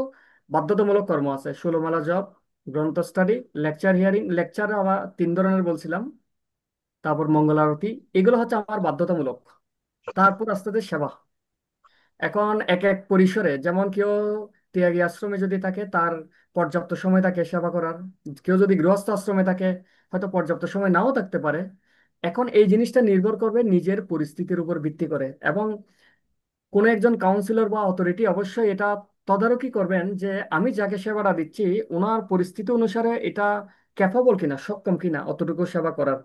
বাধ্যতামূলক কর্ম আছে: ষোলমালা জপ, গ্রন্থ স্টাডি, লেকচার হিয়ারিং। লেকচার আমার 3 ধরনের বলছিলাম, তারপর মঙ্গল আরতি। এগুলো হচ্ছে আমার বাধ্যতামূলক। তারপর আস্তে আস্তে সেবা। এখন এক এক পরিসরে, যেমন কেউ ত্যাগী আশ্রমে যদি থাকে, তার পর্যাপ্ত সময় থাকে সেবা করার। কেউ যদি গৃহস্থ আশ্রমে থাকে, হয়তো পর্যাপ্ত সময় নাও থাকতে পারে। এখন এই জিনিসটা নির্ভর করবে নিজের পরিস্থিতির উপর ভিত্তি করে, এবং কোনো একজন কাউন্সিলর বা অথরিটি অবশ্যই এটা তদারকি করবেন যে আমি যাকে সেবাটা দিচ্ছি ওনার পরিস্থিতি অনুসারে এটা ক্যাপাবল কিনা, সক্ষম কিনা অতটুকু সেবা করার।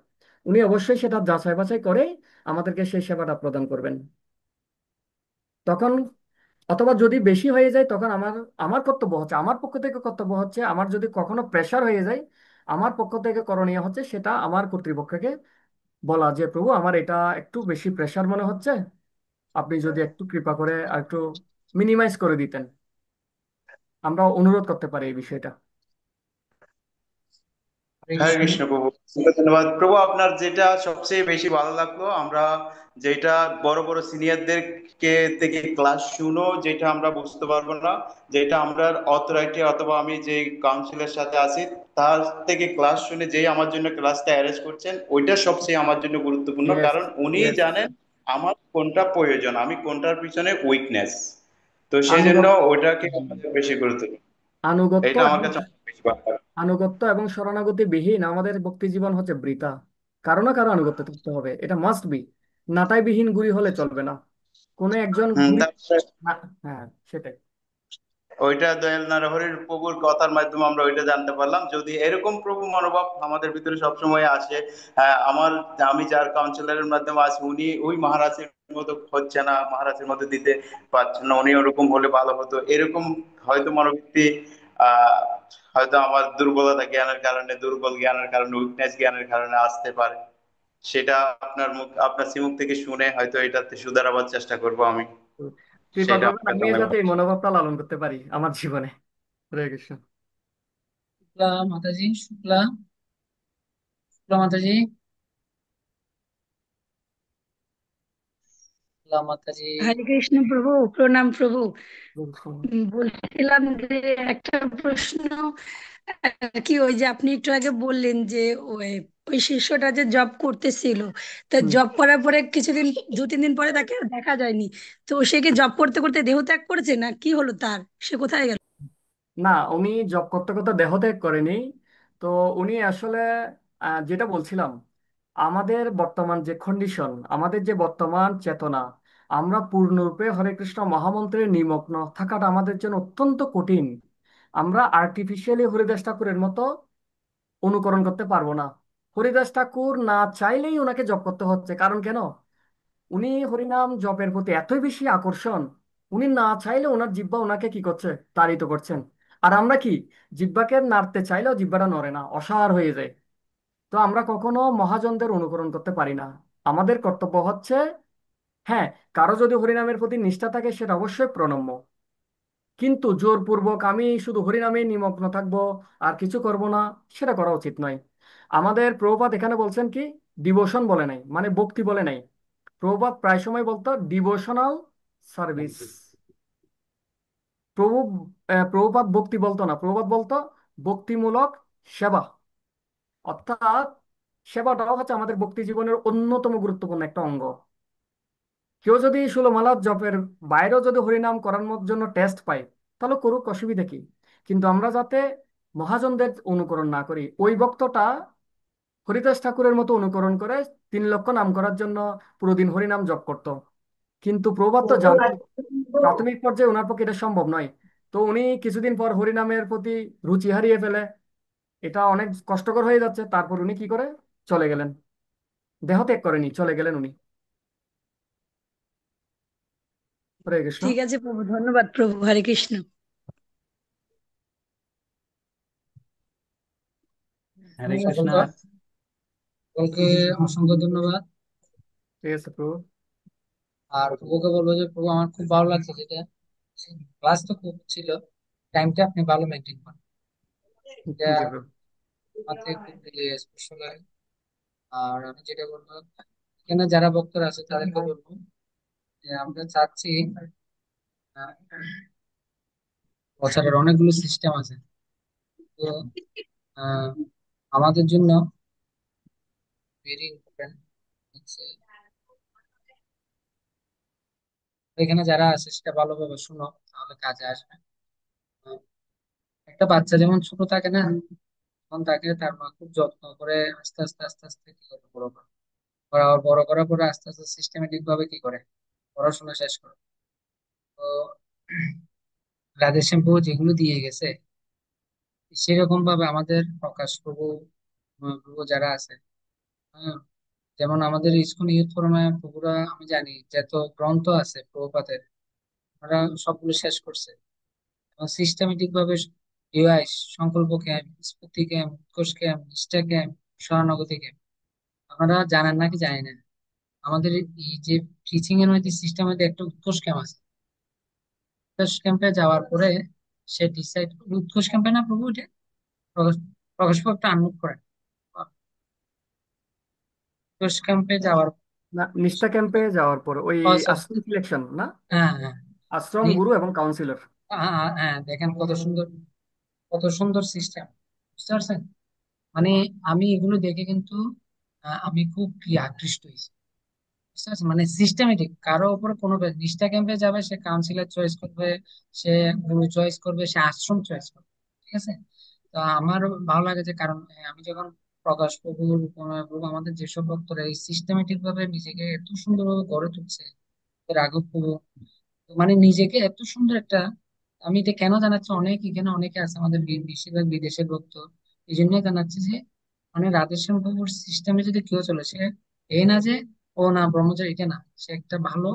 উনি অবশ্যই সেটা যাচাই বাছাই করে আমাদেরকে সেই সেবাটা প্রদান করবেন। তখন, অথবা যদি বেশি হয়ে যায়, তখন আমার আমার কর্তব্য হচ্ছে, আমার পক্ষ থেকে কর্তব্য হচ্ছে, আমার যদি কখনো প্রেশার হয়ে যায়, আমার পক্ষ থেকে করণীয় হচ্ছে সেটা আমার কর্তৃপক্ষকে বলা যে প্রভু আমার এটা একটু বেশি প্রেশার মনে হচ্ছে, আপনি যদি একটু কৃপা করে আর একটু মিনিমাইজ করে দিতেন। আমরা অনুরোধ করতে পারি এই বিষয়টা। হরে হরে কৃষ্ণ। কৃষ্ণ প্রভু, ধন্যবাদ প্রভু। আপনার যেটা সবচেয়ে বেশি ভালো লাগলো, আমরা যেটা বড় বড় সিনিয়রদের থেকে ক্লাস শুনো, যেটা আমরা বুঝতে পারবো না, যেটা আমরা অথরিটি অথবা আমি যে কাউন্সিলের সাথে আছি তার থেকে ক্লাস শুনে যেই আমার জন্য ক্লাসটা অ্যারেঞ্জ করছেন, ওইটা সবচেয়ে আমার জন্য গুরুত্বপূর্ণ, ইয়েস, কারণ উনি ইয়েস। জানেন আমার কোনটা প্রয়োজন, আমি কোনটার পিছনে উইকনেস। তো সেই জন্য আনুগত্য, ওইটাকে আমাদের বেশি গুরুত্বপূর্ণ। আনুগত্য এটা আমার এবং কাছে অনেক বেশি ভালো লাগে। আনুগত্য এবং শরণাগতি বিহীন আমাদের ভক্তি জীবন হচ্ছে বৃথা। কারো না কারো আনুগত্য থাকতে হবে, এটা মাস্ট বি। নাটাই বিহীন গুড়ি হলে চলবে না। কোনো একজন গুড়ি, তারপরে হ্যাঁ সেটাই। ওইটা দয়াল নারহরির প্রভুর কথার মাধ্যমে আমরা ওইটা জানতে পারলাম। যদি এরকম প্রভু মনোভাব আমাদের ভিতরে সবসময় আসে, আমি যার কাউন্সিলরের মাধ্যমে আছি উনি ওই মহারাজের মতো হচ্ছে না, মহারাজের মতো দিতে পারছেন না, উনি ওরকম হলে ভালো হতো, এরকম হয়তো মনোবৃত্তি আহ হয়তো আমার দুর্বলতা জ্ঞানের কারণে, দুর্বল জ্ঞানের কারণে, উইকনেস জ্ঞানের কারণে আসতে পারে। সেটা আপনার শ্রীমুখ থেকে শুনে হয়তো এটাতে সুধারাবার চেষ্টা করব আমি। কৃপা সেটা করবেন আমার কাছে আমিও অনেক যাতে ভালো। এই মনোভাবটা লালন করতে পারি আমার জীবনে। হরে কৃষ্ণ। শুক্লা মাতাজি, শুক্লা, শুক্লা মাতাজি, শুক্লা মাতাজি। হরে কৃষ্ণ প্রভু, প্রণাম প্রভু। বলছিলাম যে একটা প্রশ্ন কি, ওই যে আপনি একটু আগে বললেন যে ওই ওই শিষ্যটা যে জব করতেছিল, তা হুম। জব করার পরে কিছুদিন, 2-3 দিন পরে তাকে আর দেখা যায়নি। তো সে কি জব করতে করতে দেহ ত্যাগ করেছে, না কি হলো তার, সে কোথায় গেল? না, উনি জব করতে করতে দেহত্যাগ করেনি। তো উনি আসলে যেটা বলছিলাম, আমাদের বর্তমান যে কন্ডিশন, আমাদের যে বর্তমান চেতনা, আমরা পূর্ণরূপে হরে কৃষ্ণ মহামন্ত্রে নিমগ্ন থাকাটা আমাদের জন্য অত্যন্ত কঠিন। আমরা আর্টিফিশিয়ালি হরিদাস ঠাকুরের মতো অনুকরণ করতে পারবো না। হরিদাস ঠাকুর না চাইলেই ওনাকে জপ করতে হচ্ছে, কারণ কেন? উনি হরিনাম জপের প্রতি এতই বেশি আকর্ষণ, উনি না চাইলে ওনার জিহ্বা ওনাকে কি করছে, তাড়িত করছেন। আর আমরা কি, জিহ্বাকে নাড়তে চাইলেও জিহ্বাটা নড়ে না, অসাড় হয়ে যায়। তো আমরা কখনো মহাজনদের অনুকরণ করতে পারি না। আমাদের কর্তব্য হচ্ছে, হ্যাঁ, কারো যদি হরিনামের প্রতি নিষ্ঠা থাকে সেটা অবশ্যই প্রণম্য, কিন্তু জোরপূর্বক আমি শুধু হরিনামে নিমগ্ন থাকবো আর কিছু করব না, সেটা করা উচিত নয়। আমাদের প্রভুপাদ এখানে বলছেন কি, ডিভোশন বলে নাই, মানে ভক্তি বলে নাই। প্রভুপাদ প্রায় সময় বলতো ডিভোশনাল সার্ভিস। প্রভু প্রভুপাদ ভক্তি বলতো না, প্রভুপাদ বলতো ভক্তিমূলক সেবা। অর্থাৎ সেবাটাও হচ্ছে আমাদের ভক্তি জীবনের অন্যতম গুরুত্বপূর্ণ একটা অঙ্গ। কেউ যদি ষোলমালা জপের বাইরেও যদি হরিনাম করানোর জন্য টেস্ট পায়, তাহলে করুক, অসুবিধা কি। কিন্তু আমরা যাতে মহাজনদের অনুকরণ না করি। ওই ভক্তটা হরিদাস ঠাকুরের মতো অনুকরণ করে 3 লক্ষ নাম করার জন্য পুরো দিন হরিনাম জপ করত। কিন্তু প্রভাত তো জানতো প্রাথমিক পর্যায়ে ওনার পক্ষে এটা সম্ভব নয়। তো উনি কিছুদিন পর হরিনামের প্রতি রুচি হারিয়ে ফেলে। এটা অনেক কষ্টকর হয়ে যাচ্ছে। তারপর উনি কি করে, চলে গেলেন, দেহ ত্যাগ করেনি, চলে গেলেন উনি। হরে কৃষ্ণ। ঠিক আছে প্রভু, ধন্যবাদ প্রভু, হরে কৃষ্ণ। হরে কৃষ্ণ। সকলকে সকলকে অসংখ্য ধন্যবাদ। ঠিক আছে প্রভু। আর প্রভুকে বলবো যে প্রভু আমার খুব ভালো লাগছে, যেটা ক্লাস তো খুব ছিল, টাইমটা আপনি ভালো মেনটেন করেন, এটা জি প্রভু। আমাকে খুব স্পেশাল লাগে। আর আমি যেটা বলবো, এখানে যারা ভক্তরা আছে তাদেরকে বলবো যে আমরা চাচ্ছি, আহ, প্রচারের অনেকগুলো সিস্টেম আছে, তো আহ, আমাদের জন্য ভেরি ইম্পর্টেন্ট এখানে যারা আছে সেটা ভালোভাবে শুনো, তাহলে কাজে আসবে। আহ, একটা বাচ্চা যেমন ছোট থাকে না, তখন তাকে তার মা খুব যত্ন করে আস্তে আস্তে আস্তে আস্তে কি করে বড় করে, আবার বড় করার পরে আস্তে আস্তে সিস্টেমেটিক ভাবে কি করে পড়াশোনা শেষ করে। তো রাধেশ্যাম প্রভু যেগুলো দিয়ে গেছে, সেরকম ভাবে আমাদের প্রকাশ প্রভু, প্রভু যারা আছে, হ্যাঁ, যেমন আমাদের ইসকন ইউথ ফোরামে প্রভুরা, আমি জানি যত গ্রন্থ আছে প্রভুপাদের, ওরা সবগুলো শেষ করছে এবং সিস্টেমেটিক ভাবে ডিভাইস, সংকল্প ক্যাম্প, স্ফূর্তি ক্যাম্প, উৎকর্ষ ক্যাম্প, নিষ্ঠা ক্যাম্প, শরণাগতি ক্যাম্প। আপনারা জানেন নাকি জানি না, আমাদের এই যে টিচিং এর মধ্যে সিস্টেমের একটা উৎকর্ষ ক্যাম্প আছে। উৎকর্ষ ক্যাম্পে যাওয়ার পরে সে ডিসাইড, উৎকর্ষ ক্যাম্পে না প্রভু এটা প্রকাশ প্রকাশ একটা আনলোড করেন। উৎকর্ষ ক্যাম্পে যাওয়ার না, নিষ্ঠা ক্যাম্পে যাওয়ার পর ওই সরি, আশ্রম সিলেকশন না, হ্যাঁ হ্যাঁ আশ্রম গুরু এবং কাউন্সিলর। হ্যাঁ, দেখেন কত সুন্দর, কত সুন্দর সিস্টেম, বুঝতে পারছেন? মানে আমি এগুলো দেখে কিন্তু আমি খুব কি আকৃষ্ট হয়েছি, বুঝতে পারছেন? মানে সিস্টেমেটিক, কারো উপরে কোনো নিষ্ঠা ক্যাম্পে যাবে, সে কাউন্সিলর চয়েস করবে, সে গুরু চয়েস করবে, সে আশ্রম চয়েস করবে, ঠিক আছে? তো আমার ভালো লাগে যে, কারণ আমি যখন প্রকাশ প্রভু, প্রভু আমাদের যেসব ভক্তরা এই সিস্টেমেটিক ভাবে নিজেকে এত সুন্দরভাবে গড়ে তুলছে, রাঘব প্রভু, তো মানে নিজেকে এত সুন্দর একটা, আমি এটা কেন জানাচ্ছি, অনেক এখানে অনেকে আছে আমাদের বেশিরভাগ বিদেশের ভক্ত, এই জন্যই জানাচ্ছি যে মানে রাধেশ্যাম প্রভুর সিস্টেমে যদি কেউ চলে, সে এই না যে ও না ব্রহ্মচারী, এটা না, সে একটা ভালো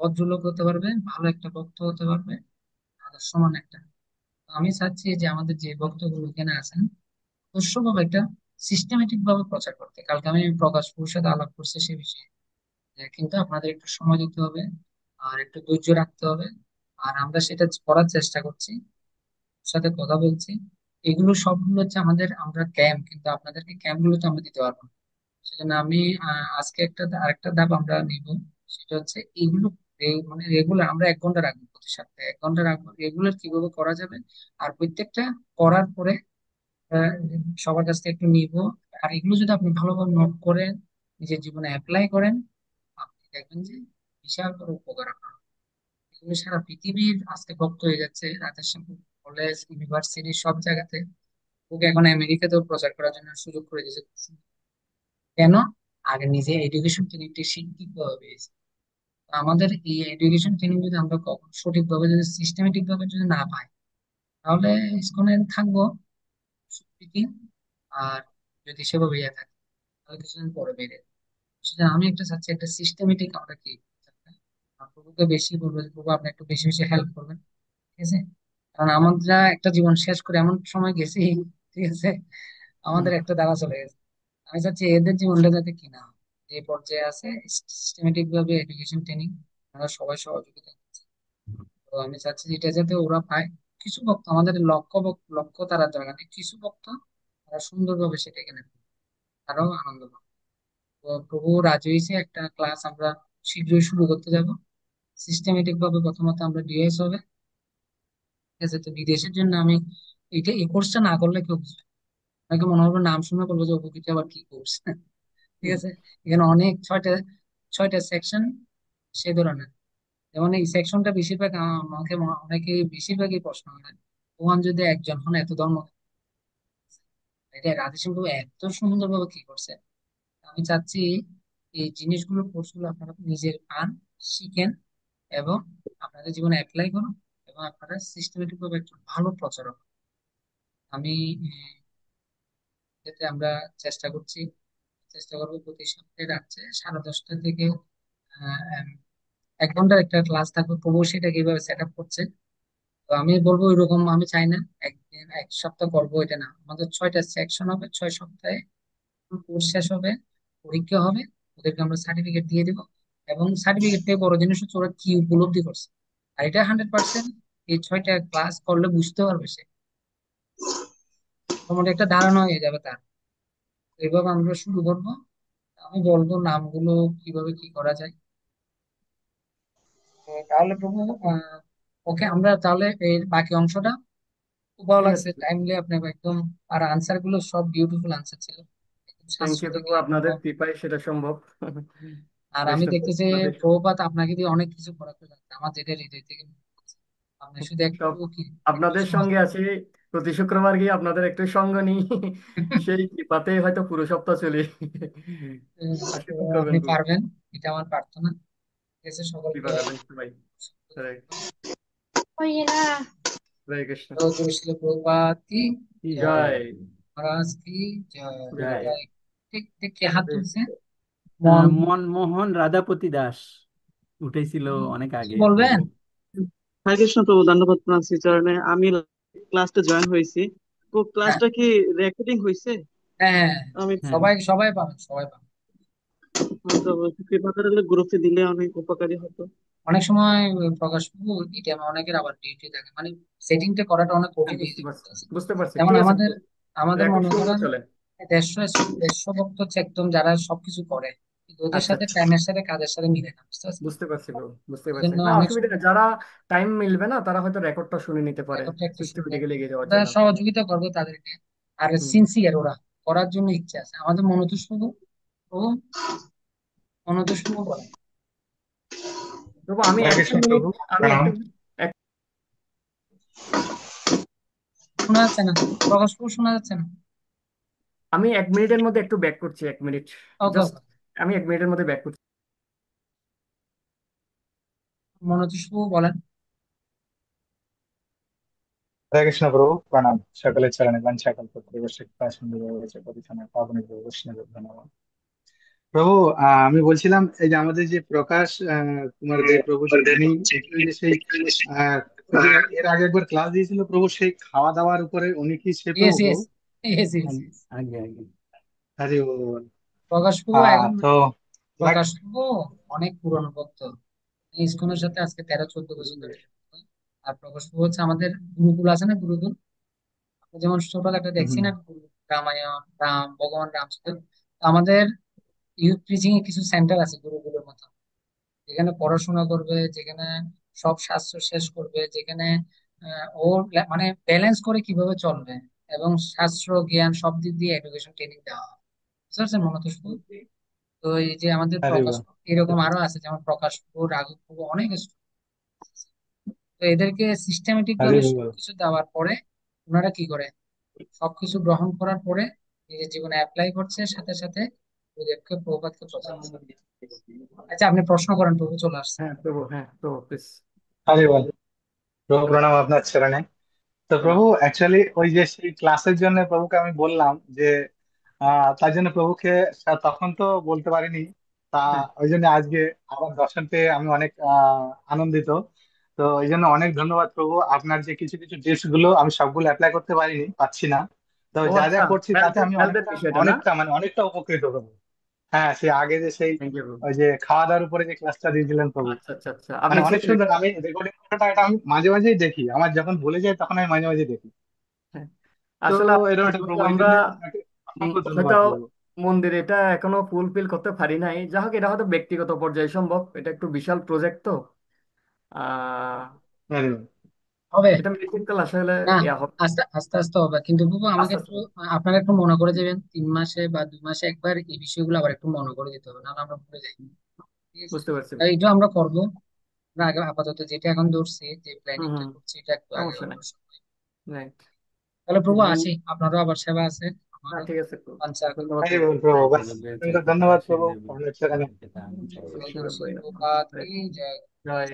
ভদ্রলোক হতে পারবে, ভালো একটা ভক্ত হতে পারবে, আদর্শমান একটা। তো আমি চাচ্ছি যে আমাদের যে ভক্তগুলো এখানে আছেন, আদর্শভাবে একটা সিস্টেমেটিক ভাবে প্রচার করতে। কালকে আমি প্রকাশ প্রভুর সাথে আলাপ করছি সে বিষয়ে, যে কিন্তু আপনাদের একটু সময় দিতে হবে আর একটু ধৈর্য রাখতে হবে। আর আমরা সেটা করার চেষ্টা করছি, ওর সাথে কথা বলছি। এগুলো সবগুলো হচ্ছে আমাদের, আমরা ক্যাম্প, কিন্তু আপনাদেরকে ক্যাম্প গুলো তো আমরা দিতে পারবো না। সেজন্য আমি আজকে আরেকটা ধাপ আমরা নিব, সেটা হচ্ছে এগুলো মানে রেগুলার আমরা 1 ঘন্টা রাখবো, প্রতি সপ্তাহে 1 ঘন্টা রাখবো, রেগুলার কিভাবে করা যাবে। আর প্রত্যেকটা করার পরে আহ, সবার কাছ থেকে একটু নিব। আর এগুলো যদি আপনি ভালোভাবে নোট করেন, নিজের জীবনে অ্যাপ্লাই করেন, আপনি দেখবেন যে বিশাল বড় উপকার আপনার। এগুলো সারা পৃথিবীর আজকে ভক্ত হয়ে যাচ্ছে, রাজের কলেজ, ইউনিভার্সিটি, সব জায়গাতে। ওকে এখন আমেরিকাতেও প্রচার করার জন্য সুযোগ করে দিয়েছে। কেন? আগে নিজে এডুকেশন ট্রেনিংটা ঠিকভাবে পেয়েছে। তো আমাদের এই এডুকেশন ট্রেনিং যদি আমরা কখন সঠিকভাবে, যদি সিস্টেমেটিক ভাবে যদি না পাই, তাহলে ইসকনে থাকবো ঠিকই, আর যদি সেভাবে ইয়ে থাকে, তাহলে কিছুদিন পরে বেড়ে যাবে। সেটা আমি একটা চাচ্ছি, একটা সিস্টেমেটিক আমরা কি, প্রভুকে বেশি বলবো যে প্রভু আপনি একটু বেশি বেশি হেল্প করবেন, ঠিক আছে? কারণ আমরা একটা জীবন শেষ করে এমন সময় গেছি, ঠিক আছে, হুম। আমাদের একটা দ্বারা চলে গেছে। আমি চাচ্ছি এদের জীবনটা যাতে কি না হয়, যে পর্যায়ে আছে সিস্টেমেটিক ভাবে এডুকেশন ট্রেনিং আমরা সবাই সহযোগিতা করছি। তো আমি চাচ্ছি যে এটা যাতে ওরা পায়। কিছু ভক্ত আমাদের লক্ষ্য তারা জায়গা নেই, কিছু ভক্ত তারা সুন্দরভাবে সেটাকে নেবে, তারাও আনন্দ পাবে। তো প্রভু রাজি হয়েছে, একটা ক্লাস আমরা শীঘ্রই শুরু করতে যাব। সিস্টেমেটিক ভাবে প্রথমত আমরা ডিএস হবে, ঠিক আছে? তো বিদেশের জন্য আমি এই কোর্সটা না করলে কেউ বুঝবে না। অনেকে মনে হবে নাম শুনে বলবো যে উপকৃত আবার কি কোর্স। ঠিক আছে, এখানে অনেক ছয়টা ছয়টা সেকশন সে ধরনের। যেমন এই সেকশনটা বেশিরভাগ আমাকে অনেকে বেশিরভাগই প্রশ্ন করেন, ভগবান যদি একজন হন এত ধর্ম, এটা রাধেশ্যাম প্রভু এত সুন্দরভাবে কি করছে। আমি চাচ্ছি এই জিনিসগুলো কোর্সগুলো আপনারা নিজের পান, শিখেন এবং আপনাদের জীবনে অ্যাপ্লাই করুন, এবং আপনারা সিস্টেমেটিক ভাবে একটু ভালো প্রচারক হন। আমি যাতে আমরা চেষ্টা করছি, চেষ্টা করবো প্রতি সপ্তাহে রাত্রে 10:30 থেকে আহ, উম, 1 ঘন্টার একটা ক্লাস থাকবে। প্রভু সেটা কিভাবে সেট আপ করছে, তো আমি বলবো এরকম আমি চাই না একদিন এক সপ্তাহ করবো, এটা না। আমাদের 6টা সেকশন হবে, 6 সপ্তাহে কোর্স শেষ হবে, পরীক্ষা হবে, ওদেরকে আমরা সার্টিফিকেট দিয়ে দিব। এবং সার্টিফিকেট থেকে বড় জিনিস হচ্ছে ওরা কি উপলব্ধি করছে। আর এটা 100% এই 6টা ক্লাস করলে বুঝতে পারবে সে, মোটামুটি একটা ধারণা হয়ে যাবে তার। তো এইভাবে আমরা শুরু করবো। আমি বলবো নামগুলো কিভাবে কি করা যায়। তো তাহলে প্রভু, ওকে, আমরা তাহলে এর বাকি অংশটা খুব ভালো ঠিক আছে। লাগছে টাইমলি আপনার একদম। আর আনসার গুলো সব বিউটিফুল আনসার ছিল, একদম থ্যাংক শাস্ত্র ইউ থেকে প্রভু, আপনাদের একদম। কৃপায় সেটা সম্ভব। আর আমি বেস্ট অফ দেখতেছি আপনাদের প্রভুপাত আপনাকে দিয়ে অনেক কিছু করাতে লাগছে, আমার যেটা হৃদয় থেকে মনে হচ্ছে। আপনি শুধু একটু সব কি একটু আপনাদের সহজ। সঙ্গে আছি। প্রতি শুক্রবার গিয়ে আপনাদের একটু সঙ্গ নিই, সেই কৃপাতে হয়তো পুরো সপ্তাহ চলি। তো আশীর্বাদ করবেন আপনি প্রভু। পারবেন, এটা আমার প্রার্থনা। ঠিক আছে, সকলকে কৃপা করবেন সবাই। হরে oye, nada. হরে কৃষ্ণ। জয় শ্রী প্রভুপাত কি জয়, জয় মহারাজ কি জয়। জয়। জয়। জয়। ঠিক ঠিক কে হাত বেশ। তুলছে? মন মনমোহন রাধাপতি দাস উঠেছিল অনেক কিছু আগে প্রভু। বলবেন? হরে কৃষ্ণ প্রভু, দণ্ডবোধ প্রণাম শ্রীচরণে। আমি ক্লাসটা জয়েন হয়েছি। তো হ্যাঁ, ক্লাসটা কি রেকর্ডিং হয়েছে? হ্যাঁ, হ্যাঁ, আমি হ্যাঁ, সবাই সবাই পাবেন, সবাই পাবেন। হয়তো কৃপা করে গ্রুপে দিলে অনেক উপকারী হতো। অনেক সময় প্রকাশ বাবু, এটা অনেকের আবার ডিউটি থাকে, মানে সেটিংটা করাটা অনেক হ্যাঁ, কঠিন হয়ে বুঝতে পারছি, যাচ্ছে। বুঝতে পারছি। যেমন ঠিক আছে আমাদের প্রভু, আমাদের রেকর্ড মনে শুনলেও করেন চলে। 150 ভক্ত হচ্ছে একদম যারা সবকিছু করে, কিন্তু ওদের আচ্ছা সাথে আচ্ছা, টাইমের সাথে কাজের সাথে মিলে না, বুঝতে পারছেন? বুঝতে পারছি প্রভু, বুঝতে এই পারছি। জন্য না, অনেক অসুবিধা সময় নেই। যারা টাইম মিলবে না তারা হয়তো রেকর্ডটা শুনে নিতে পারে, রেকর্ডটা একটু শুনবে, সিস্টেমেটিক্যালি এগিয়ে যাওয়ার আমরা জন্য। সহযোগিতা করবো তাদেরকে। আর হুম। সিনসিয়ার ওরা করার জন্য ইচ্ছা আছে, আমাদের মনোজ শুধু ও মনোজ শুধু বলে। প্রভু আমি हरे একটা कृष्ण মিনিট, प्रभु আমি प्रणाम। একটা শোনা যাচ্ছে না? প্রকাশ বাবু শোনা যাচ্ছে না? আমি 1 মিনিটের মধ্যে একটু ব্যাক করছি, 1 মিনিট ওকে, জাস্ট। ওকে, আমি 1 মিনিটের মধ্যে ব্যাক করছি। মনোজ বাবু বলেন। हरे कृष्ण प्रभु प्रणाम। सकल चरण वंशाकल्पतरुश्च कृपा सिंधु पतितनां पावनेभ्यो वैष्णवेभ्यो नमः। প্রভু, আমি বলছিলাম এই যে আমাদের যে প্রকাশ কুমার দে প্রভু, উনি ওই যে সেই আহ, ওই যে এর আগে একবার ক্লাস দিয়েছিল প্রভু, সেই খাওয়া দাওয়ার উপরে উনি কি সে প্রভু ইয়েস, প্রভু? Yes, yes, yes. আগে আগে। হরি বল। প্রকাশ বাবু এখন, তো লাগ- প্রকাশ বাবু অনেক পুরনো ভক্ত। ইসকনের সাথে আজকে 13-14 বছর ধরে যুক্ত। আর প্রকাশ বাবু হচ্ছে আমাদের গুরুকুল আছে না, গুরুকুল। আপনি যেমন ছোটবেলাটা দেখছি হুম, না, রামায়ণ, রাম, ভগবান রামচন্দ্র। তো আমাদের ইউথ টিচিং এ কিছু সেন্টার আছে গুরুকুলের মতো, যেখানে পড়াশোনা করবে, যেখানে সব শাস্ত্র শেষ করবে, যেখানে মানে ব্যালেন্স করে কিভাবে চলবে, এবং শাস্ত্র জ্ঞান সব দিক দিয়ে এডুকেশন ট্রেনিং দেওয়া হয়। বুঝতে পারছেন মনে তো শুধু। তো এই যে আমাদের হরি প্রকাশ বল। এরকম আরো আছে, যেমন প্রকাশ রাঘব, অনেক student আছে। তো এদেরকে সিস্টেমেটিক হরি ভাবে বল। সবকিছু দেওয়ার পরে ওনারা কি করে, সবকিছু গ্রহণ করার পরে নিজের জীবনে অ্যাপ্লাই করছে, সাথে সাথে ওদেরকে প্রবাদকে প্রচার করছে। আচ্ছা, আপনি প্রশ্ন করেন, প্রভু চলে আসছে। হ্যাঁ প্রভু, হ্যাঁ প্রভু প্লিজ। হরি বল। প্রভু প্রণাম আপনার চরণে। তো প্রভু অ্যাকচুয়ালি ওই যে সেই ক্লাসের জন্য প্রভুকে আমি বললাম যে তার জন্য প্রভুকে তখন তো বলতে পারিনি। তা হ্যাঁ, ওই জন্য আজকে আবার দর্শন পেয়ে আমি অনেক আনন্দিত। তো এই জন্য অনেক ধন্যবাদ প্রভু। আপনার যে কিছু কিছু টিপস গুলো আমি সবগুলো অ্যাপ্লাই করতে পারিনি, পাচ্ছি না। তো ও যা যা আচ্ছা, করছি তাতে আমি হেলথের অনেকটা বিষয়টা না। অনেকটা মানে অনেকটা উপকৃত প্রভু। হ্যাঁ, সে আগে যে সেই থ্যাংক ইউ প্রভু। ওই যে খাওয়া দাওয়ার উপরে যে ক্লাসটা দিয়েছিলেন প্রভু, আচ্ছা আচ্ছা আচ্ছা, মানে আপনি অনেক ছিলেন সুন্দর। এটা? আমি রেকর্ডিং করাটা এটা আমি মাঝে মাঝেই দেখি, আমার যখন ভুলে যায় তখন আমি মাঝে মাঝে দেখি। হ্যাঁ। তো আসলে এরকম একটা যেহেতু প্রভু, এই আমরা জন্য আপনাকে অসংখ্য হয়তো ধন্যবাদ প্রভু। মন্দির এটা এখনো ফুলফিল করতে পারি নাই, যা হোক এটা হয়তো ব্যক্তিগত পর্যায়ে সম্ভব, এটা একটু বিশাল প্রজেক্ট তো। আহ হ্যাঁ রে। হবে এটা মেডিকেল আসলে না, ইয়া হবে আস্তে আস্তে আস্তে হবে, কিন্তু বাবু আমাকে আস্তে একটু, আস্তে। আপনারা একটু মনে করে দেবেন 3 মাসে বা 2 মাসে একবার এই বিষয়গুলো আবার একটু মনে করে দিতে হবে, নাহলে আমরা ভুলে যাই। ঠিক আছে, বুঝতে পারছি। তাই এটা আমরা করবো। আমরা আগে আপাতত যেটা এখন ধরছি, যে হুম প্ল্যানিংটা হুম, করছি, এটা একটু আগে সমস্যা নেই। অগ্রসর হই। রাইট। তাহলে প্রভু আসি, আপনারও আবার সেবা আছে, হ্যাঁ আমারও ঠিক আছে, বাঞ্ছা ধন্যবাদ হ্যাঁ রে প্রভু। প্রভু, जय বাস गुरुदेव जय অসংখ্য पिता ধন্যবাদ श्री প্রভু देव আপনার চরণে। पिता জয় জয় শ্রী গুরু রাম শিল বৈরাম। প্রপাত কি জয়। জয়